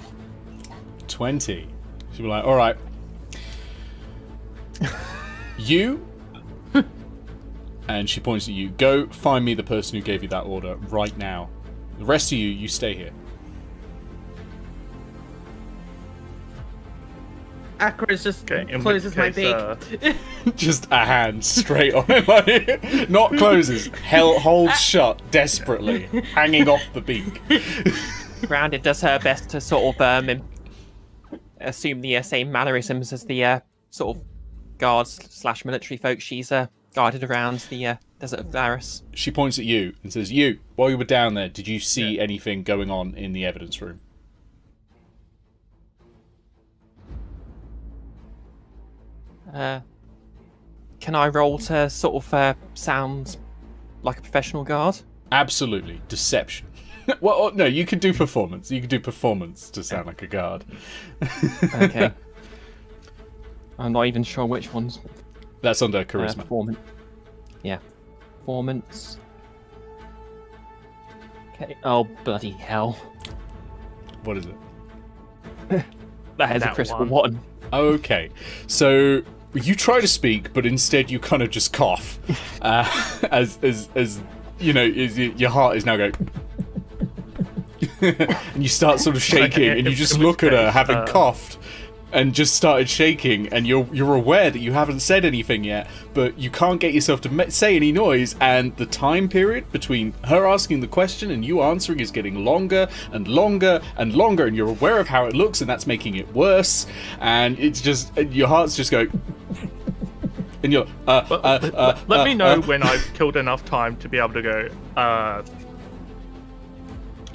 20. She'll be like, all right. You, and she points at you, go find me the person who gave you that order right now. The rest of you stay here. Akras just Okay, in closes which my case, beak. Just a hand straight on it. Like, not closes, holds shut desperately, hanging off the beak. Grounded does her best to sort of assume the same mannerisms as the sort of guards / military folk she's guided around the desert of Varus. She points at you and says, you, while you were down there, did you see anything going on in the evidence room? Can I roll to sort of sound like a professional guard? Absolutely. Deception. Well, no, you could do performance. You could do performance to sound like a guard. Okay. I'm not even sure which ones. That's under charisma. Performance. Yeah. Performance. Okay. Oh, bloody hell. What is it? That is a That critical one. one. Okay, so you try to speak, but instead you kind of just cough, as you know, your heart is now going, and you start sort of shaking, and you just In look which at her case, having coughed, and just started shaking, and you're aware that you haven't said anything yet, but you can't get yourself to say any noise, and the time period between her asking the question and you answering is getting longer and longer and longer, and you're aware of how it looks, and that's making it worse, and it's just, your heart's just going, and you're let me know when I've killed enough time to be able to go,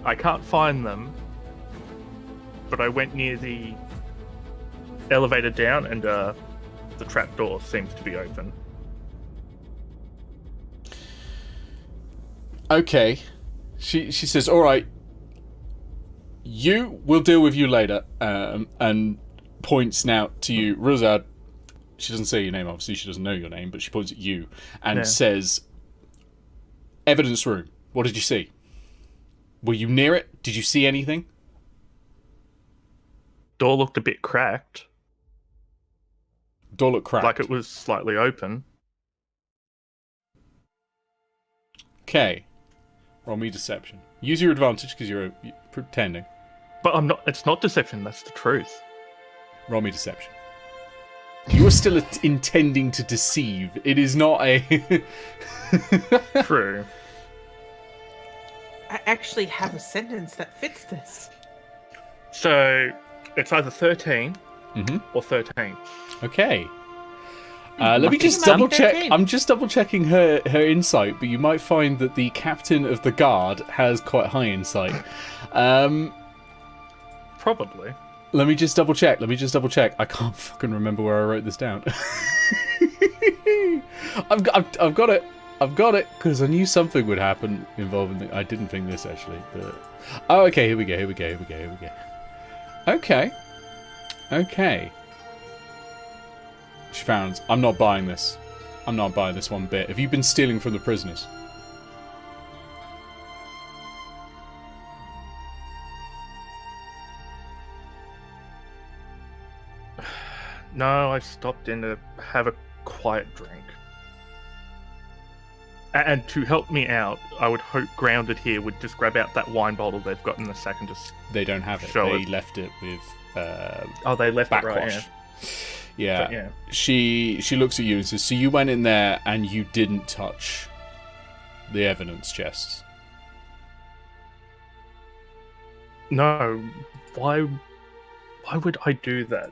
I can't find them, but I went near the elevator down and the trapdoor seems to be open. Okay. She says, all right, we'll deal with you later, and points now to you, Ruzad. She doesn't say your name, obviously she doesn't know your name, but she points at you and Yeah. says, evidence room, What did you see? Were you near it? Did you see anything? Door looked a bit cracked, Door looked cracked. like it was slightly open. Okay. Roll me deception. Use your advantage because you're pretending. But I'm not. It's not deception. That's the truth. Roll me deception. You are still intending to deceive. It is not a... True. I actually have a sentence that fits this. So it's either 13 or 13. Okay. Let me just think it might double be check. 13. I'm just double checking her insight, but you might find that the captain of the guard has quite high insight. Probably. Let me just double check. I can't fucking remember where I wrote this down. I've got it. I've got it because I knew something would happen involving. I didn't think this actually, but oh, okay. Here we go. Okay. She found. I'm not buying this. I'm not buying this one bit. Have you been stealing from the prisoners? No, I stopped in to have a quiet drink. And to help me out, I would hope Grounded here would just grab out that wine bottle they've got in the sack and just... They don't have it. Show They it. left it with Oh, they left it right, backwash. yeah. Yeah. But, yeah. She looks at you and says, "So you went in there and you didn't touch the evidence chests?" No, why would I do that?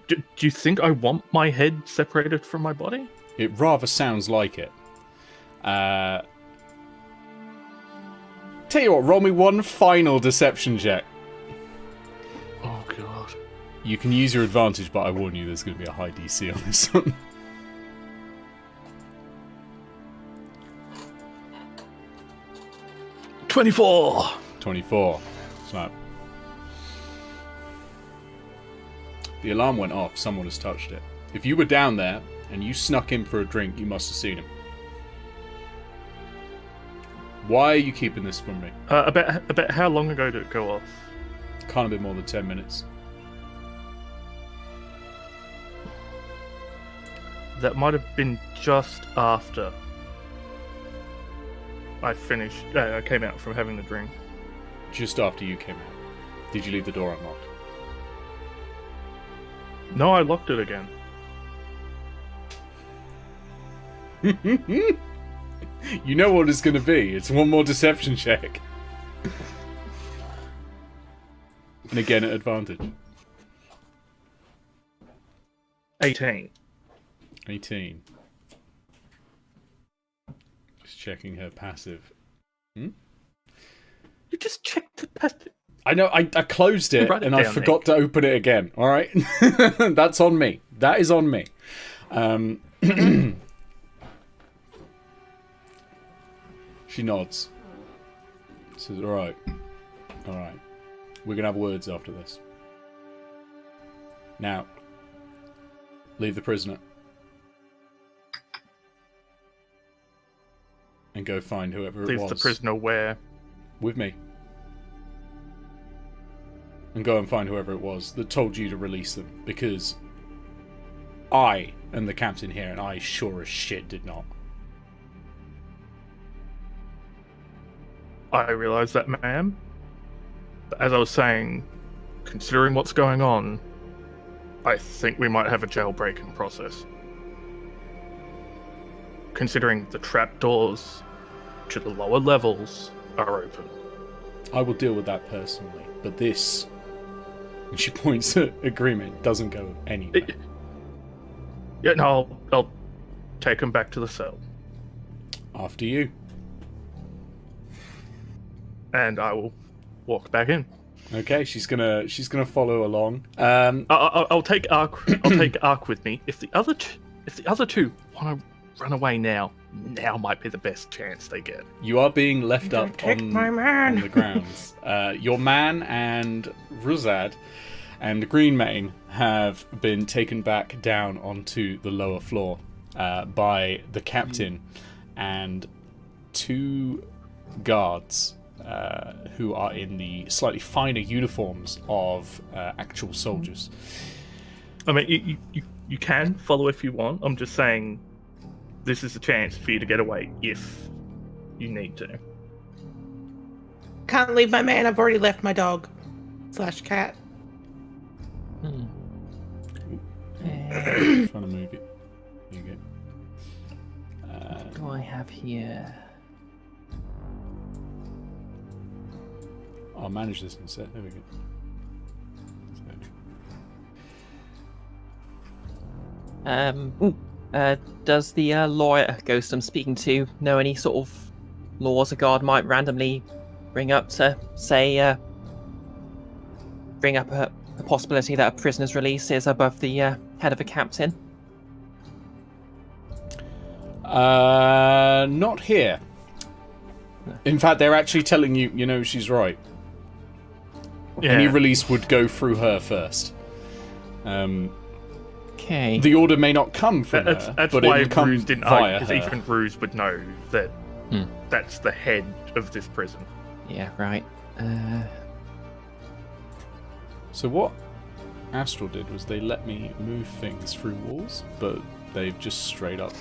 Do you think I want my head separated from my body? It rather sounds like it. Tell you what, roll me one final deception check. Oh god. You can use your advantage, but I warn you, there's going to be a high DC on this one. $24. 24. Snap. The alarm went off. Someone has touched it. If you were down there and you snuck in for a drink, you must have seen him. Why are you keeping this from me? About how long ago did it go off? Can't have been more than 10 minutes. That might have been just after I finished. I came out from having the drink. Just after you came out. Did you leave the door unlocked? No, I locked it again. You know what it's going to be. It's one more deception check. And again at advantage. 18. 18. Just checking her passive. You just checked the past. I know, I closed it Write it and I down, forgot to open it again. Alright? That's on me. That is on me. She nods. Says, alright. Alright. We're going to have words after this. Now, leave the prisoner. And go find whoever it Leave was. the prisoner where? With me. And go and find whoever it was that told you to release them. Because I am the captain here and I sure as shit did not. I realise that, ma'am. But as I was saying, considering what's going on, I think we might have a jailbreak in process. Considering the trapdoors to the lower levels are open. I will deal with that personally. But this, and she points at agreement, doesn't go anywhere. Yeah, no, I'll take him back to the cell. After you. And I will walk back in. Okay, she's gonna follow along. I'll take Ark. I'll take Ark with me. If the other two want to run away now might be the best chance they get. You are being left Don't up take on my man. the grounds. Your man and Ruzad and Greenmane have been taken back down onto the lower floor by the captain and two guards who are in the slightly finer uniforms of actual soldiers. I mean, you can follow if you want. I'm just saying this is a chance for you to get away if you need to. Can't leave my man. I've already left my dog / cat. Trying to move it. There you go. What do I have here? I'll manage this in a sec. There we go. Does the lawyer ghost I'm speaking to know any sort of laws a guard might randomly bring up to say, bring up a possibility that a prisoner's release is above the head of a captain? Not here. In fact, they're actually telling you, she's right. Yeah. Any release would go through her first. Okay. The order may not come from That's her, that's but why it will come Ruse didn't via because her. even Ruse would know that that's the head of this prison. Yeah, right. So what Astral did was they let me move things through walls, but they've just straight up,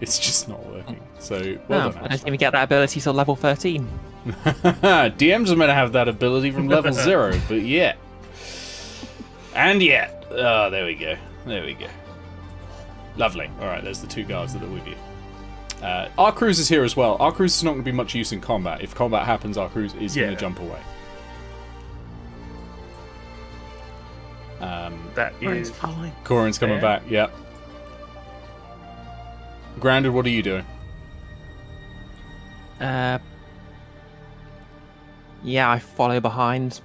it's just not working. So, well done, I don't even get that ability till level 13. DMs are meant to have that ability from level 0, but yet. And yet. Oh, there we go. There we go. Lovely. Alright, there's the two guards that are with you. Our cruise is here as well. Our cruise is not going to be much use in combat. If combat happens, our cruise is going to jump away. That is Corin's coming back, yep. Grounded, what are you doing? Yeah, I follow behind.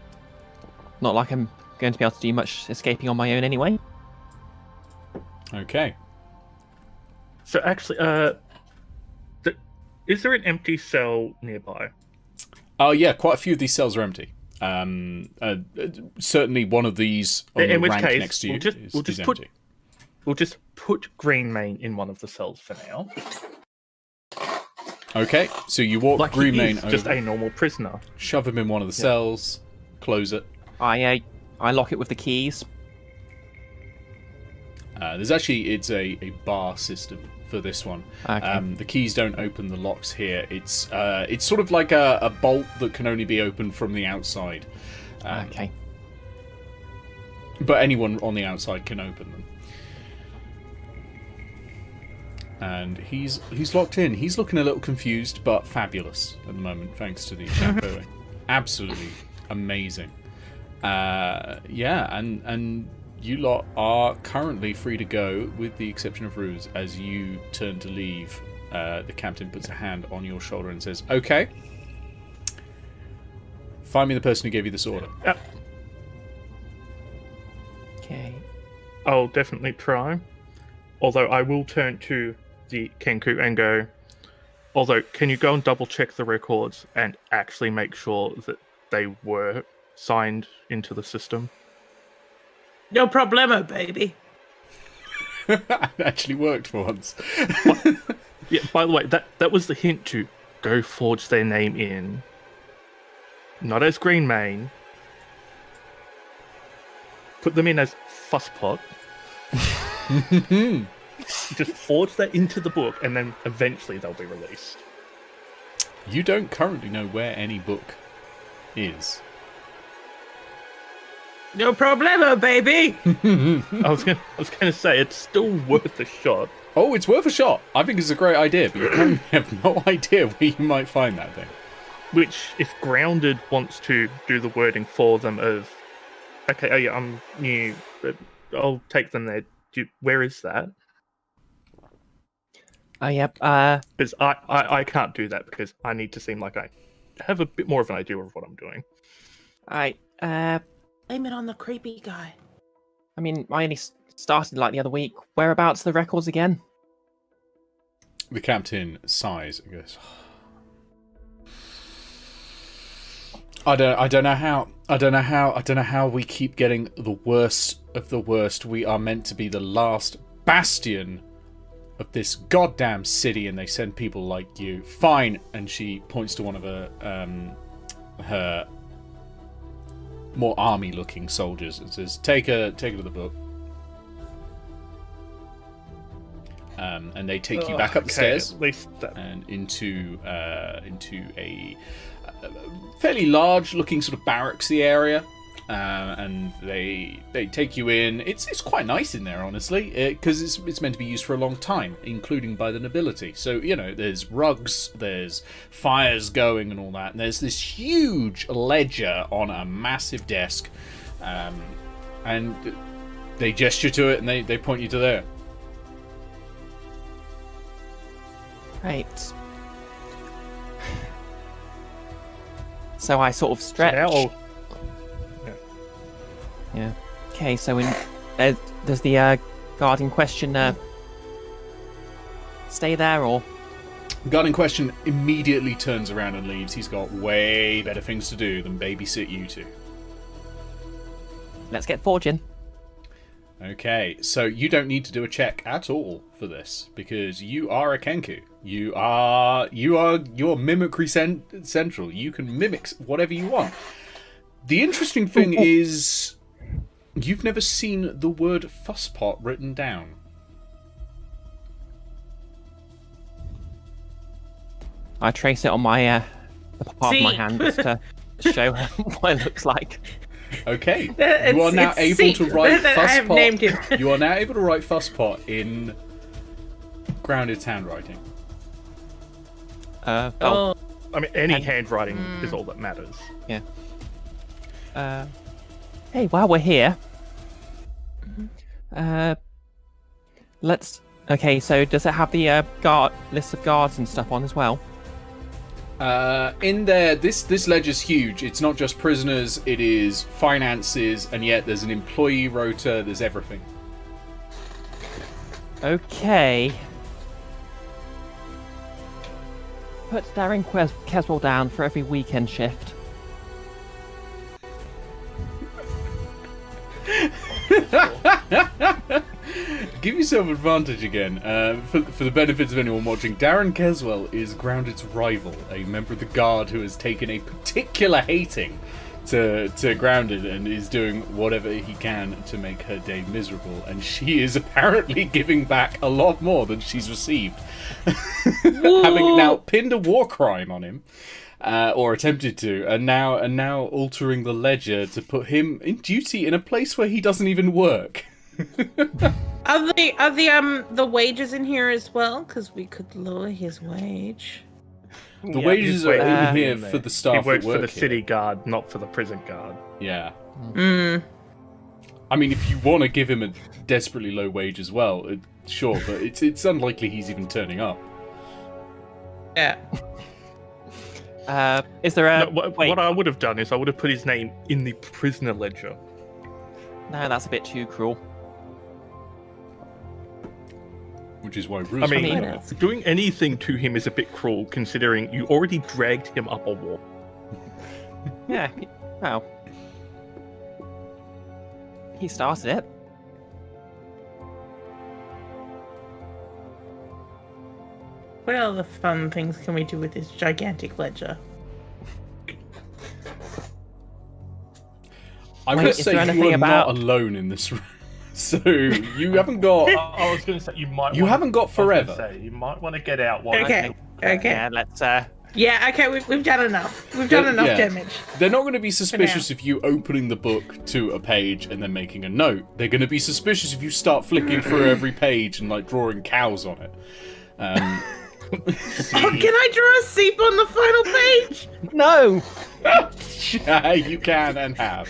Not like I'm going to be able to do much escaping on my own anyway. Okay. So actually, is there an empty cell nearby? Oh yeah, quite a few of these cells are empty. Certainly one of these on the In which rank case, next to you is empty. We'll just put Greenmane in one of the cells for now. Okay, so you walk Like Greenmane he is over, just a normal prisoner. shove him in one of the cells, close it. I lock it with the keys. There's actually, it's a bar system for this one. Okay. The keys don't open the locks here. It's sort of like a bolt that can only be opened from the outside. Okay. But anyone on the outside can open them. And he's locked in. He's looking a little confused, but fabulous at the moment, thanks to the shampooing. Absolutely amazing. And you lot are currently free to go, with the exception of Ruse. As you turn to leave, the captain puts a hand on your shoulder and says, "Okay, find me the person who gave you this order." Okay. I'll definitely try. Although I will turn to the Kenku and go, although, can you go and double check the records and actually make sure that they were signed into the system? No problemo, baby. It actually worked for once. Yeah, by the way, that was the hint to go forge their name in. Not as Greenmane. Put them in as Fusspot. Just forge that into the book, and then eventually they'll be released. You don't currently know where any book is. No problemo, baby. I was gonna say it's still worth a shot. Oh, it's worth a shot. I think it's a great idea, but you currently have no idea where you might find that thing. Which, if Grounded wants to do the wording for them of, okay, oh yeah, I'm new, but I'll take them there. Where is that? Oh, yep. Because I can't do that because I need to seem like I have a bit more of an idea of what I'm doing. Blame it on the creepy guy. I mean, I only started like the other week. Whereabouts are the records again? The captain sighs and goes, I don't know how we keep getting the worst of the worst. We are meant to be the last bastion of this goddamn city, and they send people like you. Fine. And she points to one of her more army-looking soldiers and says, "Take her to the book." And they take you back up the stairs At least that... and into a fairly large-looking sort of barracksy area. And they take you in. It's quite nice in there, honestly, because it's meant to be used for a long time, including by the nobility. So, there's rugs, there's fires going and all that, and there's this huge ledger on a massive desk, and they gesture to it and they point you to there. Right. So I sort of stretch. Yeah. Okay, so does the guard in question stay there, or? The guard in question immediately turns around and leaves. He's got way better things to do than babysit you two. Let's get forging. Okay, so you don't need to do a check at all for this, because you are a Kenku. You're mimicry central. You can mimic whatever you want. The interesting thing is, you've never seen the word fusspot written down. I trace it on my the part of my hand just to show her what it looks like. Okay, you are now able to write fusspot. Named him. You are now able to write fusspot in grounded handwriting. I mean, any handwriting is all that matters. Yeah. Hey, while we're here, let's. Okay, so does it have the list of guards and stuff on as well? In there, this ledger's huge. It's not just prisoners, it is finances, and yet there's an employee rota, there's everything. Okay. Put Darren Caswell down for every weekend shift. Give yourself advantage again. For the benefits of anyone watching, Darren Caswell is Grounded's rival, a member of the guard who has taken a particular hating to Grounded and is doing whatever he can to make her day miserable, and she is apparently giving back a lot more than she's received. Having now pinned a war crime on him. Or attempted to, and now altering the ledger to put him in duty in a place where he doesn't even work. Are the wages in here as well? Because we could lower his wage. The wages are in here for the staff. He works that work for the here. city guard, not for the prison guard. Yeah. Mm. I mean, if you want to give him a desperately low wage as well, sure, but it's unlikely he's even turning up. Yeah. Is there a... What I would have done is I would have put his name in the prisoner ledger. No, that's a bit too cruel. Which is why I mean, doing anything to him is a bit cruel, considering you already dragged him up a wall. Yeah, well... He started it. What other fun things can we do with this gigantic ledger? I would say you are not alone in this room. So you haven't got. I was going to say you might. You haven't got forever. You might want to get out. While Okay. Yeah, let's. Yeah. Okay. We've done enough. We've done enough damage. They're not going to be suspicious if you opening the book to a page and then making a note. They're going to be suspicious if you start flicking through every page and like drawing cows on it. Oh, can I draw a seep on the final page? No. Yeah, you can and have.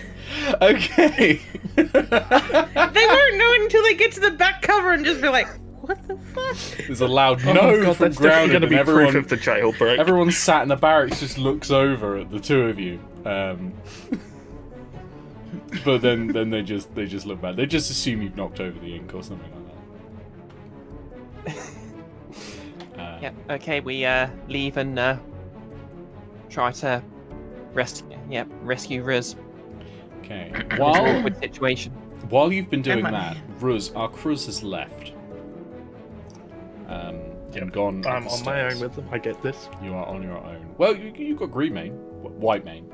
Okay. They won't know until they get to the back cover and just be like, "What the fuck?" There's a loud no God, from that's definitely Grounded, going to be and proof of the jailbreak. everyone sat in the barracks just looks over at the two of you. But then they just look back. They just assume you've knocked over the ink or something like that. Yeah. Okay, we leave and try to rescue Riz. Okay. Awkward situation. While you've been doing Come on. that, Ruz, our Cruz has left. and gone. I'm up the on my own stairs. with them. I get this. You are on your own. Well, you've got green mane, white mane,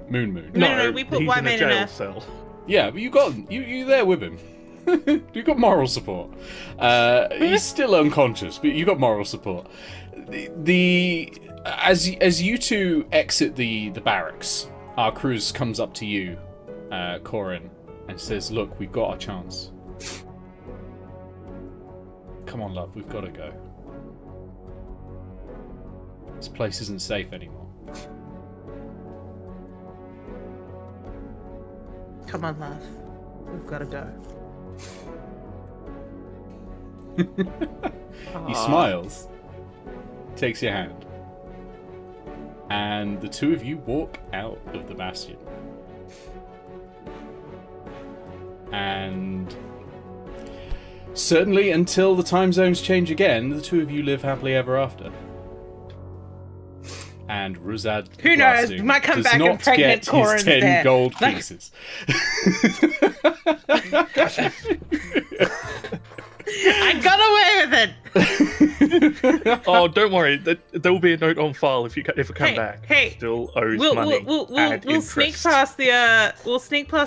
moon. No, we put he's white in a mane in jail a- cell. Yeah, but you got him. You there with him. You got moral support. He's still unconscious, but you got moral support. As you two exit the barracks, our cruise comes up to you, Corin, and says, "Look, we've got our chance. Come on, love, we've got to go. This place isn't safe anymore." Come on, love. We've got to go. He smiles, takes your hand, and the two of you walk out of the Bastion. And certainly until the time zones change again, the two of you live happily ever after. And Ruzad Who knows? Bastion Might come does back and not pregnant get Corin's his 10 there. gold Like- pieces. I got away with it. Oh, don't worry. There will be a note on file if we come back. Hey, Still owes we'll money. and we'll sneak interest. past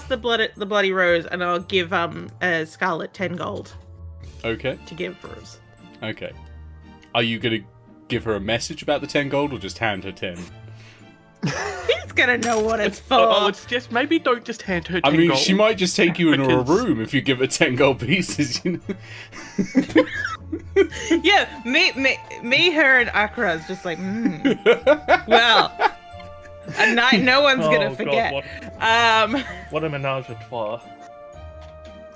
the bloody rose, and I'll give Scarlet 10 gold Okay. to give Rose. Okay. Are you going to give her a message about the 10 gold or just hand her 10? He's gonna know what it's for. Oh, it's just maybe don't just hand her 10 I mean, gold. she might just take you into a Because- room if you give her 10 gold pieces, you know? Yeah, me, her, and Akra is just like, well, a night no one's Oh, gonna God, forget. what- What a menage a trois.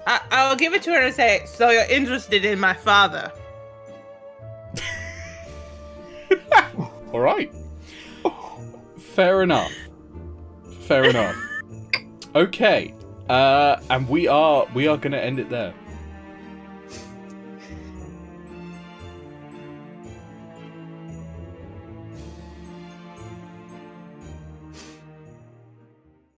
I'll give it to her and say, so you're interested in my father? All right. Fair enough. Okay. And we are going to end it there.